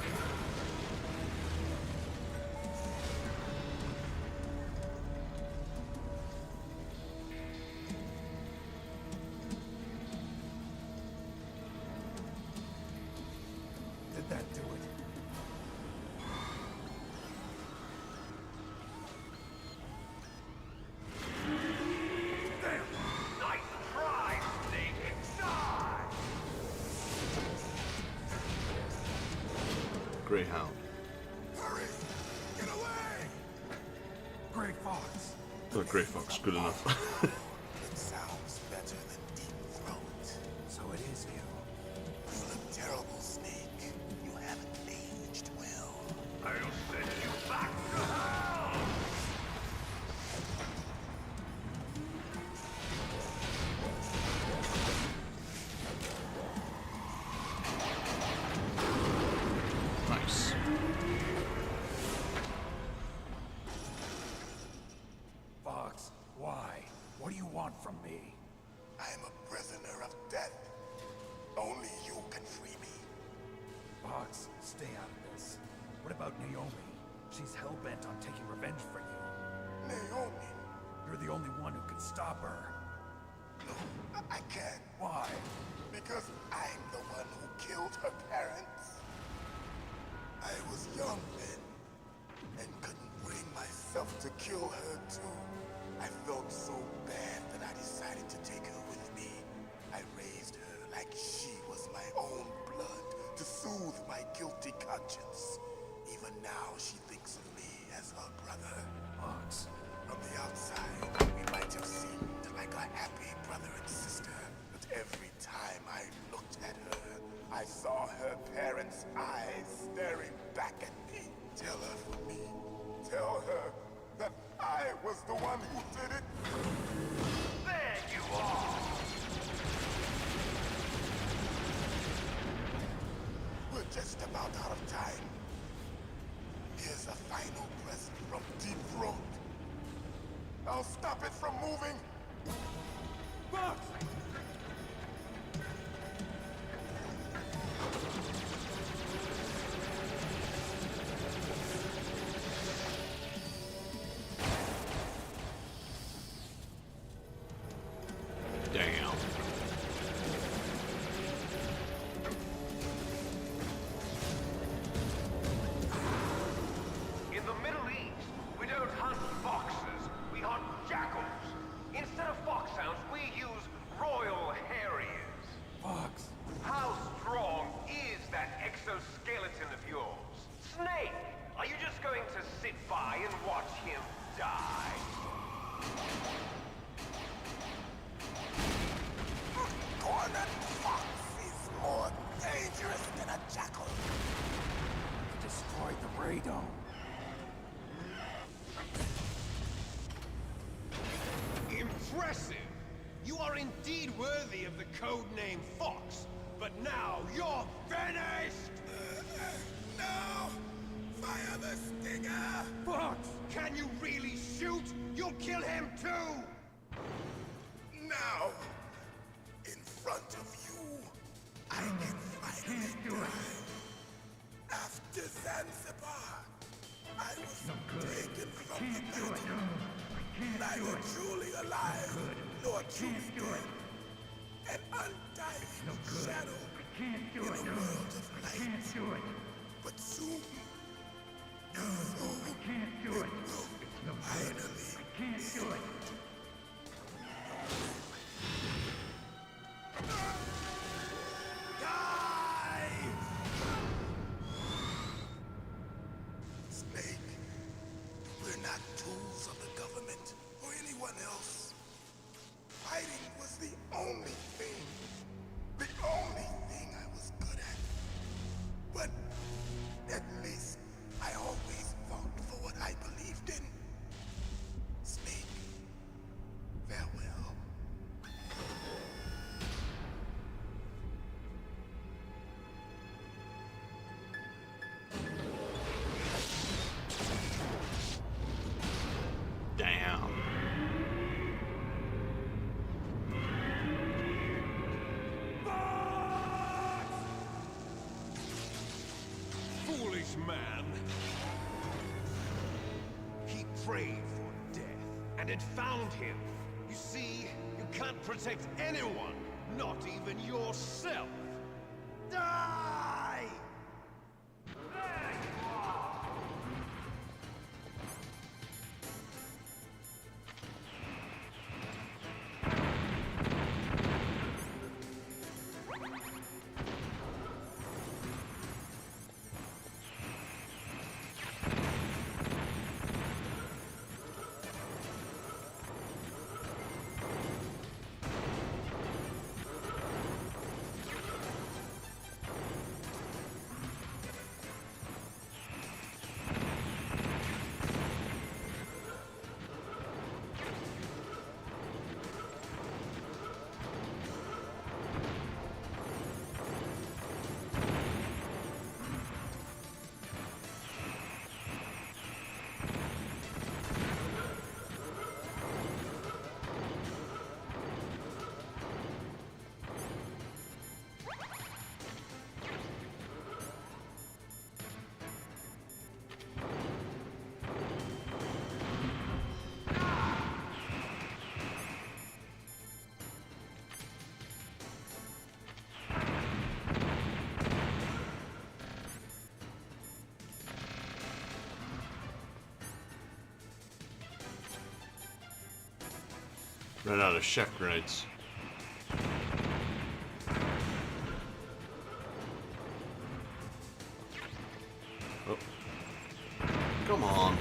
Did that do it? Nice try, Snake! Die! Greyhound. Hurry! Get away! Grey Fox. Oh, Grey Fox, good enough. It sounds better than Deep Throat. So it is you. You look terrible, Snake. You haven't aged well. I'll send you back to hell! Nice. Fox, why? What do you want from me? I am a prisoner of death. Only you can free me. Fox, stay out of this. What about Naomi? She's hell-bent on taking revenge for you. Naomi. You're the only one who can stop her. No, I can't. Why? Because I'm the one who killed her parents. I was young then, and couldn't bring myself to kill her too. I felt so bad that I decided to take her with me. I raised her like she was my own blood, to soothe my guilty conscience. Even now, she thinks of me as her brother. Fox. From the outside, we might have seemed like a happy brother and sister, but every time I looked at her, I saw her parents' eyes staring back at me. Tell her for me. Tell her that I was the one who did it. There you are! We're just about out of time. Here's a final present from Deep Throat. I'll stop it from moving. Fox! Damn. In the Middle East, we don't hunt foxes, we hunt jackals. Instead of foxhounds, we use royal harriers. Fox. How strong is that exoskeleton of yours? Snake, are you just going to sit by and watch him die? Cornered fox is more dangerous than a jackal. Destroyed the radome. Impressive! You are indeed worthy of the code name Fox, but now you're finished! No! Fire the stinger! Fox! Can you really shoot? You'll kill him too! Now, in front of you, I can finally die. After Zanzibar, I was taken from the battle. Neither truly alive, nor truly dead. An undying shadow in a world of light. But soon, your soul will finally end. Die! foolish man. He prayed for death, and it found him. You see, you can't protect anyone, not even yourself. Die! Ran out of chef grenades. Oh. Come on.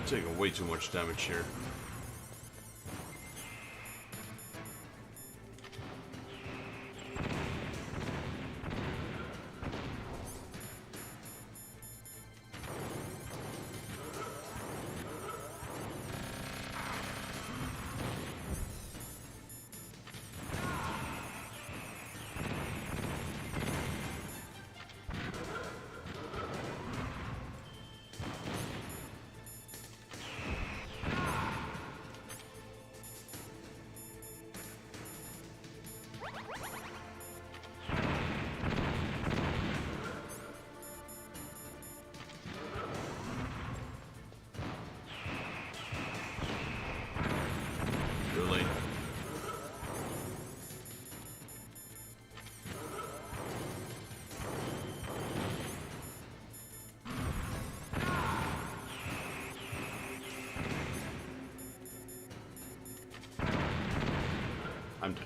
Taking way too much damage here. Really? I'm dead.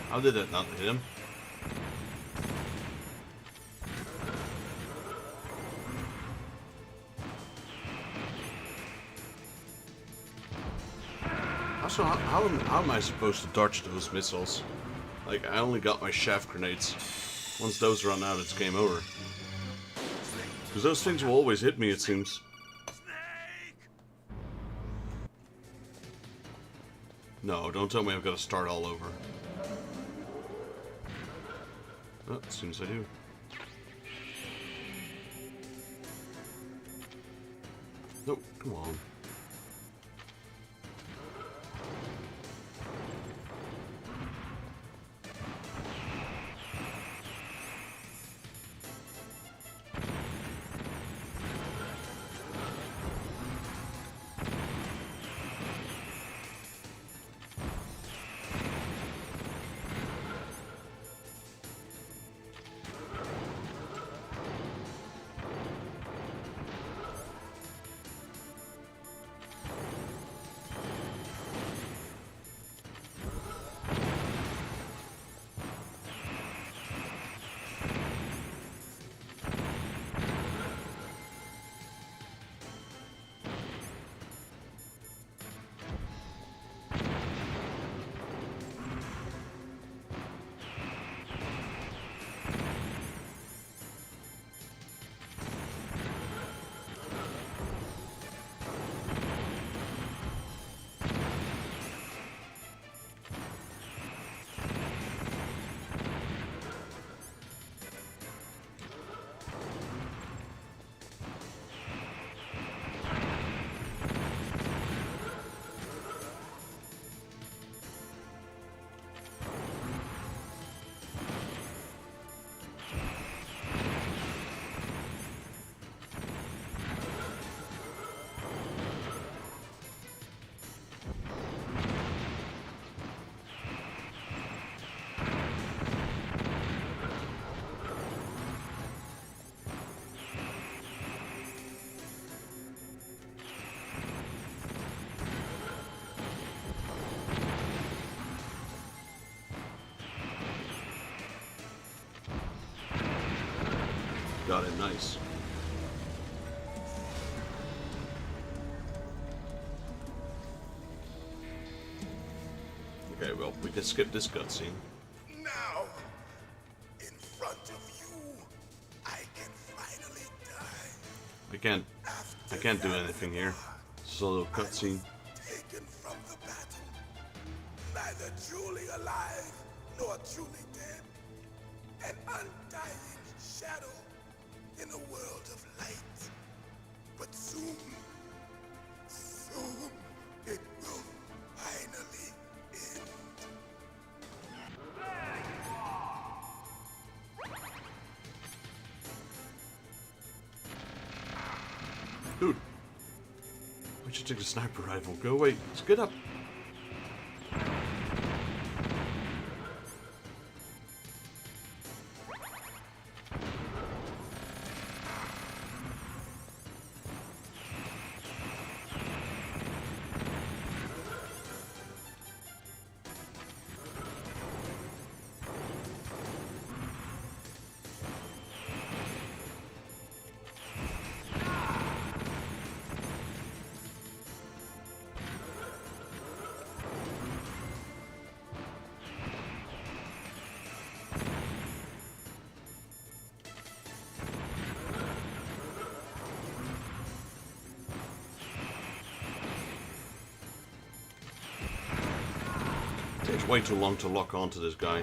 How did it not hit him? Also, how am I supposed to dodge those missiles? Like, I only got my shaft grenades. Once those run out, it's game over. Because those things will always hit me, it seems. No, don't tell me I've got to start all over. Oh, it seems I do. Nope, come on. got it, nice. Okay, well, we can skip this cutscene. Now, in front of you, I can finally die. I can't do anything here. It's a little cutscene. Taken from the battle, neither truly alive nor truly dead. An undying shadow in a world of light. But soon, soon, it will finally end. Dude, we should take a sniper rifle. Go away. Let's get up. Takes way too long to lock onto this guy.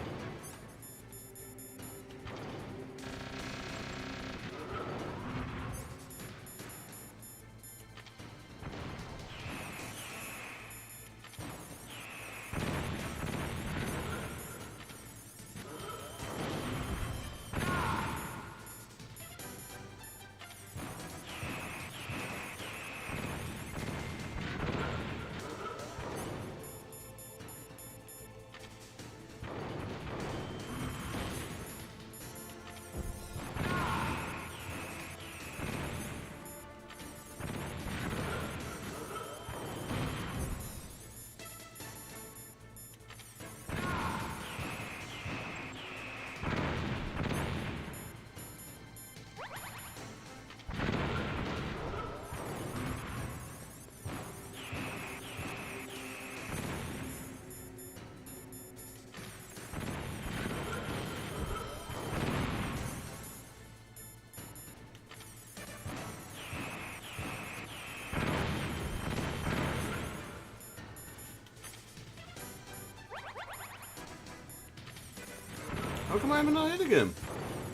How come I'm not hit again?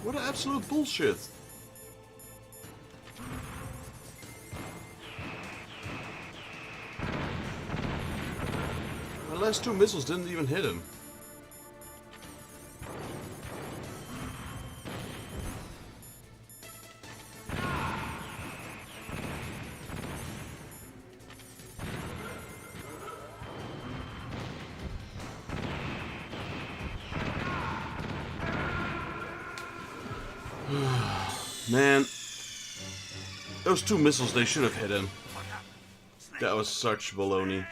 What an absolute bullshit. My last two missiles didn't even hit him. Man, those two missiles, they should have hit him. That was such baloney.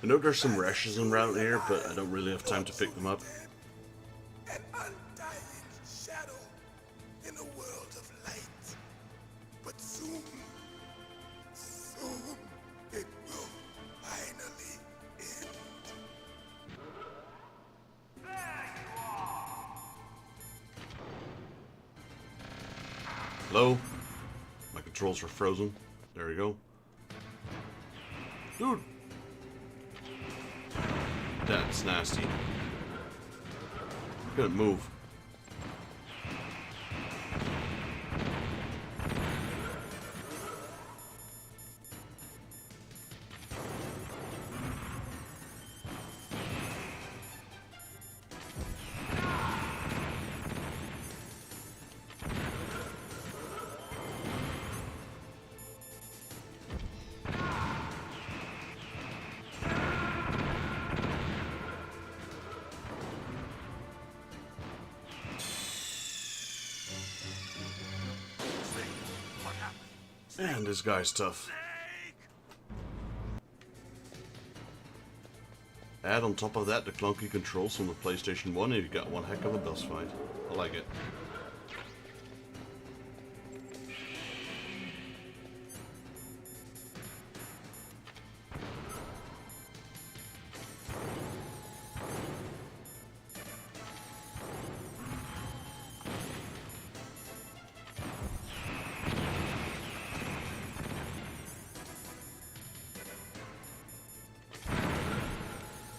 I know there's some rationalism around here, but I don't really have time to pick them up. An undying shadow in a world of light. But soon, soon, it will finally end. Hello? My controls are frozen. There we go. Dude! That's nasty. Couldn't move. Man, this guy's tough. Add on top of that the clunky controls from the PlayStation 1 and you got one heck of a boss fight. I like it.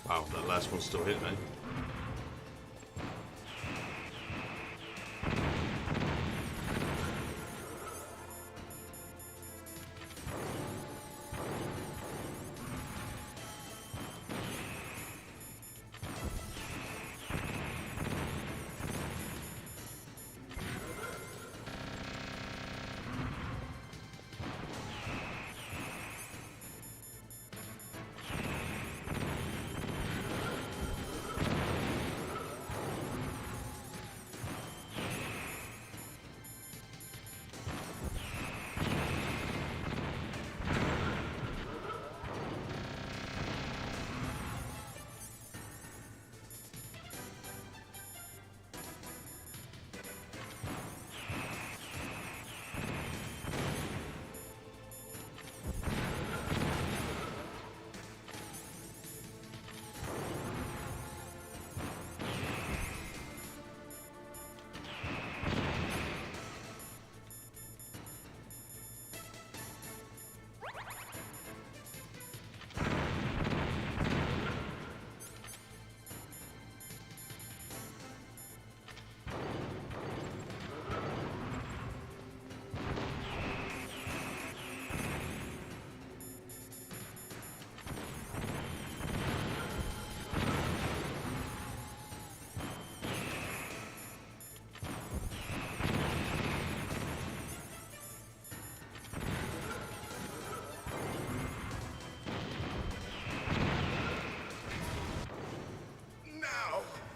Wow, that last one still hit me.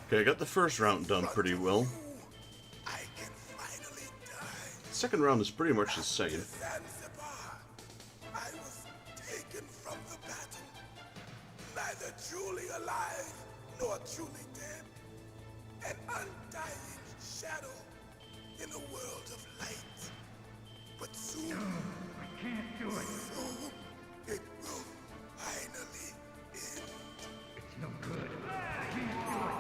Okay, I got the first round done pretty well. I can finally die. The second round is pretty much the same. Zanzibar. I was taken from the battle, neither truly alive nor truly dead. An undying shadow in a world of light. But soon, I can't do it. Soon, it will finally end. It's no good. I can't do it.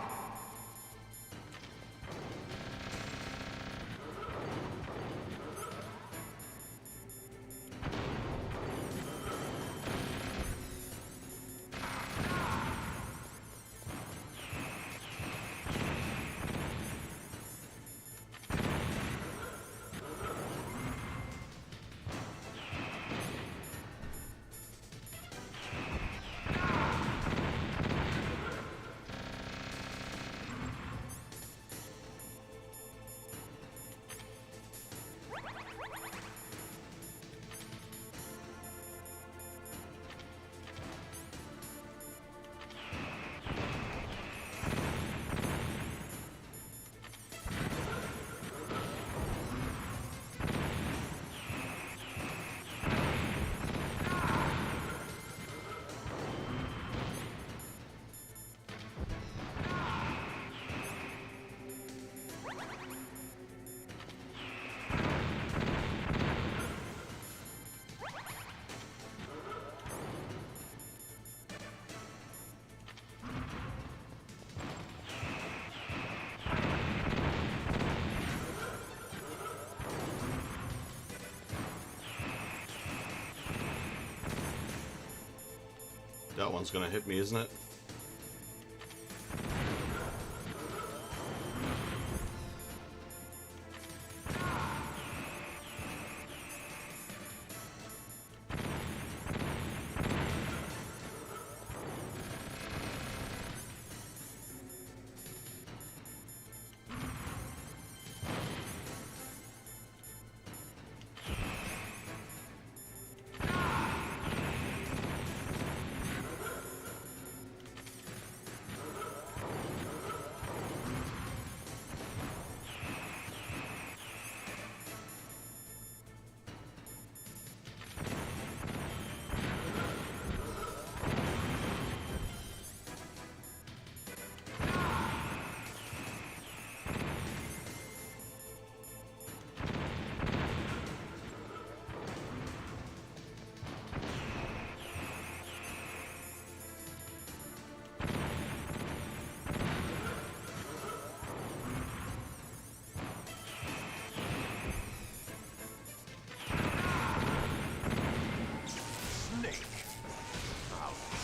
That one's gonna hit me, isn't it?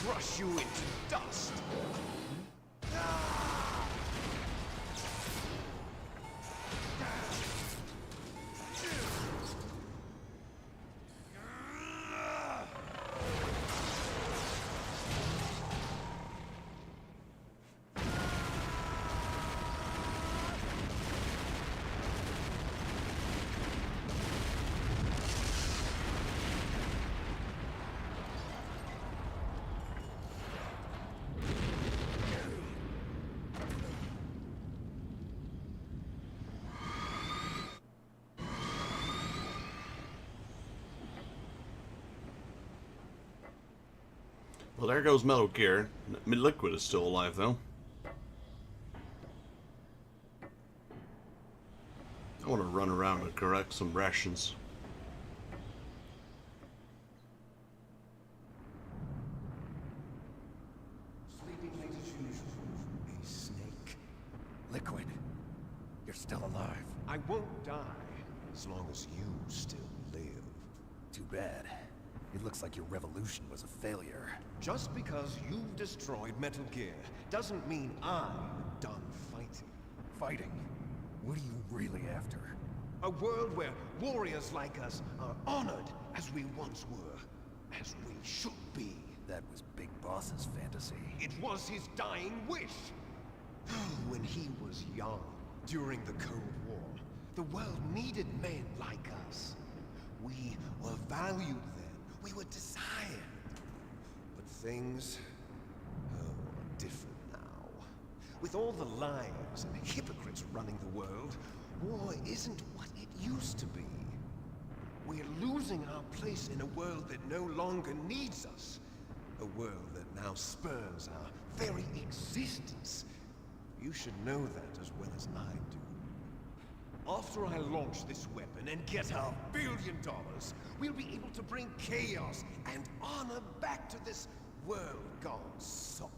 Crush you into dust. Well, there goes Metal Gear. Liquid is still alive, though. I want to run around and correct some rations. Sleeping late as usual. Hey, Snake. Liquid. You're still alive. I won't die as long as you still live. Too bad. It looks like your revolution was a failure. Just because you've destroyed Metal Gear doesn't mean I'm done fighting. Fighting? What are you really after? A world where warriors like us are honored as we once were, as we should be. That was Big Boss's fantasy. It was his dying wish. When he was young, during the Cold War, the world needed men like us. We were valued then. We were desired. But things are different now. With all the lies and hypocrites running the world, war isn't what it used to be. We're losing our place in a world that no longer needs us. A world that now spurns our very existence. You should know that as well as I do. After I launch this weapon and get our $1 billion, we'll be able to bring chaos and honor back to this world gone soft.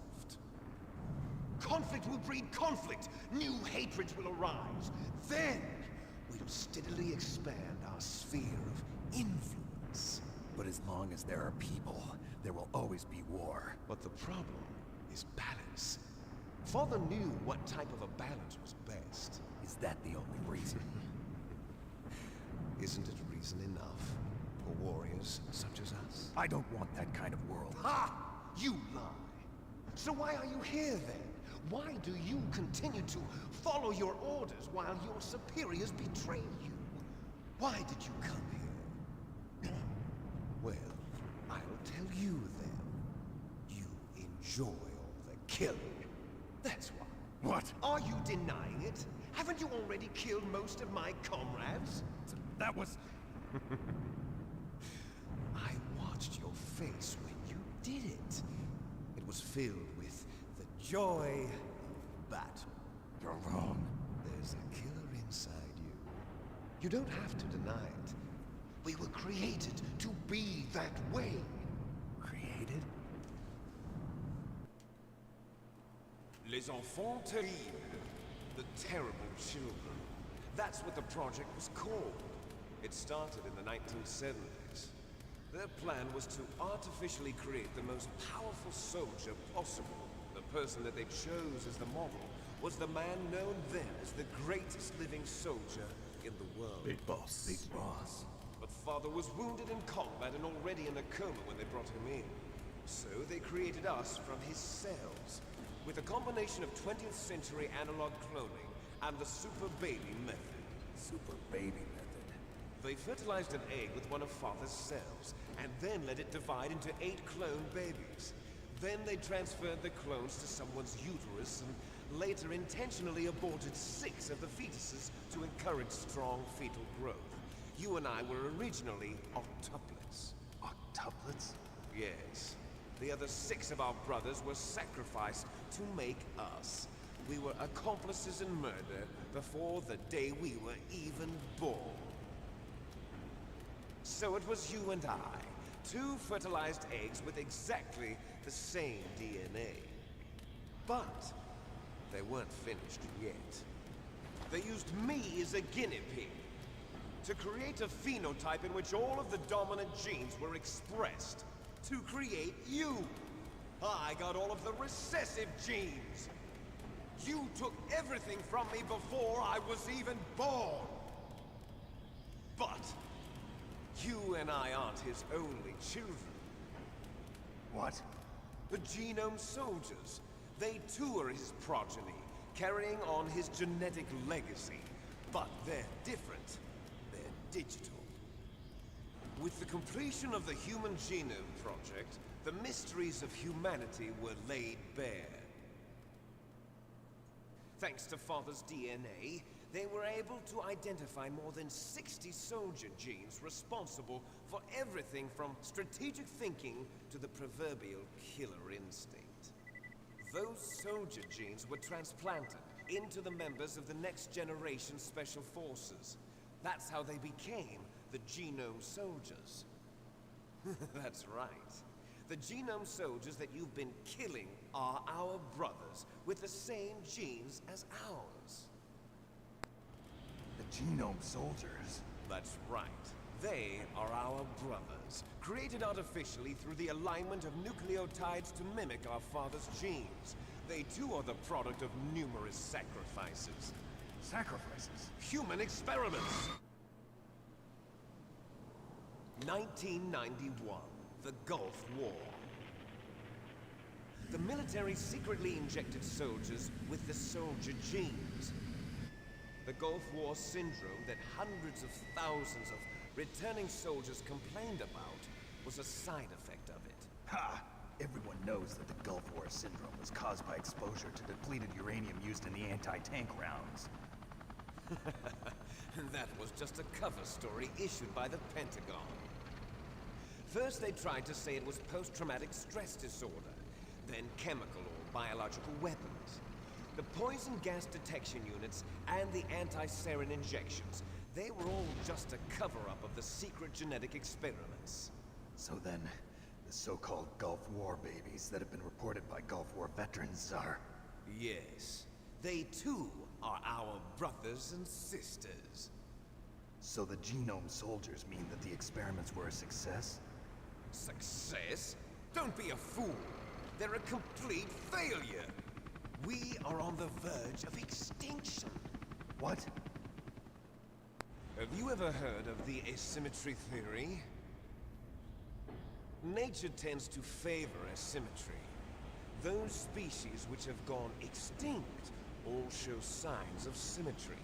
Conflict will breed conflict. New hatreds will arise. Then, we'll steadily expand our sphere of influence. But as long as there are people, there will always be war. But the problem is balance. Father knew what type of a balance was best. Is that the only reason? Isn't it reason enough for warriors such as us? I don't want that kind of world. Ha! You lie. So why are you here then? Why do you continue to follow your orders while your superiors betray you? Why did you come here? Well, I'll tell you then. You enjoy all the killing. That's why. What? Are you denying it? Haven't you already killed most of my comrades? That was... I watched your face when you did it. It was filled with the joy of battle. You're wrong. There's a killer inside you. You don't have to deny it. We were created to be that way. Created? Les enfants terribles. The terrible children. That's what the project was called. It started in the 1970s. Their plan was to artificially create the most powerful soldier possible. The person that they chose as the model was the man known then as the greatest living soldier in the world. Big boss. Big boss. But Father was wounded in combat and already in a coma when they brought him in. So they created us from his cells, with a combination of 20th century analog cloning and the super baby method. Super baby method. They fertilized an egg with one of Father's cells, and then let it divide into 8 clone babies. Then they transferred the clones to someone's uterus and later intentionally aborted 6 of the fetuses to encourage strong fetal growth. You and I were originally octuplets. Octuplets? Yes. The other 6 of our brothers were sacrificed to make us. We were accomplices in murder before the day we were even born. So it was you and I, 2 fertilized eggs with exactly the same DNA. But they weren't finished yet. They used me as a guinea pig to create a phenotype in which all of the dominant genes were expressed. To create you. I got all of the recessive genes. You took everything from me before I was even born. But you and I aren't his only children. What? The Genome Soldiers. They too are his progeny, carrying on his genetic legacy. But they're different. They're digital. With the completion of the Human Genome Project, the mysteries of humanity were laid bare. Thanks to Father's DNA, they were able to identify more than 60 soldier genes responsible for everything from strategic thinking to the proverbial killer instinct. Those soldier genes were transplanted into the members of the next generation Special Forces. That's how they became the Genome Soldiers. That's right. The Genome Soldiers that you've been killing are our brothers, with the same genes as ours. The Genome Soldiers? That's right. They are our brothers, created artificially through the alignment of nucleotides to mimic our father's genes. They too are the product of numerous sacrifices. Sacrifices? Human experiments! 1991, the Gulf War. The military secretly injected soldiers with the soldier genes. The Gulf War syndrome that hundreds of thousands of returning soldiers complained about was a side effect of it. Ha! Everyone knows that the Gulf War syndrome was caused by exposure to depleted uranium used in the anti-tank rounds. That was just a cover story issued by the Pentagon. First they tried to say it was post-traumatic stress disorder, then chemical or biological weapons. The poison gas detection units and the anti-sarin injections, they were all just a cover-up of the secret genetic experiments. So then, the so-called Gulf War babies that have been reported by Gulf War veterans are... Yes. They too are our brothers and sisters. So the Genome Soldiers mean that the experiments were a success? Success? Don't be a fool. They're a complete failure. We are on the verge of extinction. What? Have you ever heard of the asymmetry theory? Nature tends to favor asymmetry. Those species which have gone extinct all show signs of symmetry.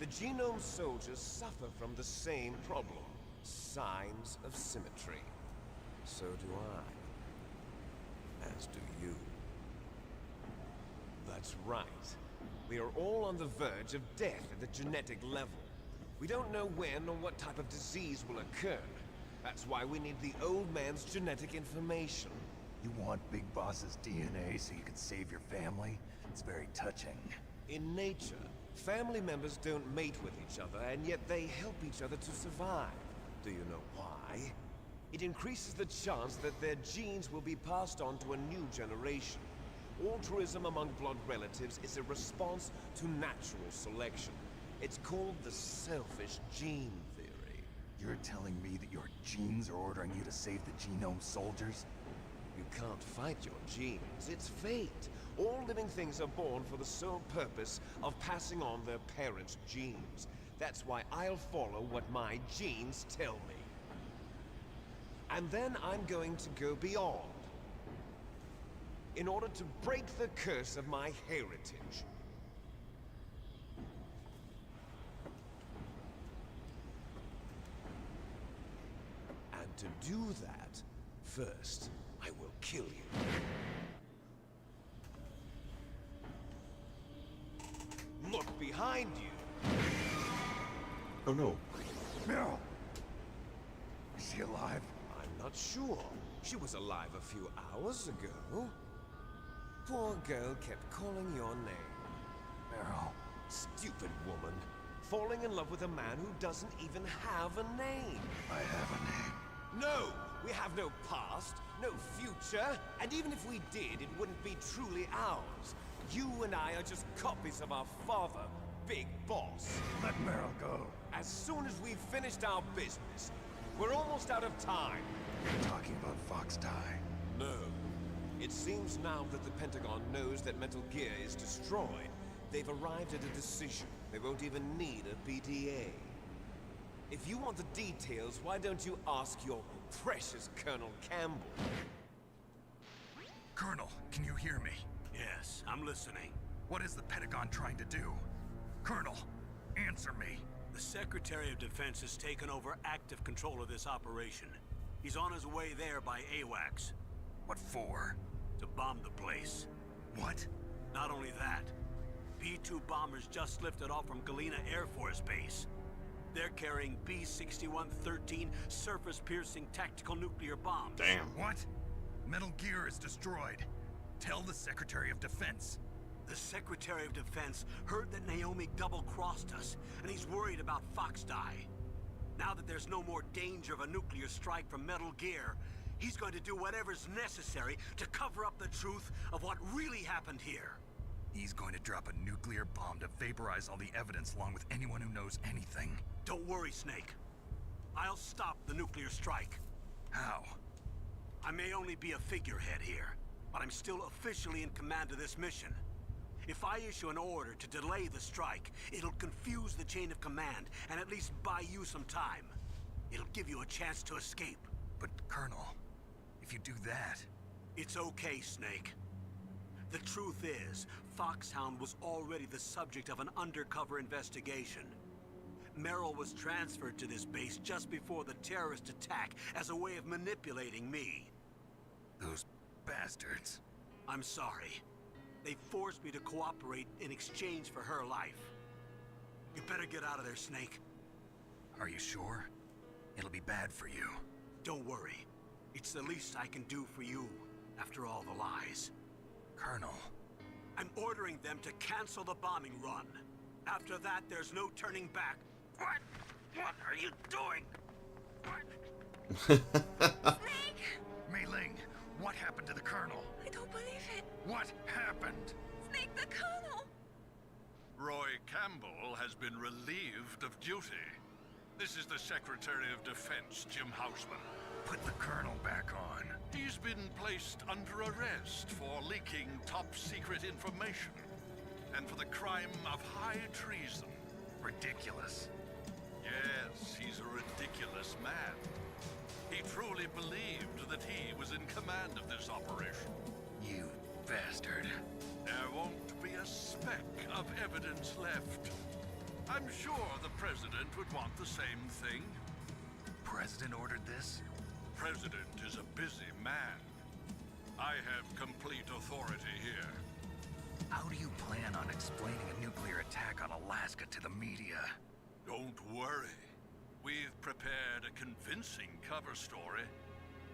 The Genome Soldiers suffer from the same problem, signs of symmetry. So do I. As do you. That's right. We are all on the verge of death at the genetic level. We don't know when or what type of disease will occur. That's why we need the old man's genetic information. You want Big Boss's DNA so you can save your family? It's very touching. In nature, family members don't mate with each other, and yet they help each other to survive. Do you know why? It increases the chance that their genes will be passed on to a new generation. Altruism among blood relatives is a response to natural selection. It's called the selfish gene theory. You're telling me that your genes are ordering you to save the genome soldiers? You can't fight your genes. It's fate. All living things are born for the sole purpose of passing on their parents' genes. That's why I'll follow what my genes tell me. And then I'm going to go beyond, in order to break the curse of my heritage. And to do that, first, I will kill you. Look behind you! Oh no. Meryl! Is she alive? I'm not sure. She was alive a few hours ago. Poor girl kept calling your name. Meryl. Stupid woman. Falling in love with a man who doesn't even have a name. I have a name. No! We have no past, no future, and even if we did, it wouldn't be truly ours. You and I are just copies of our father, Big Boss. Let Meryl go. As soon as we've finished our business, we're almost out of time. You're talking about FOXHOUND. No. It seems now that the Pentagon knows that Metal Gear is destroyed, they've arrived at a decision. They won't even need a PTA. If you want the details, why don't you ask your precious Colonel Campbell? Colonel, can you hear me? Yes, I'm listening. What is the Pentagon trying to do? Colonel, answer me. The Secretary of Defense has taken over active control of this operation. He's on his way there by AWACS. What for? To bomb the place. What? Not only that, B-2 bombers just lifted off from Galena Air Force Base. They're carrying B-6113 surface-piercing tactical nuclear bombs. Damn. What? Metal Gear is destroyed. Tell the Secretary of Defense. The Secretary of Defense heard that Naomi double-crossed us, and he's worried about FOXHOUND. Now that there's no more danger of a nuclear strike from Metal Gear, he's going to do whatever's necessary to cover up the truth of what really happened here. He's going to drop a nuclear bomb to vaporize all the evidence along with anyone who knows anything. Don't worry, Snake. I'll stop the nuclear strike. How? I may only be a figurehead here, but I'm still officially in command of this mission. If I issue an order to delay the strike, it'll confuse the chain of command and at least buy you some time. It'll give you a chance to escape. But, Colonel, if you do that... It's okay, Snake. The truth is, FOXHOUND was already the subject of an undercover investigation. Meryl was transferred to this base just before the terrorist attack as a way of manipulating me. Those bastards. I'm sorry. They forced me to cooperate in exchange for her life. You better get out of there, Snake. Are you sure? It'll be bad for you. Don't worry. It's the least I can do for you, after all the lies. Colonel. I'm ordering them to cancel the bombing run. After that, there's no turning back. What? What are you doing? Snake! Mei Ling, what happened to the Colonel? I don't believe it. What happened? Snake, the Colonel! Roy Campbell has been relieved of duty. This is the Secretary of Defense, Jim Houseman. Put the Colonel back on. He's been placed under arrest for leaking top-secret information and for the crime of high treason. Ridiculous. Yes, he's a ridiculous man. He truly believed that he was in command of this operation. You bastard. There won't be a speck of evidence left. I'm sure the President would want the same thing. President ordered this? President is a busy man. I have complete authority here. How do you plan on explaining a nuclear attack on Alaska to the media? Don't worry. We've prepared a convincing cover story.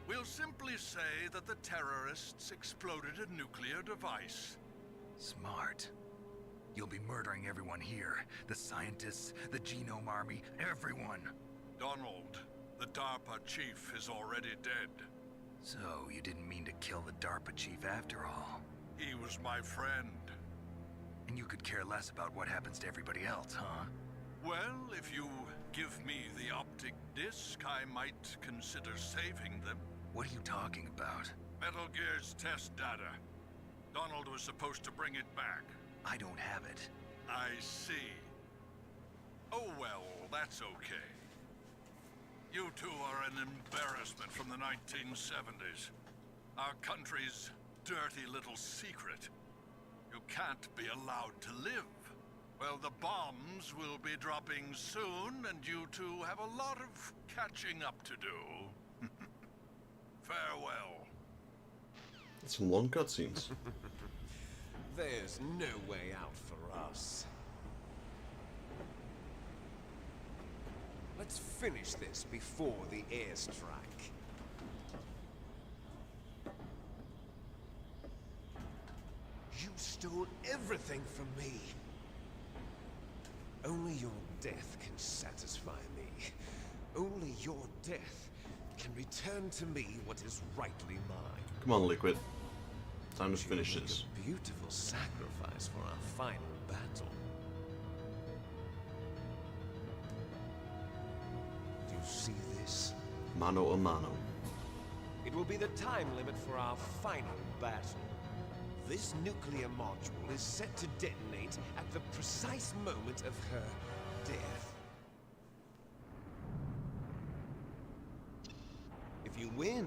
We'll simply say that the terrorists exploded a nuclear device. Smart. You'll be murdering everyone here. The scientists, the Genome Army, everyone. Donald, the DARPA chief is already dead. So, you didn't mean to kill the DARPA chief after all? He was my friend. And you could care less about what happens to everybody else, huh? Well, if you give me the optic disc, I might consider saving them. What are you talking about? Metal Gear's test data. Donald was supposed to bring it back. I don't have it. I see. Oh well, that's okay. You two are an embarrassment from the 1970s. Our country's dirty little secret. You can't be allowed to live. Well, the bombs will be dropping soon, and you two have a lot of catching up to do. Farewell. Some long cutscenes. There's no way out for us. Let's finish this before the airstrike. You stole everything from me. Only your death can satisfy me. Only your death can return to me what is rightly mine. Come on, Liquid. Time to finish this. A beautiful sacrifice for our final battle. Do you see this? Mano a mano. It will be the time limit for our final battle. This nuclear module is set to detonate at the precise moment of her death. If you win,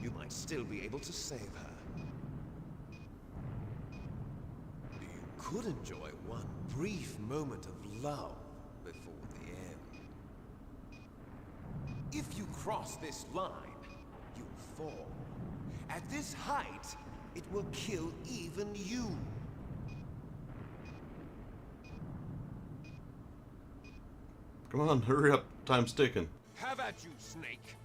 you might still be able to save her. You could enjoy one brief moment of lull before the end. If you cross this line, you'll fall. At this height, it will kill even you. Come on, hurry up. Time's ticking. Have at you, Snake.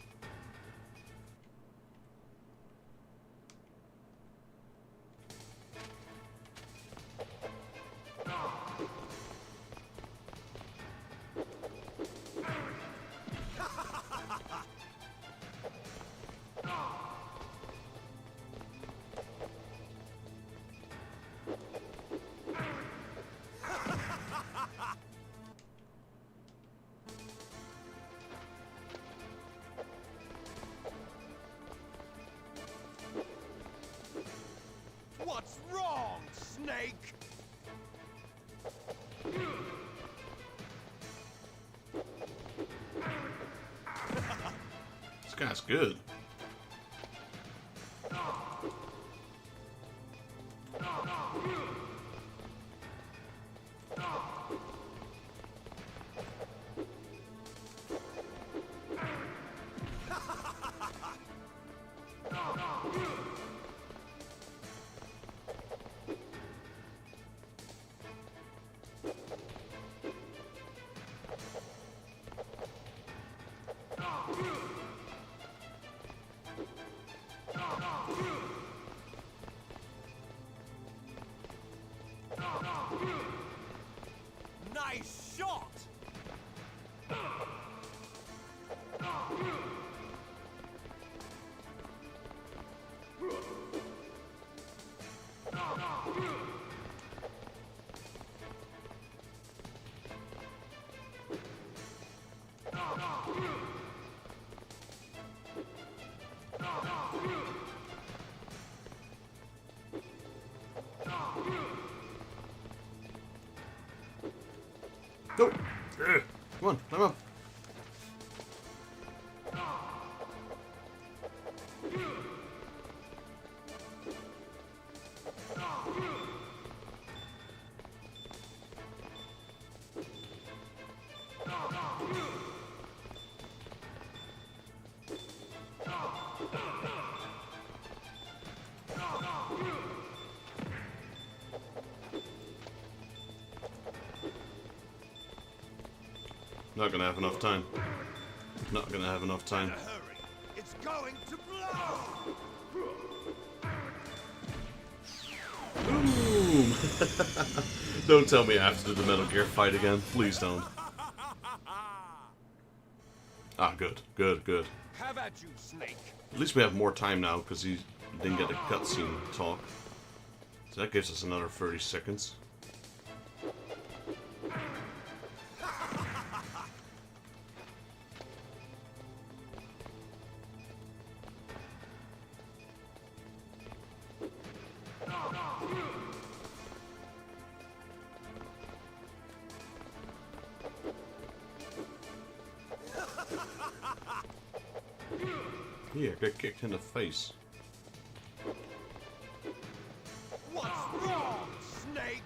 What's wrong, Snake? This guy's good. Nice shot! Go! Come on, climb up. Not gonna have enough time. Not gonna have enough time. Hurry! It's going to blow! Boom! Don't tell me I have to do the Metal Gear fight again. Please don't. Ah, good. Good, good. Have at you, Snake. At least we have more time now, because he didn't get a cutscene talk. So that gives us another 30 seconds. Yeah, get kicked in the face. What's wrong, Snake?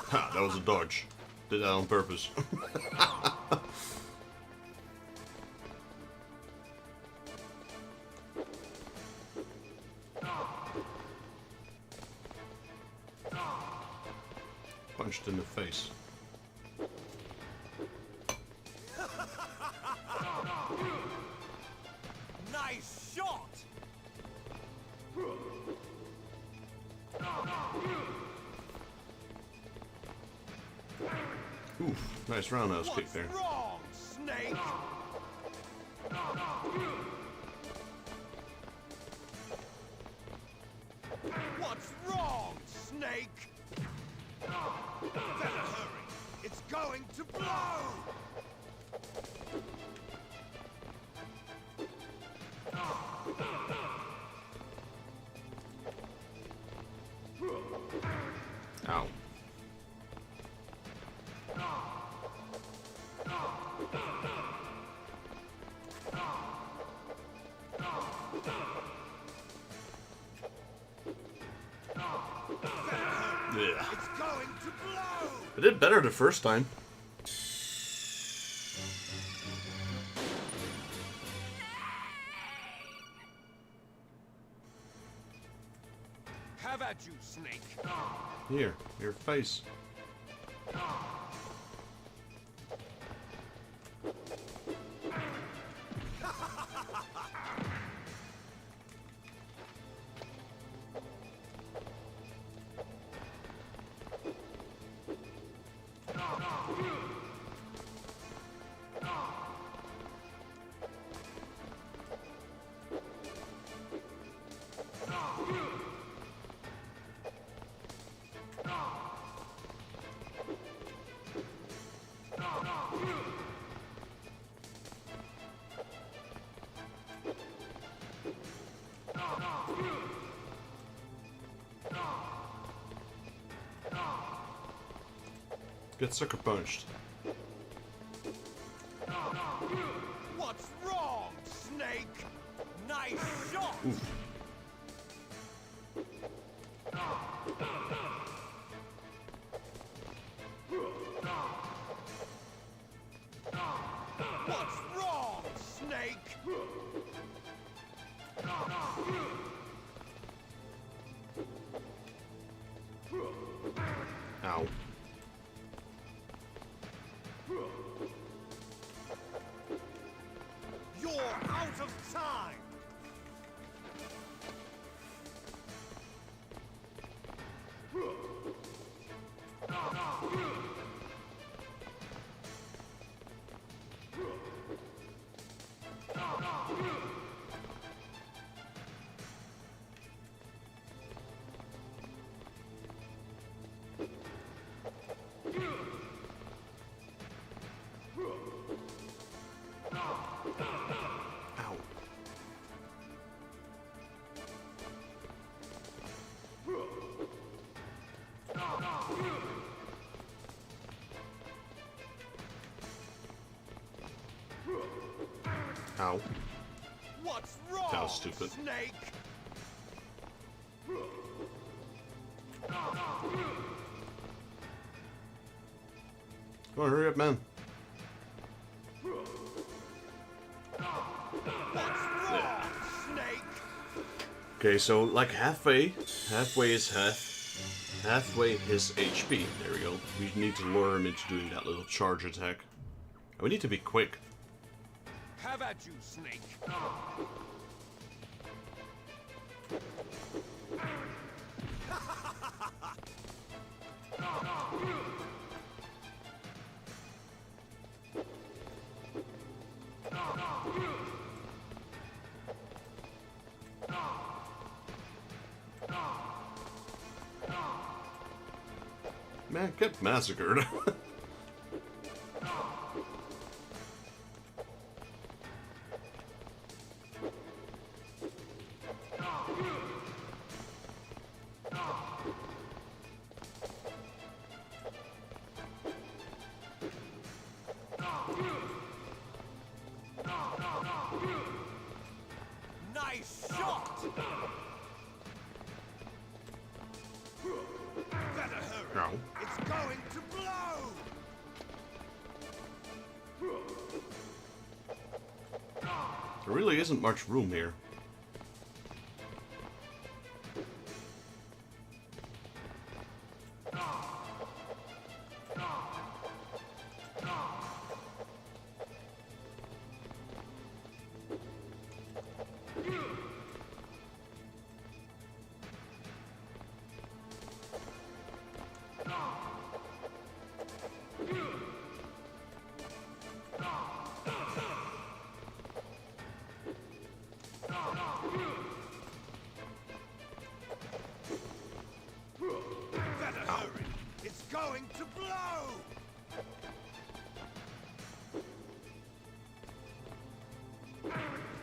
Ha, that was a dodge. Did that on purpose. Punched in the face. Nice shot! Oof, nice roundhouse kick there. What's wrong, Snake? What's wrong, Snake? Better hurry. It's going to blow! Ow. Yeah. It's going to blow! I did better the first time. Have at you, Snake. Here, your face. Get sucker punched. What's wrong, Snake? Nice shot! Oof. What's wrong, Snake? Ow. You're out of time! Ow. Ow. What's wrong, That was stupid. Snake? Come on, hurry up, man. What's wrong, Snake? Okay, so like halfway is halfway his HP. There we go. We need to lure him into doing that little charge attack. And we need to be quick. Have at you, Snake. Man, get massacred. There really isn't much room here.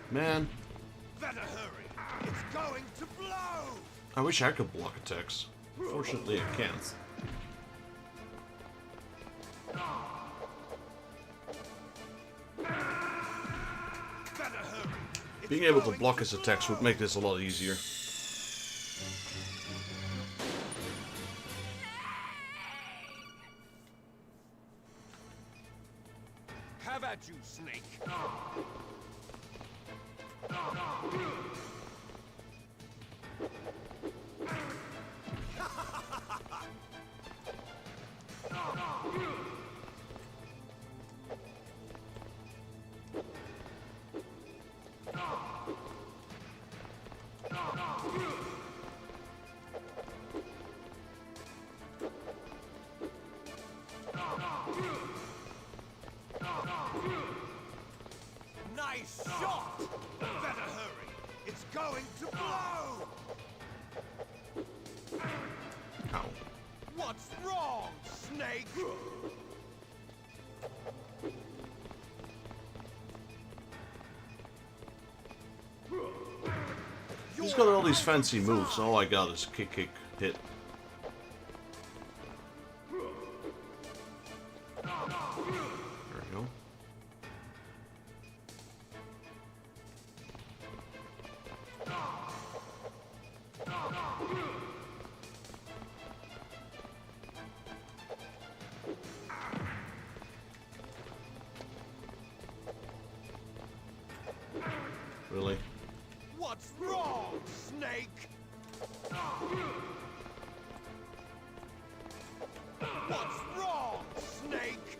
Man. Better hurry. It's going to blow. I wish I could block attacks. Fortunately, I can't. Better hurry. Being able to block his attacks would make this a lot easier. Have at you, Snake. Nice shot. Better hurry. It's going to blow. Ow. What's wrong, Snake? He's got all these fancy moves, and all I got is kick, kick, hit. There we go. Really? What's wrong, Snake? What's wrong, Snake?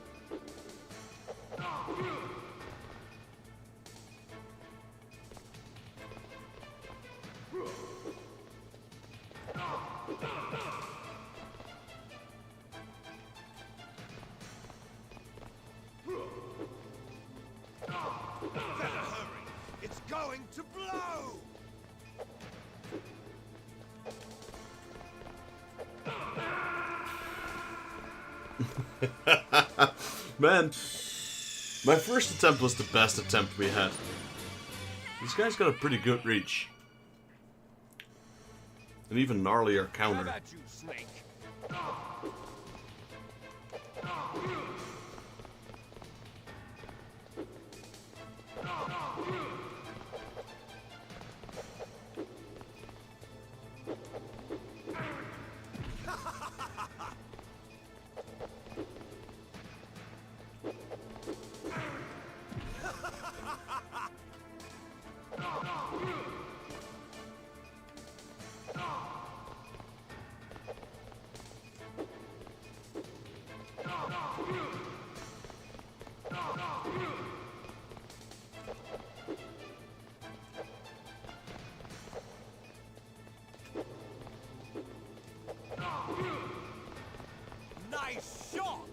Better hurry. It's going to blow. Man, my first attempt was the best attempt we had. This guy's got a pretty good reach. An even gnarlier counter. Have at you, Snake. Nice shot.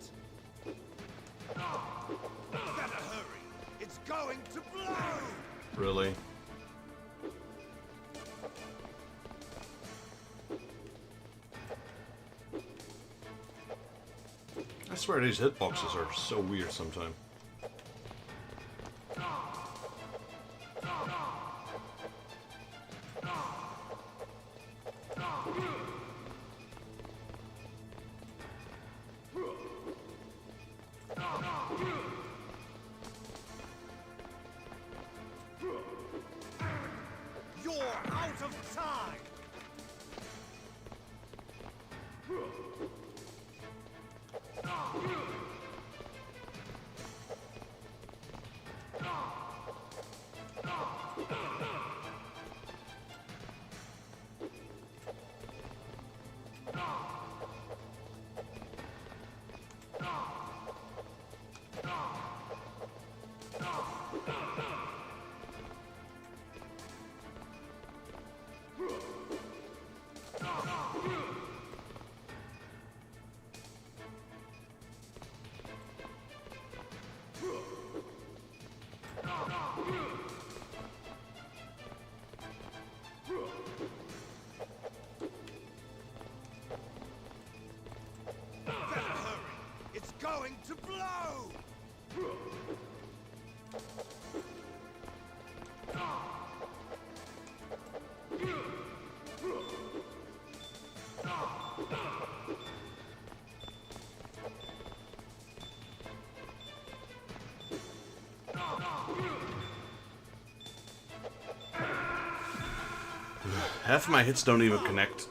Better hurry. It's going to blow. Really? I swear these hitboxes are so weird sometimes. You're out of time. going to blow! Half of my hits don't even connect.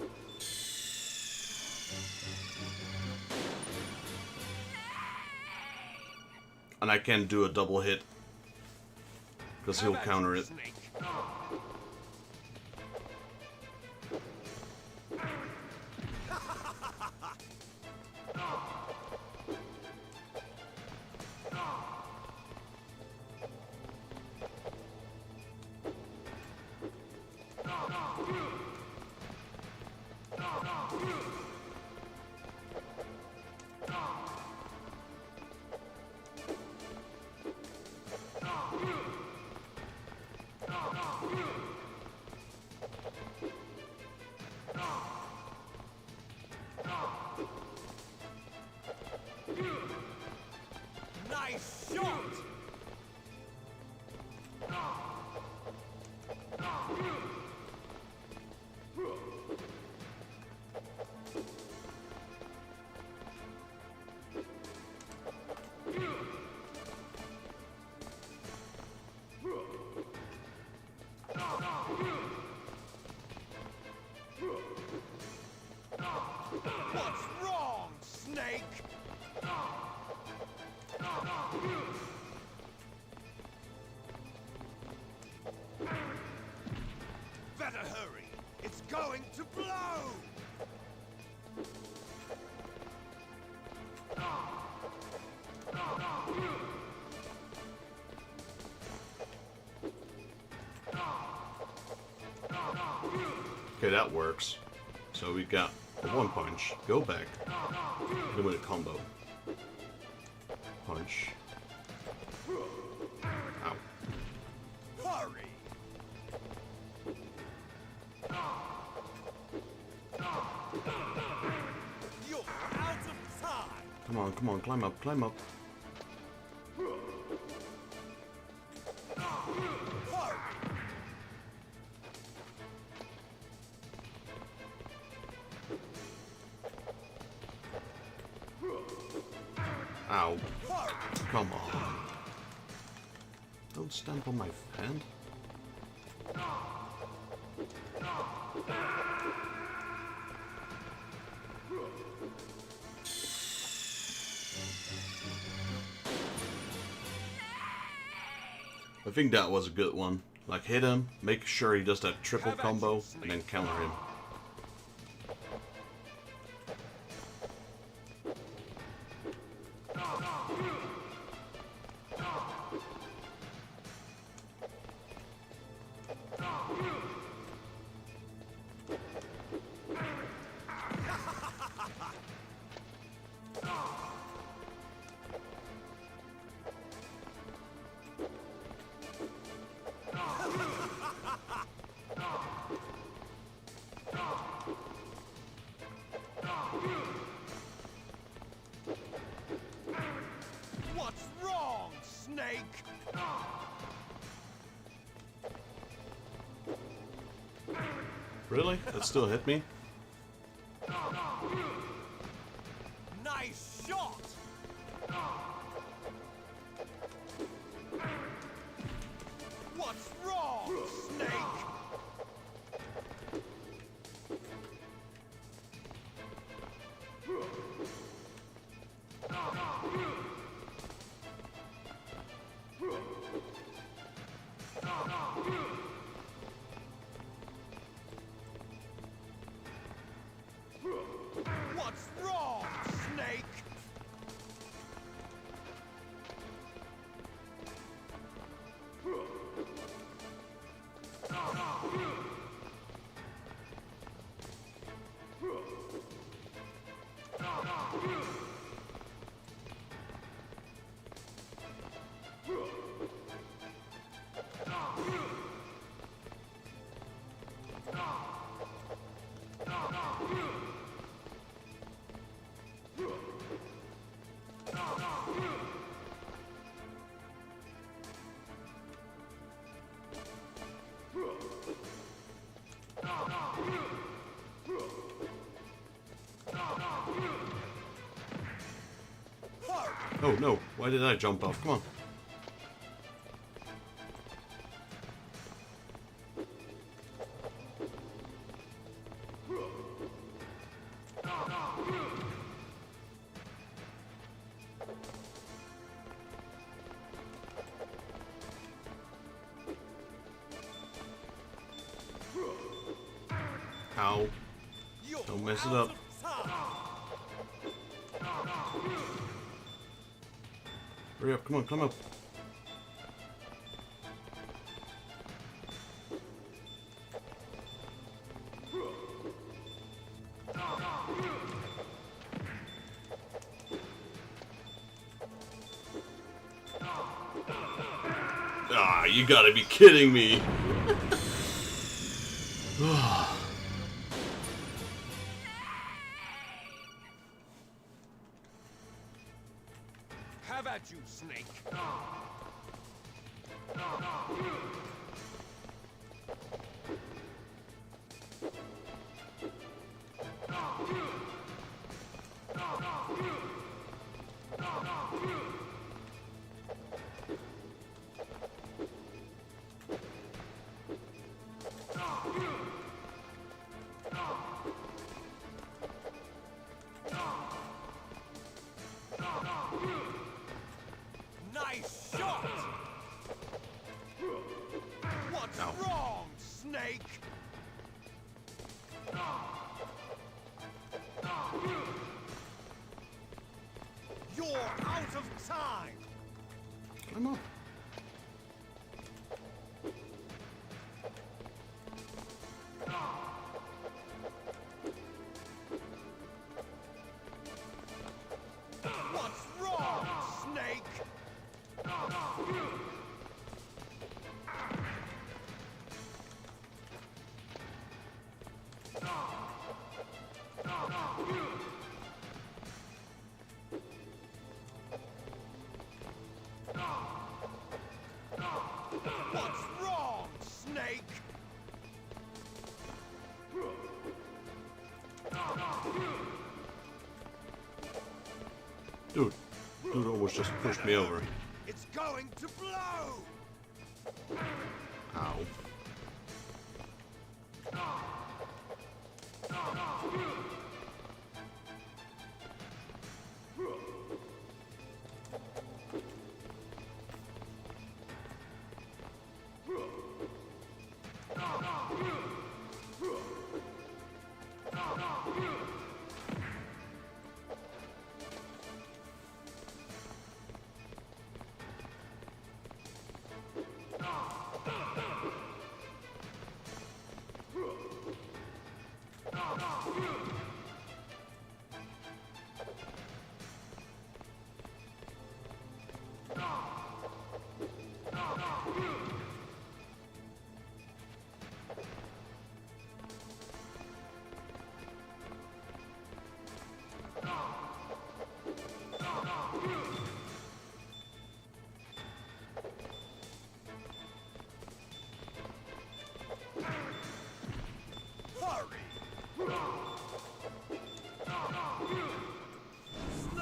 And I can't do a double hit. Because he'll counter it. Nice shot! What's wrong, Snake? Better hurry. It's going to blow! Okay, that works. So we got a one punch, go back, then with a combo. Punch. Ow. Hurry! You're out of time! Come on, climb up, climb up. Hurry! Ow. Come on. Don't stamp on my hand. I think that was a good one. Like, hit him, make sure he does that triple combo, and then counter him. What's wrong, Snake? Really? That still hit me? Nice shot! What's wrong, Snake? Oh no, why did I jump off? Come on. Ow. Don't mess it up. Hurry up, come on, come up. Ah, you gotta be kidding me. Have at you, Snake. Nice shot! What's wrong, Snake? You're out of time! Come on. What's wrong, Snake? What's wrong, Snake? Dude almost just pushed me over. It's going to blow! Ow.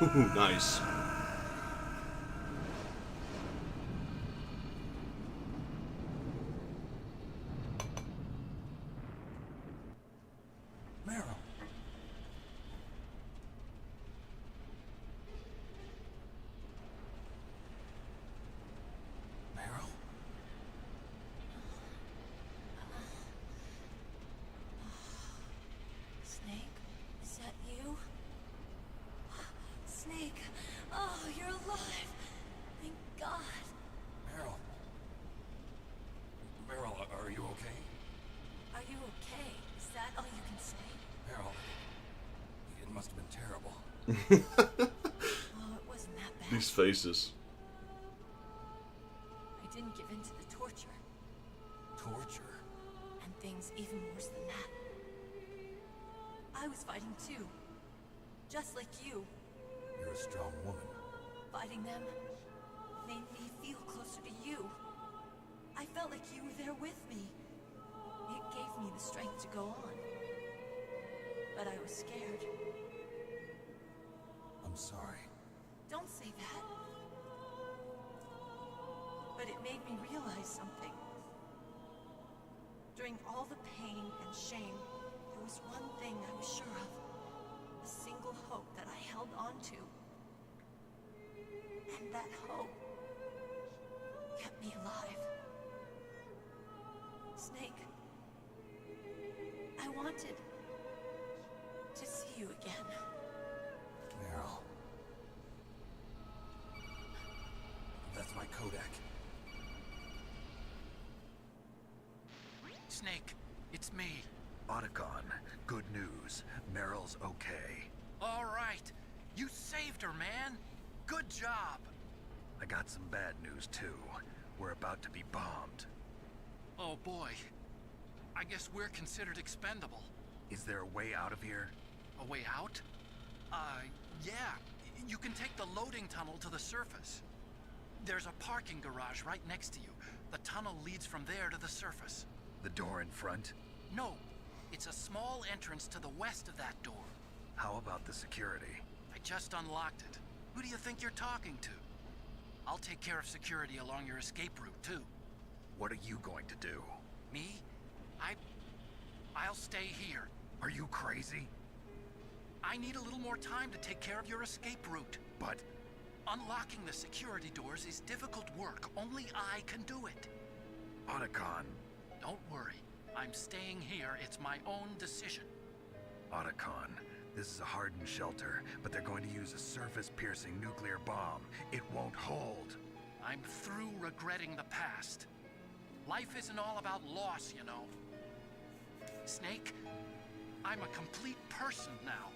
Ooh, nice. Meryl. Meryl? Snake? Is that you? Snake! Oh, you're alive! Thank God! Meryl. Meryl, are you okay? Are you okay? Is that all you can say? Meryl, it must have been terrible. Oh, it wasn't that bad. These faces. I didn't give in to the torture. Torture? And things even worse than that. I was fighting too. Just like you. You're a strong woman. Fighting them made me feel closer to you. I felt like you were there with me. It gave me the strength to go on. But I was scared. I'm sorry. Don't say that. made me realize something. During all the pain and shame, there was one thing I was sure of. A single hope that I held on to. And that hope kept me alive. Snake, I wanted to see you again. Meryl. That's my Kodak. Snake, it's me. Otacon, good news. Meryl's okay. All right. You saved her, man. Good job. I got some bad news, too. We're about to be bombed. Oh, boy. I guess we're considered expendable. Is there a way out of here? A way out? Yeah. You can take the loading tunnel to the surface. There's a parking garage right next to you. The tunnel leads from there to the surface. The door in front? No. It's a small entrance to the west of that door. How about the security? I just unlocked it. Who do you think you're talking to? I'll take care of security along your escape route, too. What are you going to do? Me? I'll stay here. Are you crazy? I need a little more time to take care of your escape route. But unlocking the security doors is difficult work. Only I can do it. Otacon. Don't worry. I'm staying here. It's my own decision. Otacon, this is a hardened shelter, but they're going to use a surface-piercing nuclear bomb. It won't hold. I'm through regretting the past. Life isn't all about loss, you know. Snake, I'm a complete person now.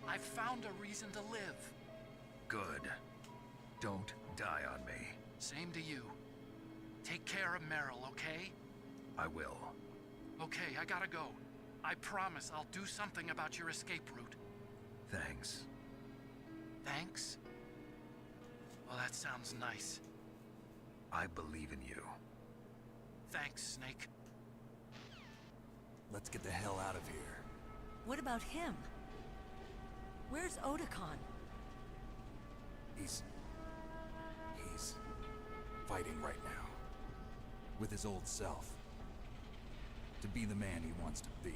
I've found a reason to live. Good. Don't die on me. Same to you. Take care of Meryl, okay? I will. Okay, I gotta go. I promise I'll do something about your escape route. Thanks. Thanks? Well, that sounds nice. I believe in you. Thanks, Snake. Let's get the hell out of here. What about him? Where's Otacon? He's fighting right now. With his old self. To be the man he wants to be.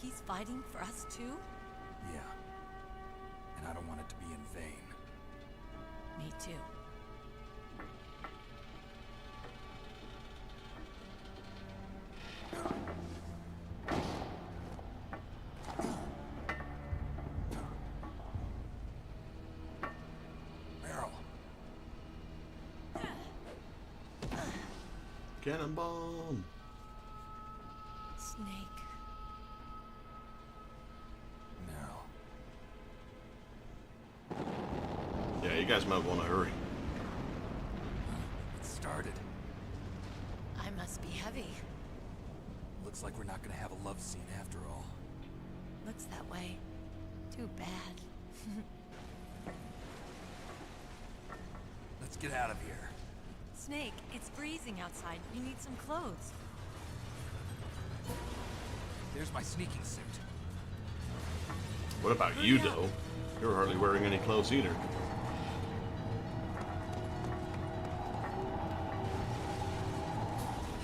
He's fighting for us too? Yeah. And I don't want it to be in vain. Me too. Cannonball! Snake. No. Yeah, you guys might want to hurry. It started. I must be heavy. Looks like we're not gonna have a love scene after all. Looks that way. Too bad. Let's get out of here. Snake, it's freezing outside. You need some clothes. There's my sneaking suit. What about you, though? You're hardly wearing any clothes either.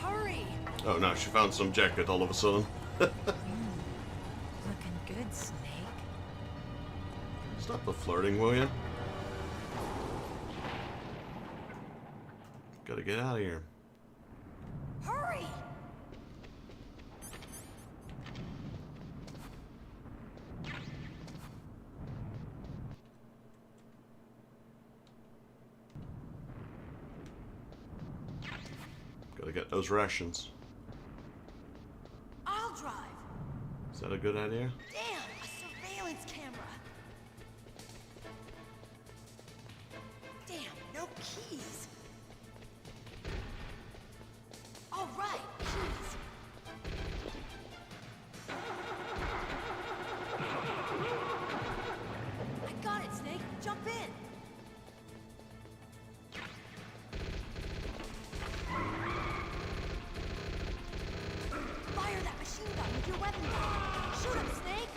Hurry! Oh no, she found some jacket all of a sudden. Looking good, Snake. Stop the flirting, will ya? Gotta get out of here. Hurry! Gotta get those rations. I'll drive. Is that a good idea? Damn, a surveillance camera. Damn, no keys. All right, keys. I got it, Snake. Jump in. Fire that machine gun with your weapon gun. Shoot him, Snake.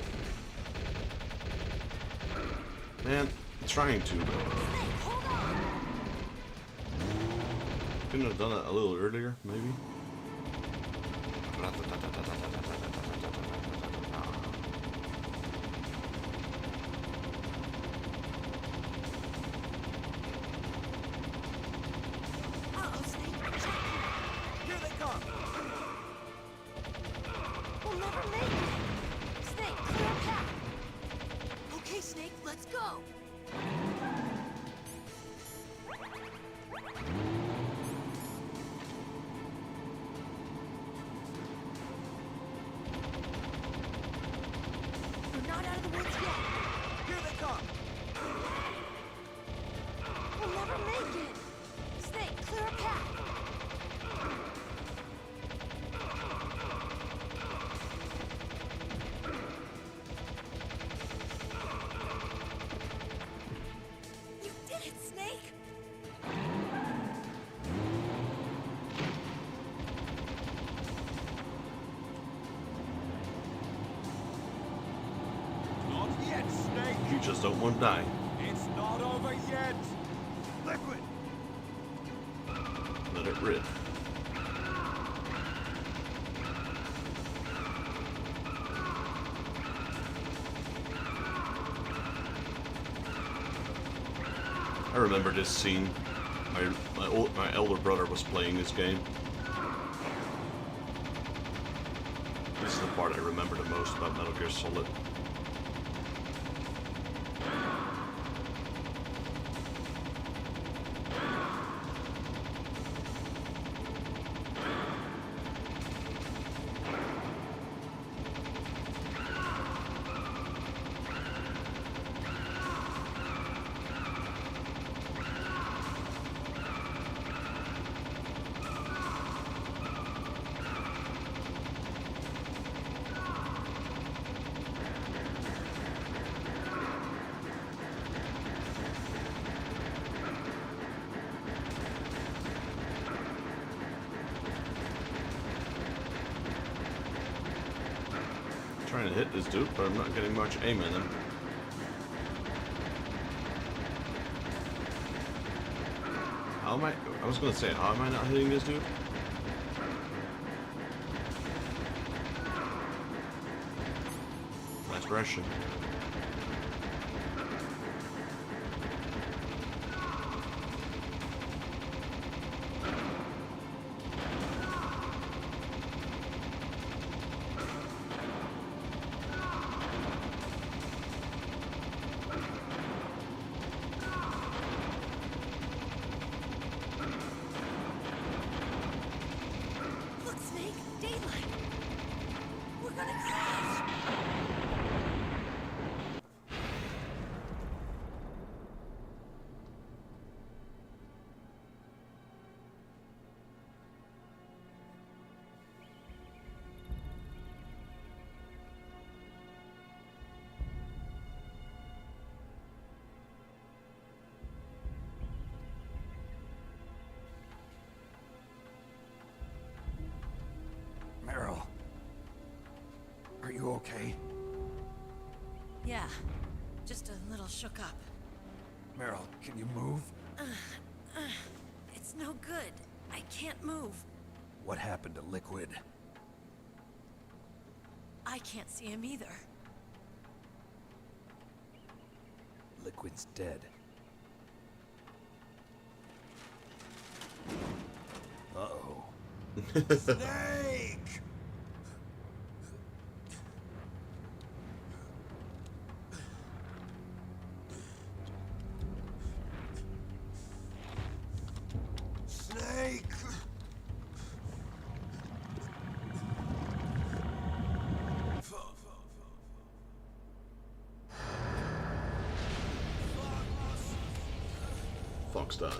Man, I'm trying to, but... Snake, hold on. Couldn't have done it a little earlier, maybe? Uh-oh, Snake. Here they come! We'll never make it. Snake, clear a path. Okay, Snake, let's go. We're not out of the woods yet. Here they come! We'll never make it. Snake, clear a path. You did it, Snake! Not yet, Snake! You just don't want to die. It's not over yet! Liquid! Let it rip. I remember this scene. My elder brother was playing this game. This is the part I remember the most about Metal Gear Solid. Trying to hit this dude, but I'm not getting much aim in him. How am I was gonna say, how am I not hitting this dude? Nice Russian. Look, Snake, daylight. We're gonna crash. Meryl. Are you okay? Yeah, just a little shook up. Meryl, can you move? It's no good. I can't move. What happened to Liquid? I can't see him either. Liquid's dead. Uh-oh. Snake! Snake! Fox die.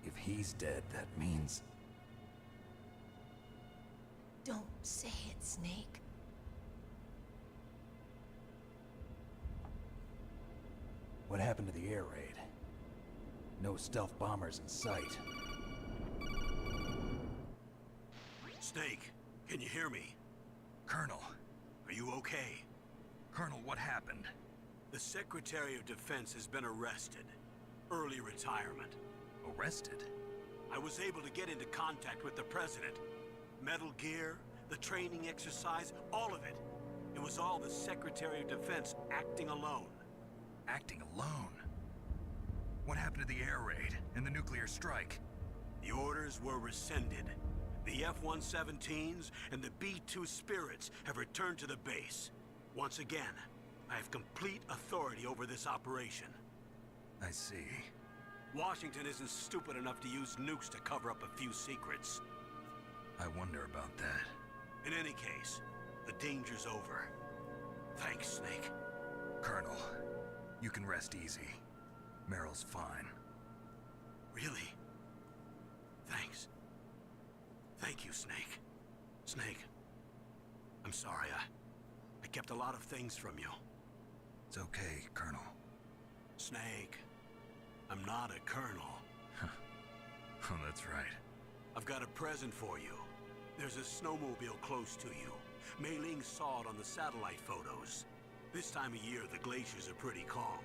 If he's dead, that means... Don't say it, Snake. What happened to the air raid? No stealth bombers in sight. Snake, can you hear me? Colonel. Are you okay? Colonel, what happened? The Secretary of Defense has been arrested. Early retirement. Arrested? I was able to get into contact with the President. Metal Gear, the training exercise, all of it. It was all the Secretary of Defense acting alone. Acting alone? What happened to the air raid and the nuclear strike? The orders were rescinded. The F-117s and the B-2 Spirits have returned to the base. Once again, I have complete authority over this operation. I see. Washington isn't stupid enough to use nukes to cover up a few secrets. I wonder about that. In any case, the danger's over. Thanks, Snake. Colonel, you can rest easy. Meryl's fine. Really? Thanks. Thank you, Snake. Snake, I'm sorry, I kept a lot of things from you. It's okay, Colonel. Snake, I'm not a colonel. Oh, that's right. I've got a present for you. There's a snowmobile close to you. Mei Ling saw it on the satellite photos. This time of year, the glaciers are pretty calm.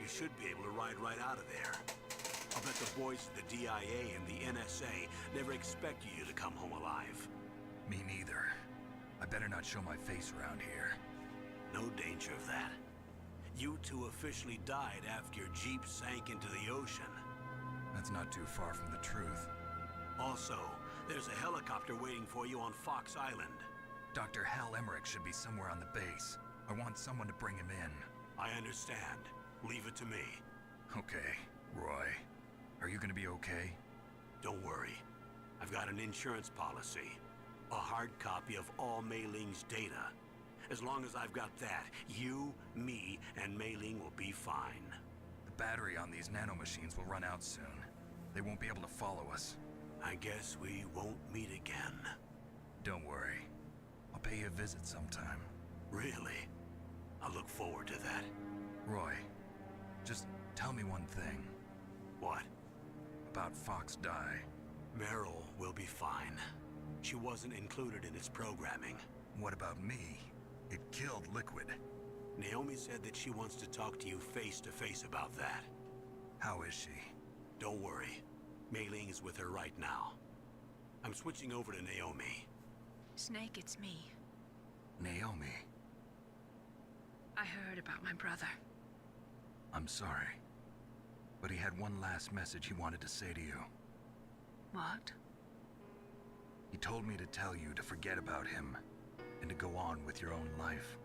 You should be able to ride right out of there. I'll bet the boys at the DIA and the NSA never expected you to come home alive. Me neither. I better not show my face around here. No danger of that. You two officially died after your Jeep sank into the ocean. That's not too far from the truth. Also, there's a helicopter waiting for you on Fox Island. Dr. Hal Emmerich should be somewhere on the base. I want someone to bring him in. I understand. Leave it to me. Okay, Roy. Are you gonna be okay? Don't worry. I've got an insurance policy. A hard copy of all Mei Ling's data. As long as I've got that, you, me, and Mei Ling will be fine. The battery on these nanomachines will run out soon. They won't be able to follow us. I guess we won't meet again. Don't worry. I'll pay you a visit sometime. Really? I look forward to that. Roy, just tell me one thing. What? About Fox Die. Meryl will be fine. She wasn't included in its programming. What about me? It killed Liquid. Naomi said that she wants to talk to you face to face about that. How is she? Don't worry. Mei Ling is with her right now. I'm switching over to Naomi. Snake, it's me. Naomi. I heard about my brother. I'm sorry. But he had one last message he wanted to say to you. What? He told me to tell you to forget about him and to go on with your own life.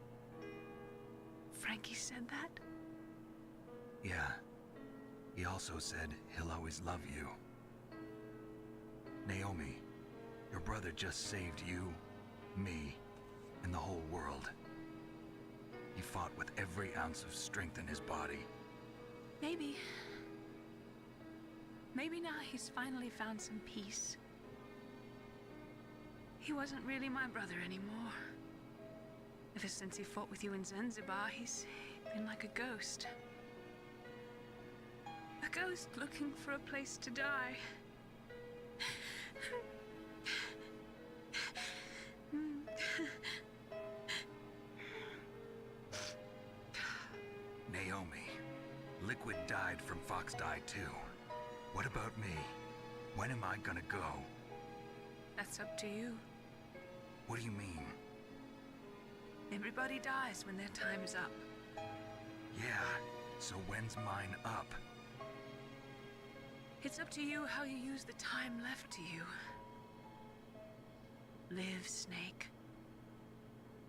Frankie said that? Yeah. He also said he'll always love you. Naomi, your brother just saved you, me, and the whole world. He fought with every ounce of strength in his body. Maybe. Maybe now he's finally found some peace. He wasn't really my brother anymore. Ever since he fought with you in Zanzibar, he's been like a ghost. A ghost looking for a place to die. Naomi, Liquid died from Fox Die too. What about me? When am I gonna go? That's up to you. What do you mean? Everybody dies when their time's up. Yeah, so when's mine up? It's up to you how you use the time left to you. Live, Snake.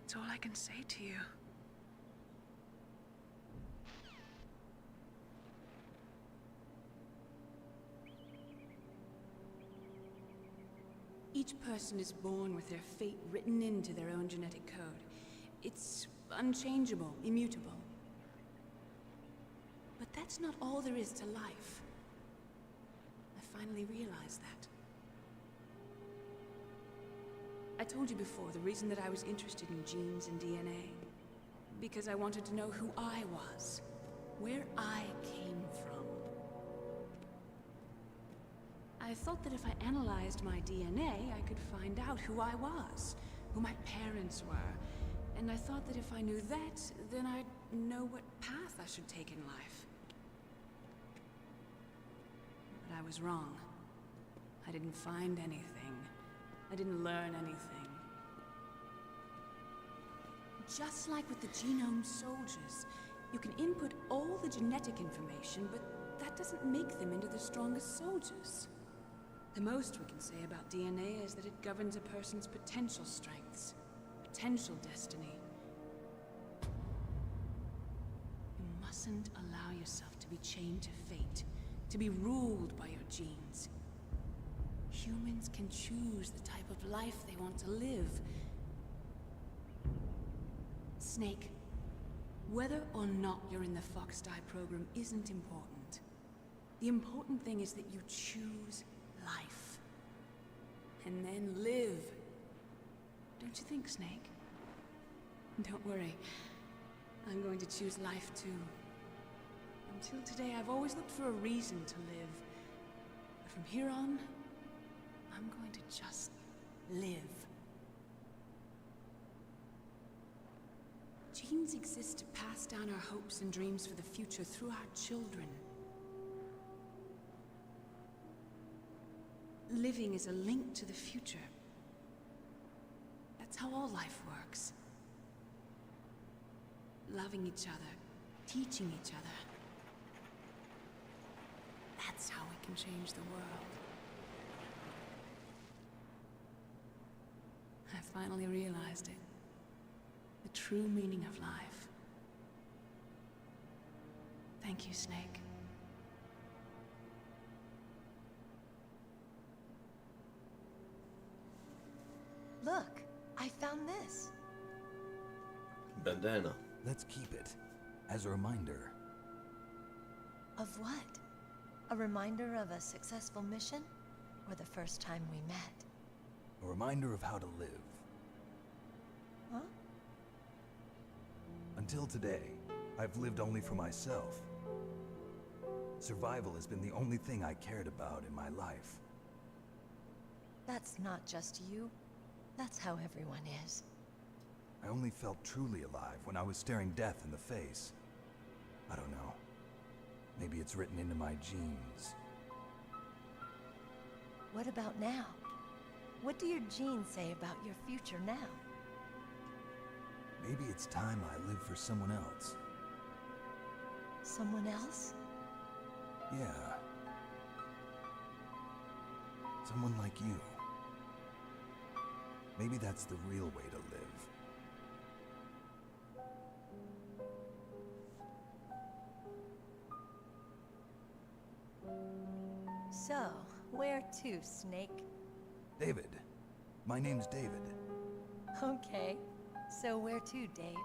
That's all I can say to you. Each person is born with their fate written into their own genetic code. It's unchangeable, immutable. But that's not all there is to life. I finally realized that. I told you before the reason that I was interested in genes and DNA. Because I wanted to know who I was. Where I came from. I thought that if I analyzed my DNA, I could find out who I was. Who my parents were. And I thought that if I knew that, then I'd know what path I should take in life. But I was wrong. I didn't find anything. I didn't learn anything. Just like with the genome soldiers, you can input all the genetic information, but that doesn't make them into the strongest soldiers. The most we can say about DNA is that it governs a person's potential strengths, potential destiny. You mustn't allow yourself to be chained to fate, to be ruled by your genes. Humans can choose the type of life they want to live. Snake, whether or not you're in the FOXHOUND program isn't important. The important thing is that you choose life. And then live. Don't you think, Snake? Don't worry. I'm going to choose life too. Until today, I've always looked for a reason to live. But from here on, I'm going to just live. Genes exist to pass down our hopes and dreams for the future through our children. Living is a link to the future. That's how all life works. Loving each other, teaching each other. That's how we can change the world. I finally realized it. The true meaning of life. Thank you, Snake. Look, I found this. Bandana. Let's keep it as a reminder. Of what? A reminder of a successful mission? Or the first time we met? A reminder of how to live. Huh? Until today, I've lived only for myself. Survival has been the only thing I cared about in my life. That's not just you. That's how everyone is. I only felt truly alive when I was staring death in the face. I don't know. Maybe it's written into my genes. What about now? What do your genes say about your future now? Maybe it's time I live for someone else. Someone else? Yeah. Someone like you. Maybe that's the real way to live. So, where to, Snake? David. My name's David. Okay. So where to, Dave?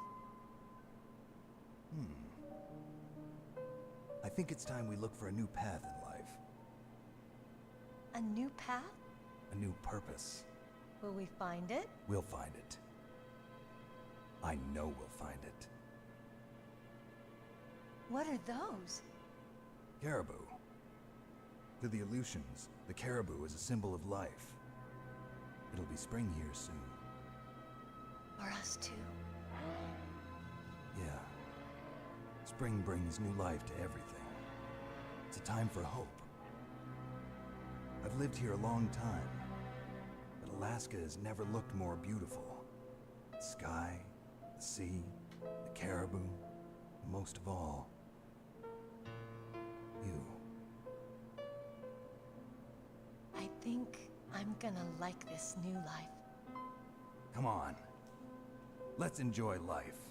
I think it's time we look for a new path in life. A new path? A new purpose. Will we find it? We'll find it. I know we'll find it. What are those? Caribou. To the Aleutians, the caribou is a symbol of life. It'll be spring here soon. For us too. Yeah. Spring brings new life to everything. It's a time for hope. I've lived here a long time, but Alaska has never looked more beautiful. The sky, the sea, the caribou, and most of all, you. I think I'm gonna like this new life. Come on. Let's enjoy life.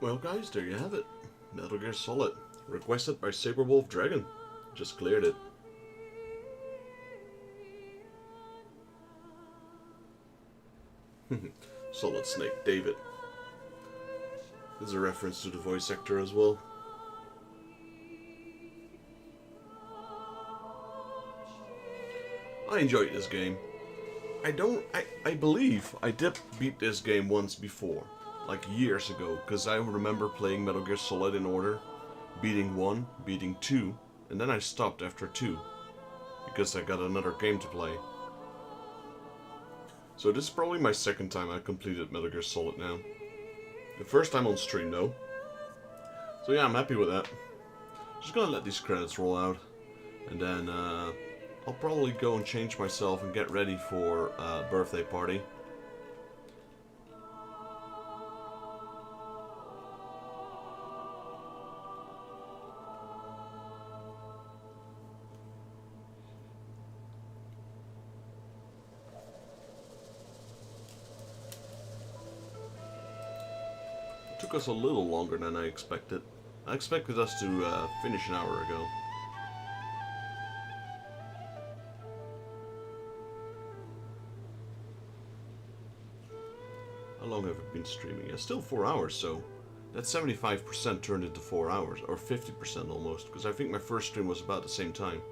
Well guys, there you have it. Metal Gear Solid. Requested by Saberwolf Dragon. Just cleared it. Solid Snake David. This is a reference to the voice actor as well. I enjoyed this game. I believe I did beat this game once before. Like years ago, because I remember playing Metal Gear Solid in order. Beating 1, beating 2, and then I stopped after 2. Because I got another game to play. So this is probably my second time I completed Metal Gear Solid now. The first time on stream though. So yeah, I'm happy with that. Just gonna let these credits roll out. And then I'll probably go and change myself and get ready for a birthday party. It took us a little longer than I expected. I expected us to finish an hour ago. How long have I been streaming? Yeah, still 4 hours, so that 75% turned into 4 hours, or 50% almost, because I think my first stream was about the same time.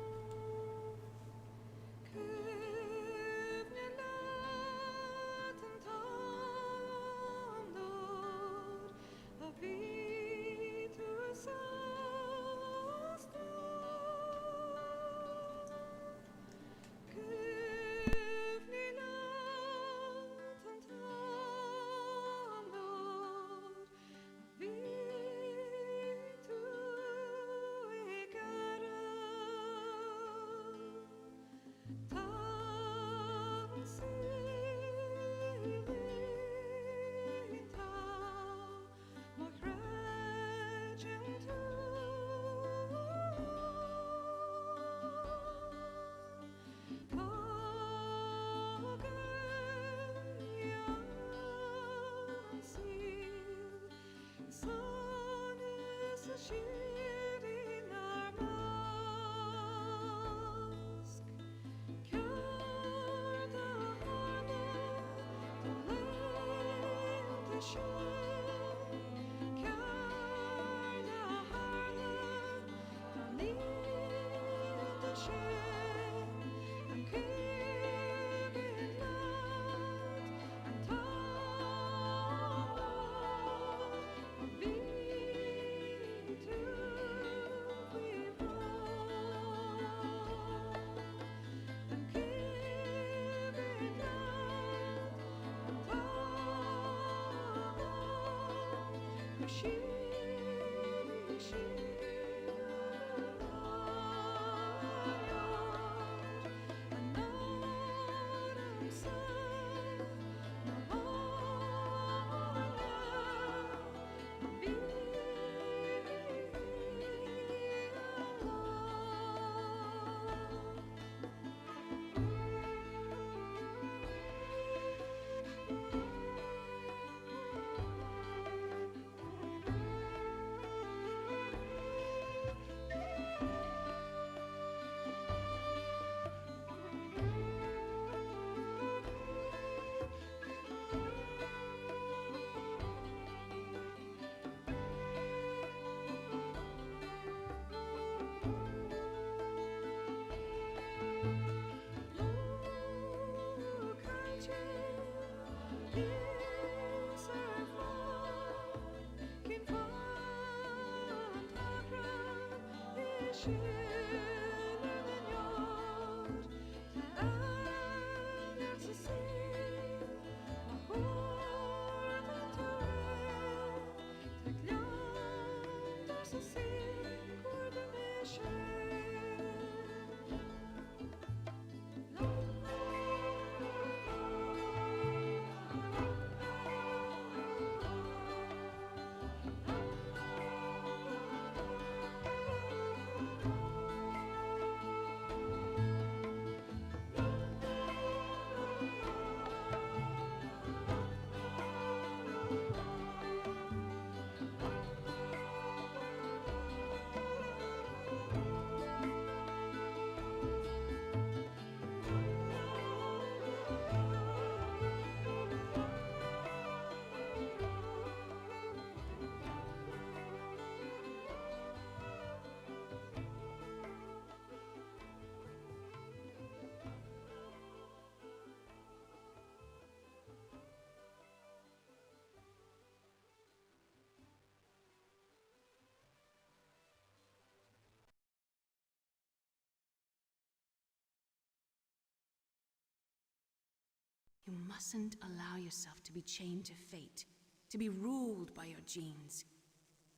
You mustn't allow yourself to be chained to fate, to be ruled by your genes.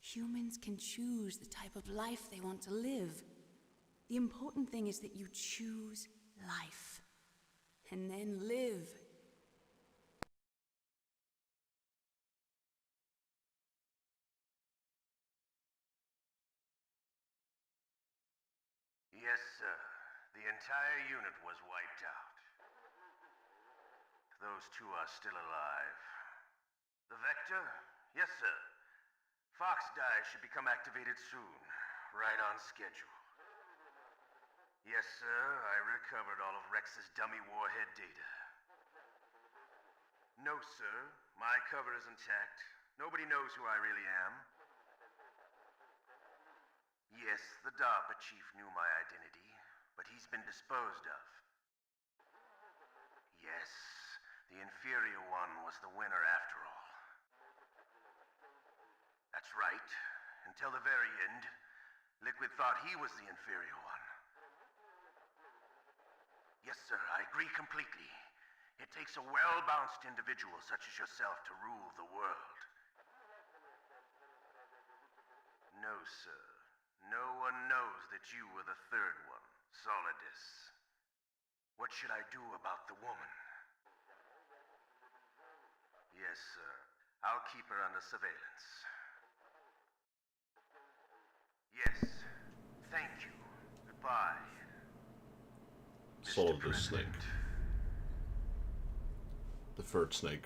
Humans can choose the type of life they want to live. The important thing is that you choose life, and then live. Yes, sir. The entire unit was wiped out. Those two are still alive. The Vector? Yes, sir. FOXHOUND should become activated soon. Right on schedule. Yes, sir. I recovered all of Rex's dummy warhead data. No, sir. My cover is intact. Nobody knows who I really am. Yes, the DARPA chief knew my identity, but he's been disposed of. Yes, the inferior one was the winner after all. That's right. Until the very end, Liquid thought he was the inferior one. Yes, sir, I agree completely. It takes a well-balanced individual such as yourself to rule the world. No, sir. No one knows that you were the third one, Solidus. What should I do about the woman? Yes, sir. I'll keep her under surveillance. Yes. Thank you. Goodbye. Solidus Snake. The third snake.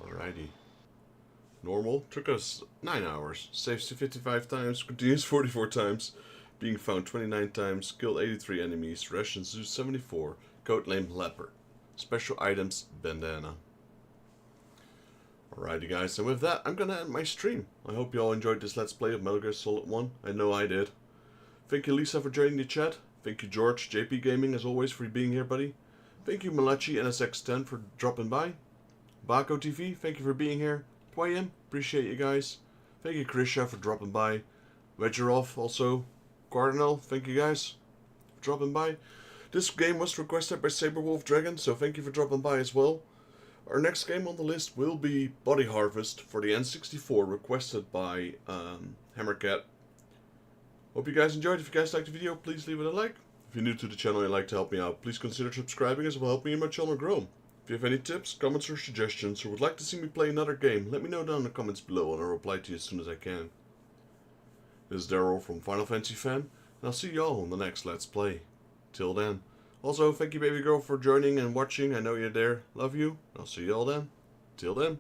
Alrighty. Normal took us 9 hours. Saves 55 times, continues 44 times, being found 29 times, killed 83 enemies, rations used 74, code name Leopard. Special items bandana. Alrighty guys, and with that I'm gonna end my stream. I hope you all enjoyed this Let's Play of Metal Gear Solid 1. I know I did. Thank you Lisa for joining the chat. Thank you George, JP Gaming as always for being here buddy. Thank you Malachi NSX10 for dropping by. Baco TV, thank you for being here. Twayim, appreciate you guys. Thank you Krisha for dropping by. Wedgerov also. Cardinal, thank you guys for dropping by. This game was requested by Saberwolf Dragon, so thank you for dropping by as well. Our next game on the list will be Body Harvest for the N64, requested by Hammercat. Hope you guys enjoyed. If you guys liked the video, please leave it a like. If you're new to the channel and you'd like to help me out, please consider subscribing as it will help me and my channel grow. If you have any tips, comments or suggestions, or would like to see me play another game, let me know down in the comments below and I'll reply to you as soon as I can. This is Daryl from Final Fantasy Fan, and I'll see y'all on the next Let's Play. Till then. Also, thank you baby girl for joining and watching. I know you're there. Love you. I'll see y'all then. Till then.